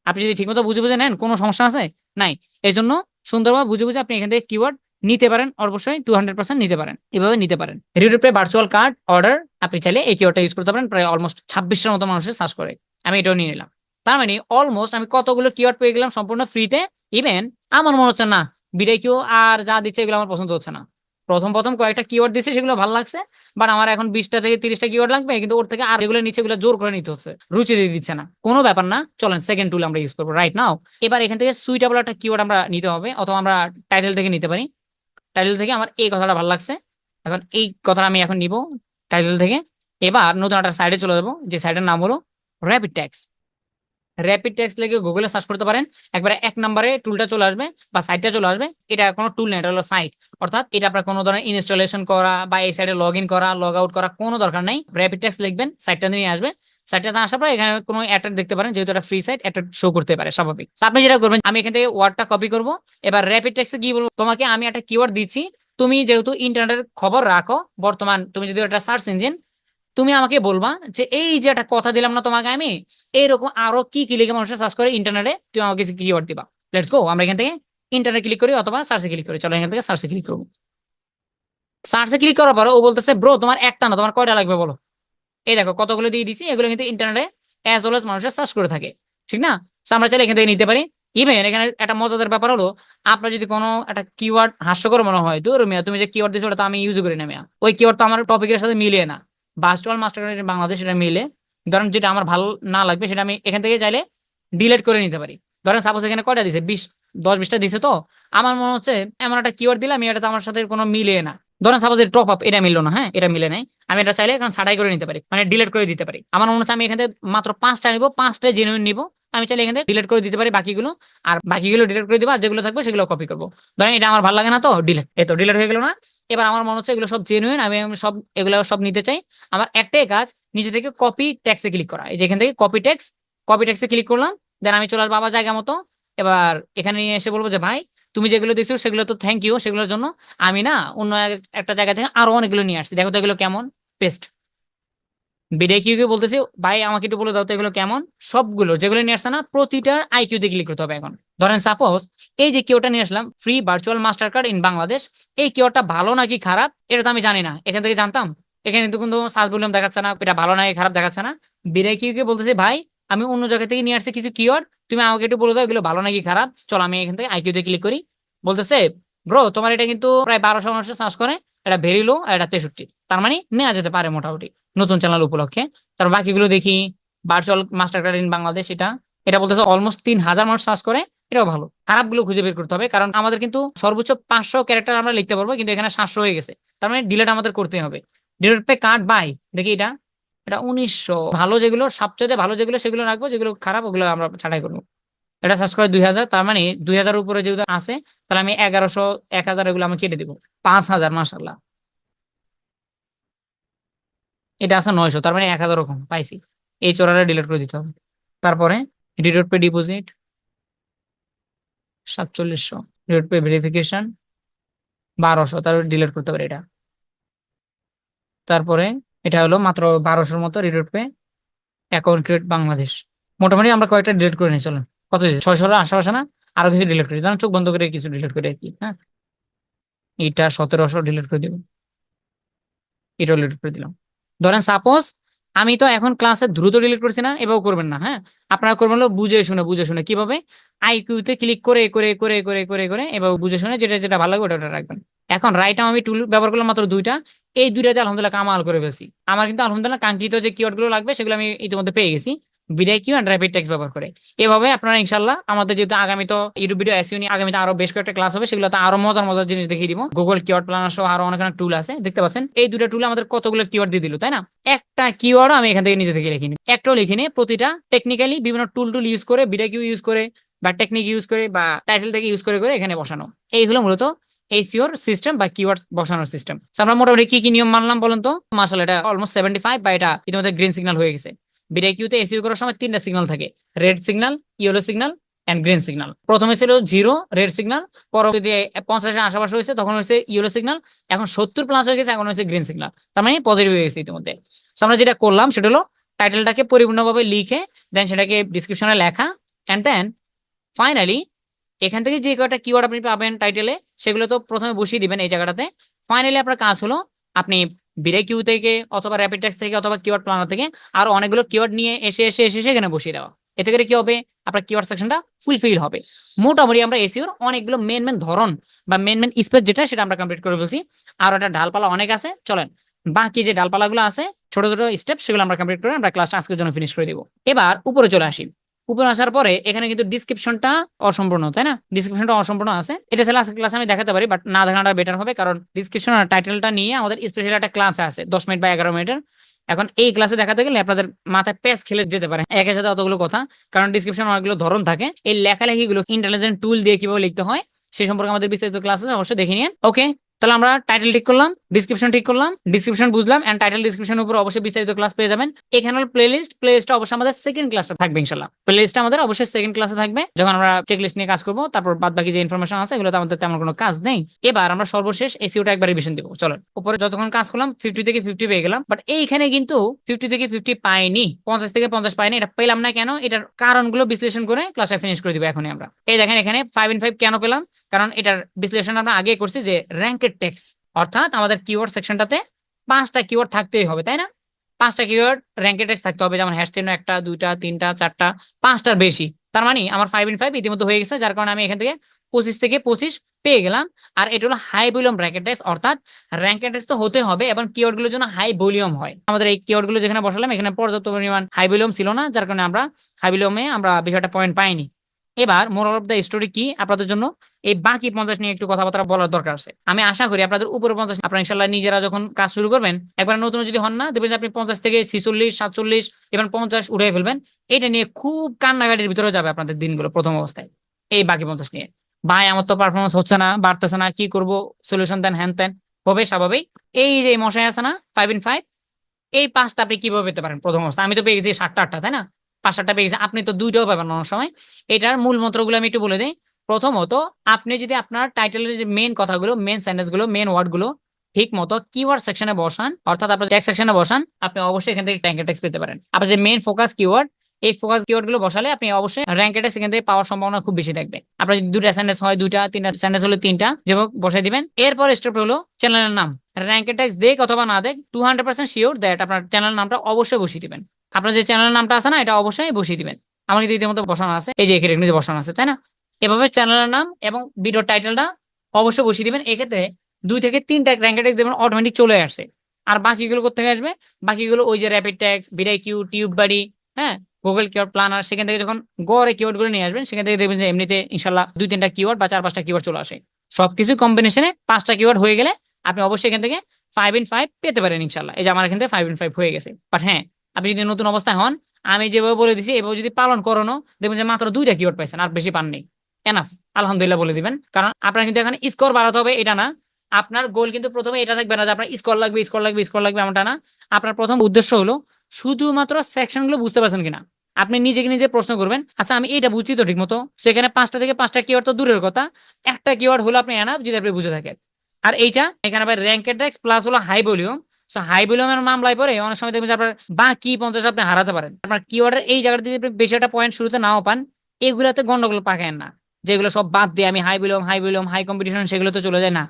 আপনি যদি ঠিকমতো বুঝে বুঝে নেন, কোনো সমস্যা আছে? নাই। এই জন্য সুন্দরভাবে বুঝে বুঝে আপনি এখান থেকে কিওয়ার্ড নিতে পারেন, অবশ্যই 200% নিতে পারেন, এভাবে নিতে পারেন। রিডপ্লে ভার্চুয়াল কার্ড অর্ডার আপনি চাইলে এই কিওয়ার্ডটা ইউজ করতে পারেন, প্রায় অলমোস্ট 26টার মতো মানুষের সার্চ করে, আমি এটাও নিয়ে নিলাম। তার মানে অলমোস্ট আমি কতগুলো কিওয়ার্ড পেয়ে গেলাম সম্পূর্ণ ফ্রিতে। ইভেন আমার মনে হচ্ছে না বিডাই কিউ আর যা দিচ্ছে এগুলো আমার পছন্দ হচ্ছে না। প্রথম প্রথম কয়েকটা কিওয়ার্ড দিচ্ছে সেগুলো ভালো লাগছে, বাট আমার এখন 20টা থেকে 30টা কিওয়ার্ড লাগবে, কিন্তু ওর থেকে আর যেগুলো নিচে এগুলো জোর করে নিতে হচ্ছে, রুচি দিয়ে দিচ্ছে না। কোনো ব্যাপার না, চলেন সেকেন্ড টুল আমরা ইউজ করবো রাইট নাও। এবার এখান থেকে সুইটেবল একটা কিওয়ার্ড আমরা নিতে হবে, অথবা আমরা টাইটেল থেকে নিতে পারি। টাইটেল থেকে আমার এই কথাটা ভালো লাগছে, এখন এই কথাটা আমি এখন নিব টাইটেল থেকে। এবার নতুন একটা সাইডে চলে যাবো, যে সাইডের নাম হলো র্যাপিড ট্যাক্স। র্যাপিড টেক্সট লিখে গুগলে সার্চ করতে পারেন, একবারে 1 নম্বরে টুলটা চলে আসবে বা সাইটটা চলে আসবে। এটা কোনো টুল না, এটা হলো সাইট, অর্থাৎ এটা আপনার কোনো ধরনের ইনস্টলেশন করা বা এই সাইডে লগ ইন করা লগ আউট করা কোনো দরকার নাই। র্যাপিড টেক্সট লিখবেন, সাইটটা নিয়ে আসবে। সাইটটাতে আসার পর এখানে কোনো অ্যাড দেখতে পারেন, যেহেতু এটা ফ্রি সাইট অ্যাড শো করতে পারে স্বাভাবিক। আপনি যেটা করবেন, আমি এখান থেকে ওয়ার্ডটা কপি করব। এবার র্যাপিড টেক্সটে কি বলবো, তোমাকে আমি একটা কিওয়ার্ড দিচ্ছি, তুমি যেহেতু ইন্টারনেটের খবর রাখো, বর্তমান তুমি যদি একটা সার্চ ইঞ্জিন, তুমি আমাকে বলবা যে এই যে একটা কথা দিলাম না তোমাকে আমি, এইরকম আরো কি কি লিখে মানুষের সার্চ করে ইন্টারনেটে, তুমি আমাকে কিওয়ার্ড দিবা। লেটস গো, আমরা এখান থেকে ইন্টারনেট ক্লিক করি অথবা সার্চে ক্লিক করি। চলো এখান থেকে সার্চে ক্লিক করবো। সার্চে ক্লিক করার পর ও বলতেছে ব্রো তোমার একটা না, তোমার কয়টা লাগবে বলো। এই দেখো কতগুলো দিয়ে দিছি, এগুলো কিন্তু ইন্টারনেটে অ্যাজ ওয়েল এজ মানুষের সার্চ করে থাকে, ঠিক না? So আমরা চাইলে এখান থেকে নিতে পারি। ইভেন এখানে একটা মজাদার ব্যাপার হলো, আপনার যদি কোনো একটা কিওয়ার্ড হাস্যকর মনে হয়, দূর মিয়া তুমি যে কিওয়ার্ড দিছো ওটা তো আমি ইউজ করি না মিয়া, ওই কিওয়ার্ড তো আমার টপিকের সাথে মিলে না, ভার্চুয়াল মাস্টার কার্ড বাংলাদেশ এটা মিলে, ধরেন যেটা আমার ভালো না লাগবে সেটা আমি এখান থেকে চাইলে ডিলিট করে নিতে পারি। ধরেন সাপোজ এখানে কয়টা দিছে, 10-20টা দিছে, তো আমার মনে হচ্ছে এমন একটা কিওয়ার্ড দিলাম এটা তো আমার সাথে কোনো মিলে না। ধরেন সাপোজ টপ আপ এটা মিললো না, হ্যাঁ এটা মিলে নাই, আমি এটা চাইলে এখন ছাঁটাই করে নিতে পারি, মানে ডিলিট করে দিতে পারি। আমার মনে হচ্ছে আমি এখান থেকে মাত্র 5টা নিবো, 5টা জেনুইন নিবো, আমি চাইলে এখান থেকে ডিলিট করে দিতে পারি বাকিগুলো, আর বাকিগুলো ডিলিট করে দিবো, আর যেগুলো থাকবে সেগুলো কপি করবো। ধরেন এটা আমার ভালো লাগে না, তো ডিলিট, এই তো ডিলিট হয়ে গেল না। এবার আমার মনে হচ্ছে এগুলো সব জেনুইন, আমি সব এগুলো সব নিতে চাই। আমার একটাই কাজ, নিচে থেকে কপি ট্যাক্সে ক্লিক করা, এই যে এখান থেকে কপি ট্যাক্সে ক্লিক করলাম, দেন আমি চলে আসবো আবার জায়গা মতো। এবার এখানে নিয়ে এসে বলবো যে ভাই তুমি যেগুলো দিচ্ছ সেগুলো তো থ্যাংক ইউ সেগুলোর জন্য, আমি না অন্য একটা জায়গা থেকে আরো অনেকগুলো নিয়ে আসছি, দেখো তো এগুলো কেমন। পেস্ট। বিডে কিউ কে বলতেছি ভাই আমাকে একটু বলে দাও তো এগুলো কেমন। সবগুলো যেগুলো নিয়ে আসছে না প্রতিটার আইকিউ তে ক্লিক করতে হবে এখন। ধরেন সাপোজ এই যে কিওটা নিয়ে আসলাম, free virtual master card in Bangladesh, এই কিওটা ভালো নাকি খারাপ এটা তো আমি জানি না, এখান থেকে জানতাম। এখানে কিন্তু কিন্তু সার্চ ভলিউম দেখাচ্ছে না, এটা ভালো নাকি খারাপ দেখাচ্ছে না। বিডে কিউ কে বলতেছি ভাই আমি অন্য জায়গা থেকে নিয়ে আসছি কিছু কিওয়ার্ড, তুমি আমাকে একটু বলে দাও এগুলো ভালো নাকি খারাপ। চলো আমি এখান থেকে আইকিউ তে ক্লিক করি। বলতেছে ব্রো তোমার এটা কিন্তু প্রায় 1200 মানুষের সার্চ করে, এটা ভেরি লো, এটা 63, তার মানে নেওয়া যেতে পারে মোটামুটি নতুন চ্যানেল উপলক্ষে। তারপর বাকিগুলো দেখি, virtual master card in Bangladesh, এটা এটা বলতেছে অলমোস্ট 3000 মানুষ সার্চ করে, এটাও ভালো। খারাপ গুলো খুঁজে বের করতে হবে, কারণ আমাদের কিন্তু সর্বোচ্চ 500 ক্যারেক্টার আমরা লিখতে পারবো, কিন্তু এখানে 700 হয়ে গেছে, তার মানে ডিলেট আমাদের করতে হবে। ডিলেট পে কার্ড বাই, দেখি এটা এটা 1900। ভালো যেগুলো সবচেয়ে ভালো যেগুলো সেগুলো রাখবো, যেগুলো খারাপ ওগুলো আমরা ছাঁটাই করবো। এটা সার্চ করে 2000, তার মানে 2000 উপরে যেগুলো আছে, তাহলে আমি 1100 1000 এগুলো আমি কেটে দিব। 5000 মাসাল্লাহ, এটা আছে 900, তার মানে 1000 ওরকম পাইছি। এই চোরাটা ডিলিট করে দিতে হবে। তারপরে ডিডট পে ডিপোজিট 4700, ডিডট পে ভেরিফিকেশন 1200, তারপরে ডিলিট করতে পারি এটা। তারপরে এটা হলো মাত্র 1200-র মতো ডিডট পে অ্যাকাউন্ট ক্রিয়েট বাংলাদেশ। মোটামুটি আমরা কয়েকটা ডিলিট করে নিই, চলুন কত হয়েছে 600-র আশেপাশে না। আরো কিছু ডিলিট করি, কারণ চোখ বন্ধ করে কিছু ডিলিট করে আর কি, হ্যাঁ। এটা 1700 ডিলিট করে দিব, এটাও ডিলিট করে দিলাম। ধরেন সাপোজ আমি তো এখন ক্লাসে দ্রুত ডিলিট করছি না, এভাবে করবেন না, হ্যাঁ। আপনারা করবেন হলো বুঝে শুনে কিভাবে আইকিউতে ক্লিক করে করে করে করে করে করে এভাবে বুঝে শুনে যেটা যেটা ভালো লাগবে ওটা ওটা রাখবেন। এখন রাইট আমি টুল ব্যবহার করলাম মাত্র 2টা, এই 2টাতে আলহামদুলিল্লাহ কামাল করে ফেলছি। আমার কিন্তু আলহামদুলিল্লাহ কাঙ্ক্ষিত যে কিওয়ার্ড গুলো লাগবে সেগুলো আমি ইতিমধ্যে পেয়ে গেছি বিডাই কিউ এন্ড র্যাপিড টেক্সট ব্যবহার করে। এভাবে আপনারা ইনশাল্লাহ, আমাদের যেহেতু আগামী তো ইউটিউব ভিডিও এসইও নিয়ে আগামীতে আরো বেশ কয়েকটা ক্লাস হবে, সেগুলোতে আরো মজার মজার জিনিস দেখিয়ে দিব। গুগল কিওয়ার্ড প্ল্যানার সহ আরো অনেক অনেক টুল আছে, দেখতে পাচ্ছেন এই 2টা টুল আমাদের কতগুলো কিওয়ার্ড দিয়ে দিল, তাই না? একটা কিওয়ার্ড আমি এখান থেকে নিজে থেকে লিখিনি, একটাও লিখিনি। প্রতিটা টেকনিক্যালি বিভিন্ন টুল টুল ইউজ করে, বিডাই কিউ ইউজ করে বা টেকনিক ইউজ করে বা টাইটেল থেকে ইউজ করে করে এখানে বসানো। এই হলো মূলত এসইওর সিস্টেম বা কিওয়ার্ড বসানোর সিস্টেম। আমরা মোটামুটি কি কি নিয়ম মানলাম বলেন তো? মাশাআল্লাহ, এটা অলমোস্ট 75 বা এটা ইতিমধ্যে গ্রিন সিগন্যাল হয়ে গেছে। বিডাই কিউতে এসইও করার সময় 3টা সিগন্যাল থাকে, red signal, yellow signal and green signal. প্রথমে ছিল 0 রেড সিগন্যাল, পরবর্তীতে 50-এর আশেপাশে হয়েছে তখন হয়েছে ইয়েলো সিগন্যাল, এখন 70 প্লাস হয়ে গেছে এখন হয়েছে গ্রিন সিগন্যাল, তার মানে পজিটিভ হয়ে গেছে ইতিমধ্যে। আমরা যেটা করলাম সেটা হলো টাইটেলটাকে পরিপূর্ণভাবে লিখে দেন সেটাকে ডিসক্রিপশনে লেখা, এন্ড দেন ফাইনালি এখান থেকে যে কয়টা কিওয়ার্ড আপনি পাবেন টাইটেলে সেগুলো তো প্রথমে বসিয়ে দিবেন এই জায়গাটাতে। ফাইনালি আপনার কাজ হলো আপনি বিডাই কিউ থেকে অথবা র্যাপিড টেক্সট থেকে অথবা কিওয়ার্ড প্ল্যানার থেকে আরো অনেকগুলো কিওয়ার্ড নিয়ে এসে এখানে বসিয়ে দেওয়া। এতে করে কি হবে, আপনার কিওয়ার্ড সেকশনটা ফুলফিল হবে। মোটামুটি আমরা এসইওর অনেকগুলো মেন ধরন বা মেন স্পেস যেটা সেটা আমরা কমপ্লিট করে ফেলছি। আর একটা ডালপালা অনেক আছে, চলেন বাকি যে ডালপালাগুলো আছে ছোট ছোট স্টেপ সেগুলো আমরা কমপ্লিট করে আমরা ক্লাসটা আজকের জন্য ফিনিশ করে দিব। এবার উপরে চলে আসি। উপরে আসার পরে এখানে কিন্তু ডিসক্রিপশনটা অসম্পূর্ণ, তাই না? ডিসক্রিপশনটা অসম্পূর্ণ আছে, এটা ছেলে আজকের ক্লাসে আমি দেখাতে পারি, বাট না দেখানোটা বেটার হবে, কারণ ডিসক্রিপশন আর টাইটেলটা নিয়ে আমাদের স্পেশাল একটা ক্লাস আছে 10 মিনিট বা 11 মিনিটের। এখন এই ক্লাসে দেখাতে গেলে আপনাদের মাথায় প্যাচ খেলে যেতে পারে একের সাথে অতগুলো কথা, কারণ ডিসক্রিপশন অনেকগুলো ধরন থাকে। এই লেখালেখিগুলো ইন্টেলিজেন্ট টুল দিয়ে কিভাবে লিখতে হয় সেই সম্পর্কে আমাদের বিস্তারিত ক্লাস আছে, অবশ্যই দেখে নিন। ওকে, তাহলে আমরা টাইটেল ঠিক করলাম, ডিসক্রিপশন ঠিক করলাম, ডিসক্রিপশন বুঝলাম, এন্ড টাইটেল ডিসক্রিপশনের উপর অবশ্যই বিস্তারিত ক্লাস পেয়ে যাবেন। এখানে হল প্লেলিস্টটা অবশ্যই আমাদের সেকেন্ড ক্লাসটা থাকবে ইনশাআল্লাহ। প্লেলিস্টটা আমাদের অবশ্যই সেকেন্ড ক্লাসে থাকবে যখন আমরা চেকলিস্ট নিয়ে কাজ করব, তারপর বাদ বাকি যে ইনফরমেশন আছে এগুলোতে আমাদের তেমন কোনো কাজ নেই। এবার আমরা সর্বশেষ এসইওটা একবার রিভিশন দিব। চলো, উপরে যতক্ষণ কাজ করলাম 50 থেকে 50 পেয়ে গেলাম, বাট এইখানে কিন্তু 50 থেকে 50 পাইনি, 50 থেকে 50 পাইনি। এটা পেলাম না কেন, এটার কারণগুলো বিশ্লেষণ করে ক্লাসটা ফিনিশ করে দিব এখনই আমরা। এই দেখেন এখানে 5 in 5 কেন পেলাম, কারণ এটার বিশ্লেষণ আমরা আগে করছি যে র্যাঙ্কেড টেক্সট, অর্থাৎ আমাদের কিওয়ার্ড সেকশনটাতে 5টা কিওয়ার্ড থাকতেই হবে, তাই না? 5টা কিওয়ার্ড র্যাঙ্কেড টেক্সট থাকতে হবে, যেমন হ্যাশ চিহ্ন 1টা 2টা 3টা 4টা 5টার বেশি। তার মানে আমার 5 in 5 ইতিমধ্যে হয়ে গেছে, যার কারণে আমি এখান থেকে 25 থেকে 25 পেয়ে গেলাম। আর এটা হলো হাই ভলিউম র্যাঙ্কেড টেক্সট, অর্থাৎ র্যাঙ্কেড টেক্সট তো হতে হবে এবং কিওয়ার্ড গুলোর জন্য হাই ভলিউম হয়। আমাদের এই কিওয়ার্ড গুলো যেখানে বসালাম এখানে পর্যাপ্ত পরিমাণ হাই ভলিউম ছিল না, যার কারণে আমরা হাই ভলিউমে আমরা বিষয়টা পয়েন্ট পাইনি। এবার মোরাল অফ দ্য স্টোরি কি আপনাদের জন্য, এই বাকি 50 নিয়ে একটু কথাবার্তা বলার দরকার আছে। আমি আশা করি আপনাদের উপরে 50 আপনারা ইনশাআল্লাহ নিজেরা যখন কাজ শুরু করবেন, একবার নতুন যদি হন না, দেখবেন যে আপনি 50 থেকে 46 47 এবং 50 উঠে ফেলবেন। এটা নিয়ে খুব কান্নাকাটির ভিতরে যাবে আপনাদের দিনগুলো প্রথম অবস্থায়, এই বাকি 50 নিয়ে। ভাই আমার তো পারফরমেন্স হচ্ছে না, বাড়তেছে না, কি করব, সলিউশন দেন, হ্যান ত্যান হবে স্বাভাবিক। এই যে মশাই আছে না 5 in 5, এই 5টা আপনি কিভাবে পেতে পারেন প্রথম অবস্থা? আমি তো পেয়ে গেছি 7টা 8টা, তাই না? 5-7টা পেয়ে গেছি, আপনি তো 2টাও পাবেন অনেক সময়। এটার মূল মন্ত্রগুলো আমি একটু বলে দিই। প্রথমত, আপনি যদি আপনার টাইটেলের যে মেন কথাগুলো, মেন সেন্টেন্স গুলো, মেন ওয়ার্ড গুলো ঠিক মতো কিওয়ার্ড সেকশনে বসান, অর্থাৎ আপনার টেক্সট সেকশনে বসান, আপনি অবশ্যই এখান থেকে র্যাঙ্কেড টেক্সট পেতে পারেন। আপনার যে মেন ফোকাস কিওয়ার্ড, এই ফোকাস কিওয়ার্ড গুলো বসালে আপনি অবশ্যই র্যাঙ্কেড টেক্সট এখান থেকে পাওয়ার সম্ভাবনা খুব বেশি থাকবে। আপনার যদি 2টা সেন্টেন্স হয় 2টা, 3টা সেন্টেন্স হলে 3টা যেভাবে বসাই দিবেন। এরপর স্টেপ হলো চ্যানেলের নাম। র্যাঙ্কেড টেক্সট দেখ অথবা না দেখ 200% শিওর দ্যাট আপনার চ্যানেল নামটা অবশ্যই বসিয়ে দিবেন। আপনার যে চ্যানেলের নামটা আছে না, এটা অবশ্যই বসিয়ে দিবেন। আমার কিন্তু ইতিমধ্যে বসানো আছে, এই যে এখানে কিন্তু বসানো আছে, তাই না? এভাবে চ্যানেলের নাম এবং ভিডিও টাইটেলটা অবশ্যই বসিয়ে দিবেন। এক্ষেত্রে 2 থেকে 3টা র্যাঙ্কেড টেক্সট দেবেন, অটোমেটিক চলে আসছে। আর বাকিগুলো কোথা থেকে আসবে? বাকিগুলো ওই যে র্যাপিড টেক্সট, ভিডাই কিউ, টিউব বাড়ি, হ্যাঁ, গুগল কিওয়ার্ড প্ল্যানার, সেখান থেকে যখন গড়ে কিওয়ার্ড গুলো নিয়ে আসবেন সেখান থেকে দেখবেন যে এমনিতে ইনশাল্লাহ 2-3টা কিওয়ার্ড বা 4-5টা কিওয়ার্ড চলে আসে। সবকিছু কম্বিনেশনে 5টা কিওয়ার্ড হয়ে গেলে আপনি অবশ্যই এখান থেকে 5 in 5 পেতে পারেন ইনশাল্লাহ। এই যে আমার এখান থেকে 5 in 5 হয়ে গেছে। বাট হ্যাঁ, আপনি যদি নতুন অবস্থায় হন, আমি যেভাবে বলে দিছি এভাবে যদি পালন করানো, দেখবেন যে মাত্র 2টা কিওয়ার্ড পাইছেন, আর বেশি পাননি। এনাফ, আলহামদুলিল্লাহ বলে দিবেন। কারণ আপনার কিন্তু এখানে স্কোর বাড়াতে হবে, এটা না। আপনার গোল কিন্তু প্রথমে এটা থাকবে না যে আপনার স্কোর লাগবে স্কোর লাগবে স্কোর লাগবে, এমনটা না। আপনার প্রথম উদ্দেশ্য হলো শুধুমাত্র সেকশন গুলো বুঝতে পারছেন কিনা। আপনি নিজেকে নিজে প্রশ্ন করবেন, আচ্ছা আমি এটা বুঝছি তো ঠিক মতো। সেখানে 5টা থেকে 5টা কিওয়ার্ড তো দূরের কথা, একটা কিওয়ার্ড হলো আপনি এনাফ যদি আপনি বুঝে থাকেন। আর এইটা এখানে আবার র্যাঙ্কেড টেক্সট প্লাস হলো হাই ভলিউম। সো হাই ভলিউমের মামলায় পরে অনেক সময় দেখবেন যে আপনার বাকি 50 আপনি হারাতে পারেন। আপনার কিওয়ার্ডের এই জায়গাটা যদি আপনি বেশি একটা পয়েন্ট শুরুতে নাও পান, এগুলাতে গন্ডগোল পাকেন না। যেগুলো সব বাদ দিয়ে আমি হাই ভলিউম হাই কম্পিটিশন সেগুলোতে চলে যায় না।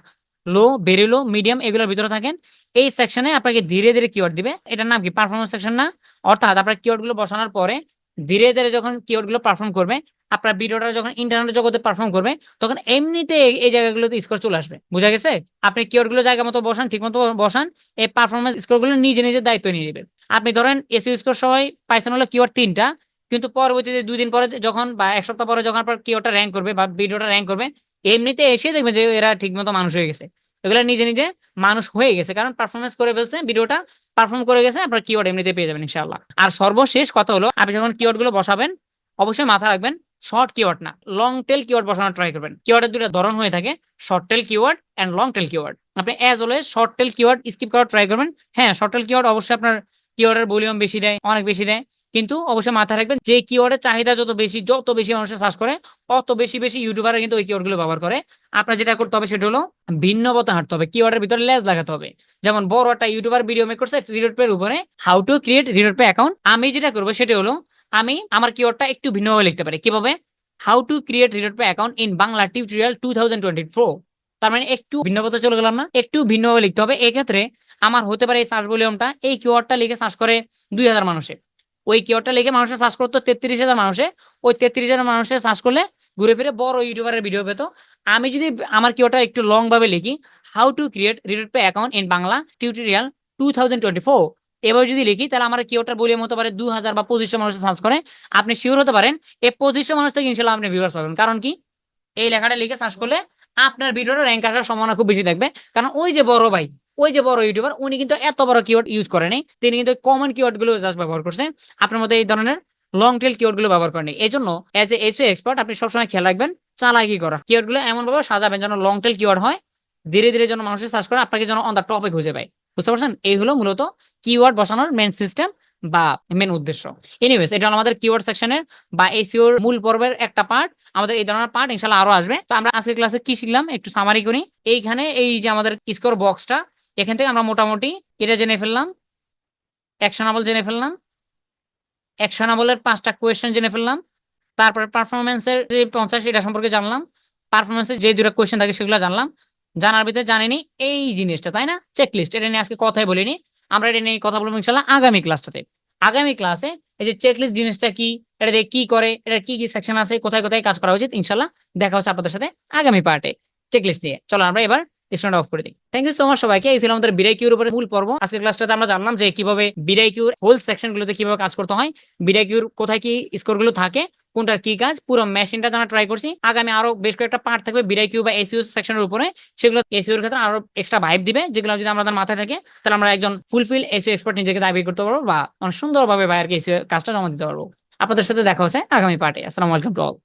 লো, ভেরি লো, মিডিয়াম এগুলোর ভিতরে থাকেন। এই সেকশনে আপনাকে ধীরে ধীরে কিওয়ার্ড দিবে। এটার নাম কি? পারফরমেন্স সেকশন না? অর্থাৎ আপনার কিওয়ার্ড গুলো বসানোর পরে ধীরে ধীরে যখন কিওয়ার্ড গুলো পারফর্ম করবে, আপনার ভিডিওটা যখন ইন্টারনেট জগতে পারফর্ম করবে, তখন এমনিতে এই জায়গাগুলোতে স্কোর চলে আসবে। বুঝা গেছে? আপনি কিওয়ার্ড গুলো জায়গা মতো বসান, ঠিক মতো বসান, এই পারফরমেন্স স্কোর গুলো নিজে নিজে দায়িত্ব নিয়ে নেবে। আপনি ধরেন এসইও স্কোর সবাই পাইছেন হলো কিওয়ার্ড 3টা, কিন্তু পরবর্তীতে 2 দিন পরে যখন বা 1 সপ্তাহ পরে যখন আপনার কিওয়ার্ডটা র্যাঙ্ক করবে বা ভিডিওটা র্যাঙ্ক করবে, এমনিতে এসে দেখবে যে এরা ঠিক মতো মানুষ হয়ে গেছে। এগুলো নিজে নিজে মানুষ হয়ে গেছে, কারণ পারফরমেন্স করে ফেলছে, ভিডিওটা পারফর্ম করে গেছে। আপনার কিওয়ার্ড এমনিতে পেয়ে যাবেন ইনশাআল্লাহ। আর সর্বশেষ কথা হলো, আপনি যখন কিওয়ার্ড গুলো বসাবেন অবশ্যই মাথা রাখবেন শর্ট কিওয়ার্ড না, লং টেল কিওয়ার্ড বসানোর ট্রাই করবেন। কিওয়ার্ডের 2টা ধরন হয়ে থাকে, short tail keyword and long tail keyword. আপনি as always short tail keyword skip করার ট্রাই করবেন। হ্যাঁ, শর্ট টেল কিওয়ার্ড অবশ্যই আপনার কিওয়ার্ডের ভলিউম বেশি দেয়, অনেক বেশি দেয়, কিন্তু অবশ্যই মাথায় রাখবেন যে কিওয়ার্ডের চাহিদা যত বেশি মানুষের সার্চ করে, অত বেশি ইউটিউবাররা কিন্তু ওই কিওয়ার্ড গুলো ব্যবহার করে। আপনার যেটা করতে হবে সেটা হলো ভিন্ন পথে হাঁটতে হবে, কিওয়ার্ডের ভিতরে লেজ লাগাতে হবে। যেমন বড় একটা ইউটিউবার ভিডিও মেক করছে রিডট পে এর উপরে, how to create Redot Pay account. আমি যেটা করবো সেটা হলো আমি আমার কিওয়ার্ডটা একটু ভিন্নভাবে লিখতে পারি। কিভাবে? How to create reader pay account in Bangla tutorial 2024। তার মানে একটু ভিন্ন পথে চলে গেলাম না, একটু ভিন্নভাবে লিখতে হবে। এক্ষেত্রে আমার হতে পারে এই সার্চ ভলিউমটা এই কিওয়ার্ডটা লিখে সার্চ করে 2000 মানুষে, ওই কিওয়ার্ডটা লিখে মানুষের সার্চ করতো 33,000 মানুষে, ওই 33,000 মানুষের সার্চ করলে ঘুরে ফিরে বড় ইউটিউবারের ভিডিও পেতো। আমি যদি আমার কিওয়ার্ডটা একটু লং ভাবে লিখি, how to create reader pay account in Bangla tutorial 2024, এবার যদি লিখি তাহলে আমার কিওয়ার্ডটা ভলিউম হতে পারে 2000 বা 2500 মানুষ সার্চ করে। আপনি শিওর হতে পারেন এই 2500 মানুষ থেকে ইনশাল্লাহ আপনি ভিউয়ার্স পাবেন। কারণ কি, এই লেখাটা লিখে সার্চ করলে আপনার ভিডিওটা র্যাঙ্ক আসার সম্ভাবনা খুব বেশি থাকবে। কারণ ওই যে বড় ভাই, ওই যে বড় ইউটিউবার, উনি কিন্তু এত বড় কিওয়ার্ড ইউজ করেনি, তিনি কিন্তু কমন কিওয়ার্ড গুলো জাস্ট ব্যবহার করছে। আপনার মধ্যে এই ধরনের লং টেল কিওয়ার্ড গুলো ব্যবহার করেনি। এই জন্য এজ এ এসইও এক্সপার্ট আপনি সবসময় খেয়াল রাখবেন চালাকি করা, কিওয়ার্ড গুলো এমন ভাবে সাজাবেন যেন লং টেল কিওয়ার্ড হয়, ধীরে ধীরে যেন মানুষের সার্চ করে আপনাকে যেন অন দা টপে খুঁজে পায়। বুঝতে পারছেন? এই হলো মূলত কিওয়ার্ড বসানোর মেন সিস্টেম বা মেন উদ্দেশ্য। এনিওয়েজ, এটা হলো আমাদের কিওয়ার্ড সেকশনের বা এসইওর মূল পর্বের একটা পার্ট। আমাদের এই ধরনের পার্ট ইনশাআল্লাহ আরো আসবে। তো আমরা আজকের ক্লাসে কি শিখলাম একটু সামারি করি। এইখানে এই যে আমাদের স্কোর বক্সটা, এখান থেকে আমরা মোটামুটি এটা জেনে ফেললাম, অ্যাকশনাবল জেনে ফেললাম, অ্যাকশনাবলের 5টা কোয়েশ্চেন জেনে ফেললাম, তারপরে পারফরমেন্সের যে 50 এটা সম্পর্কে জানলাম, পারফরমেন্সের যে দুটো কোয়েশ্চেন থাকে সেগুলো জানলাম। জানার ভিতরে জানেনি এই জিনিসটা, তাই না, চেকলিস্ট, এটা নিয়ে আজকে কথাই বলিনি। আমরা এটা নিয়ে কথা বলবো ইনশাআল্লাহ আগামী ক্লাসটাতে। আগামী ক্লাসে এই যে চেকলিস্ট জিনিসটা কি, এটা দিয়ে কি করে, এটা কি কি সেকশন আছে, কোথায় কোথায় কাজ করা উচিত, ইনশাআল্লাহ দেখা হচ্ছে আপনাদের সাথে আগামী পার্টে চেকলিস্ট নিয়ে। চলো আমরা এবার স্ক্রিনটা অফ করে দিই। থ্যাংক ইউ সো মাচ সবাইকে। এই ছিল আমাদের বিডাই কিউর উপরে মূল পর্ব। আজকের ক্লাসটাতে আমরা জানলাম যে কিভাবে বিডাই কিউর হোল সেকশন গুলোতে কিভাবে কাজ করতে হয়, বিডাই কিউর কোথায় কি স্কোর গুলো থাকে, কোনটার কি কাজ, পুরো মেশিনটা জানা ট্রাই করছি। আগামী আরো বেশ কয়েকটা পার্ট থাকবে বিডাই কিউ বা এসইও সেকশনের উপরে, সেগুলো এসইও এর ক্ষেত্রে আরো এক্সট্রা ভাইব দিবে, যেগুলো যদি আমাদের মাথায় থাকে তাহলে আমরা একজন ফুলফিল এসইও এক্সপার্ট নিজেকে দাবি করতে পারবো বা অনেক সুন্দরভাবে বাইরের এসইও কাজটা জমা দিতে পারবো। আপনাদের সাথে দেখা হচ্ছে আগামী পার্টে। আসসালামু আলাইকুম টু অল।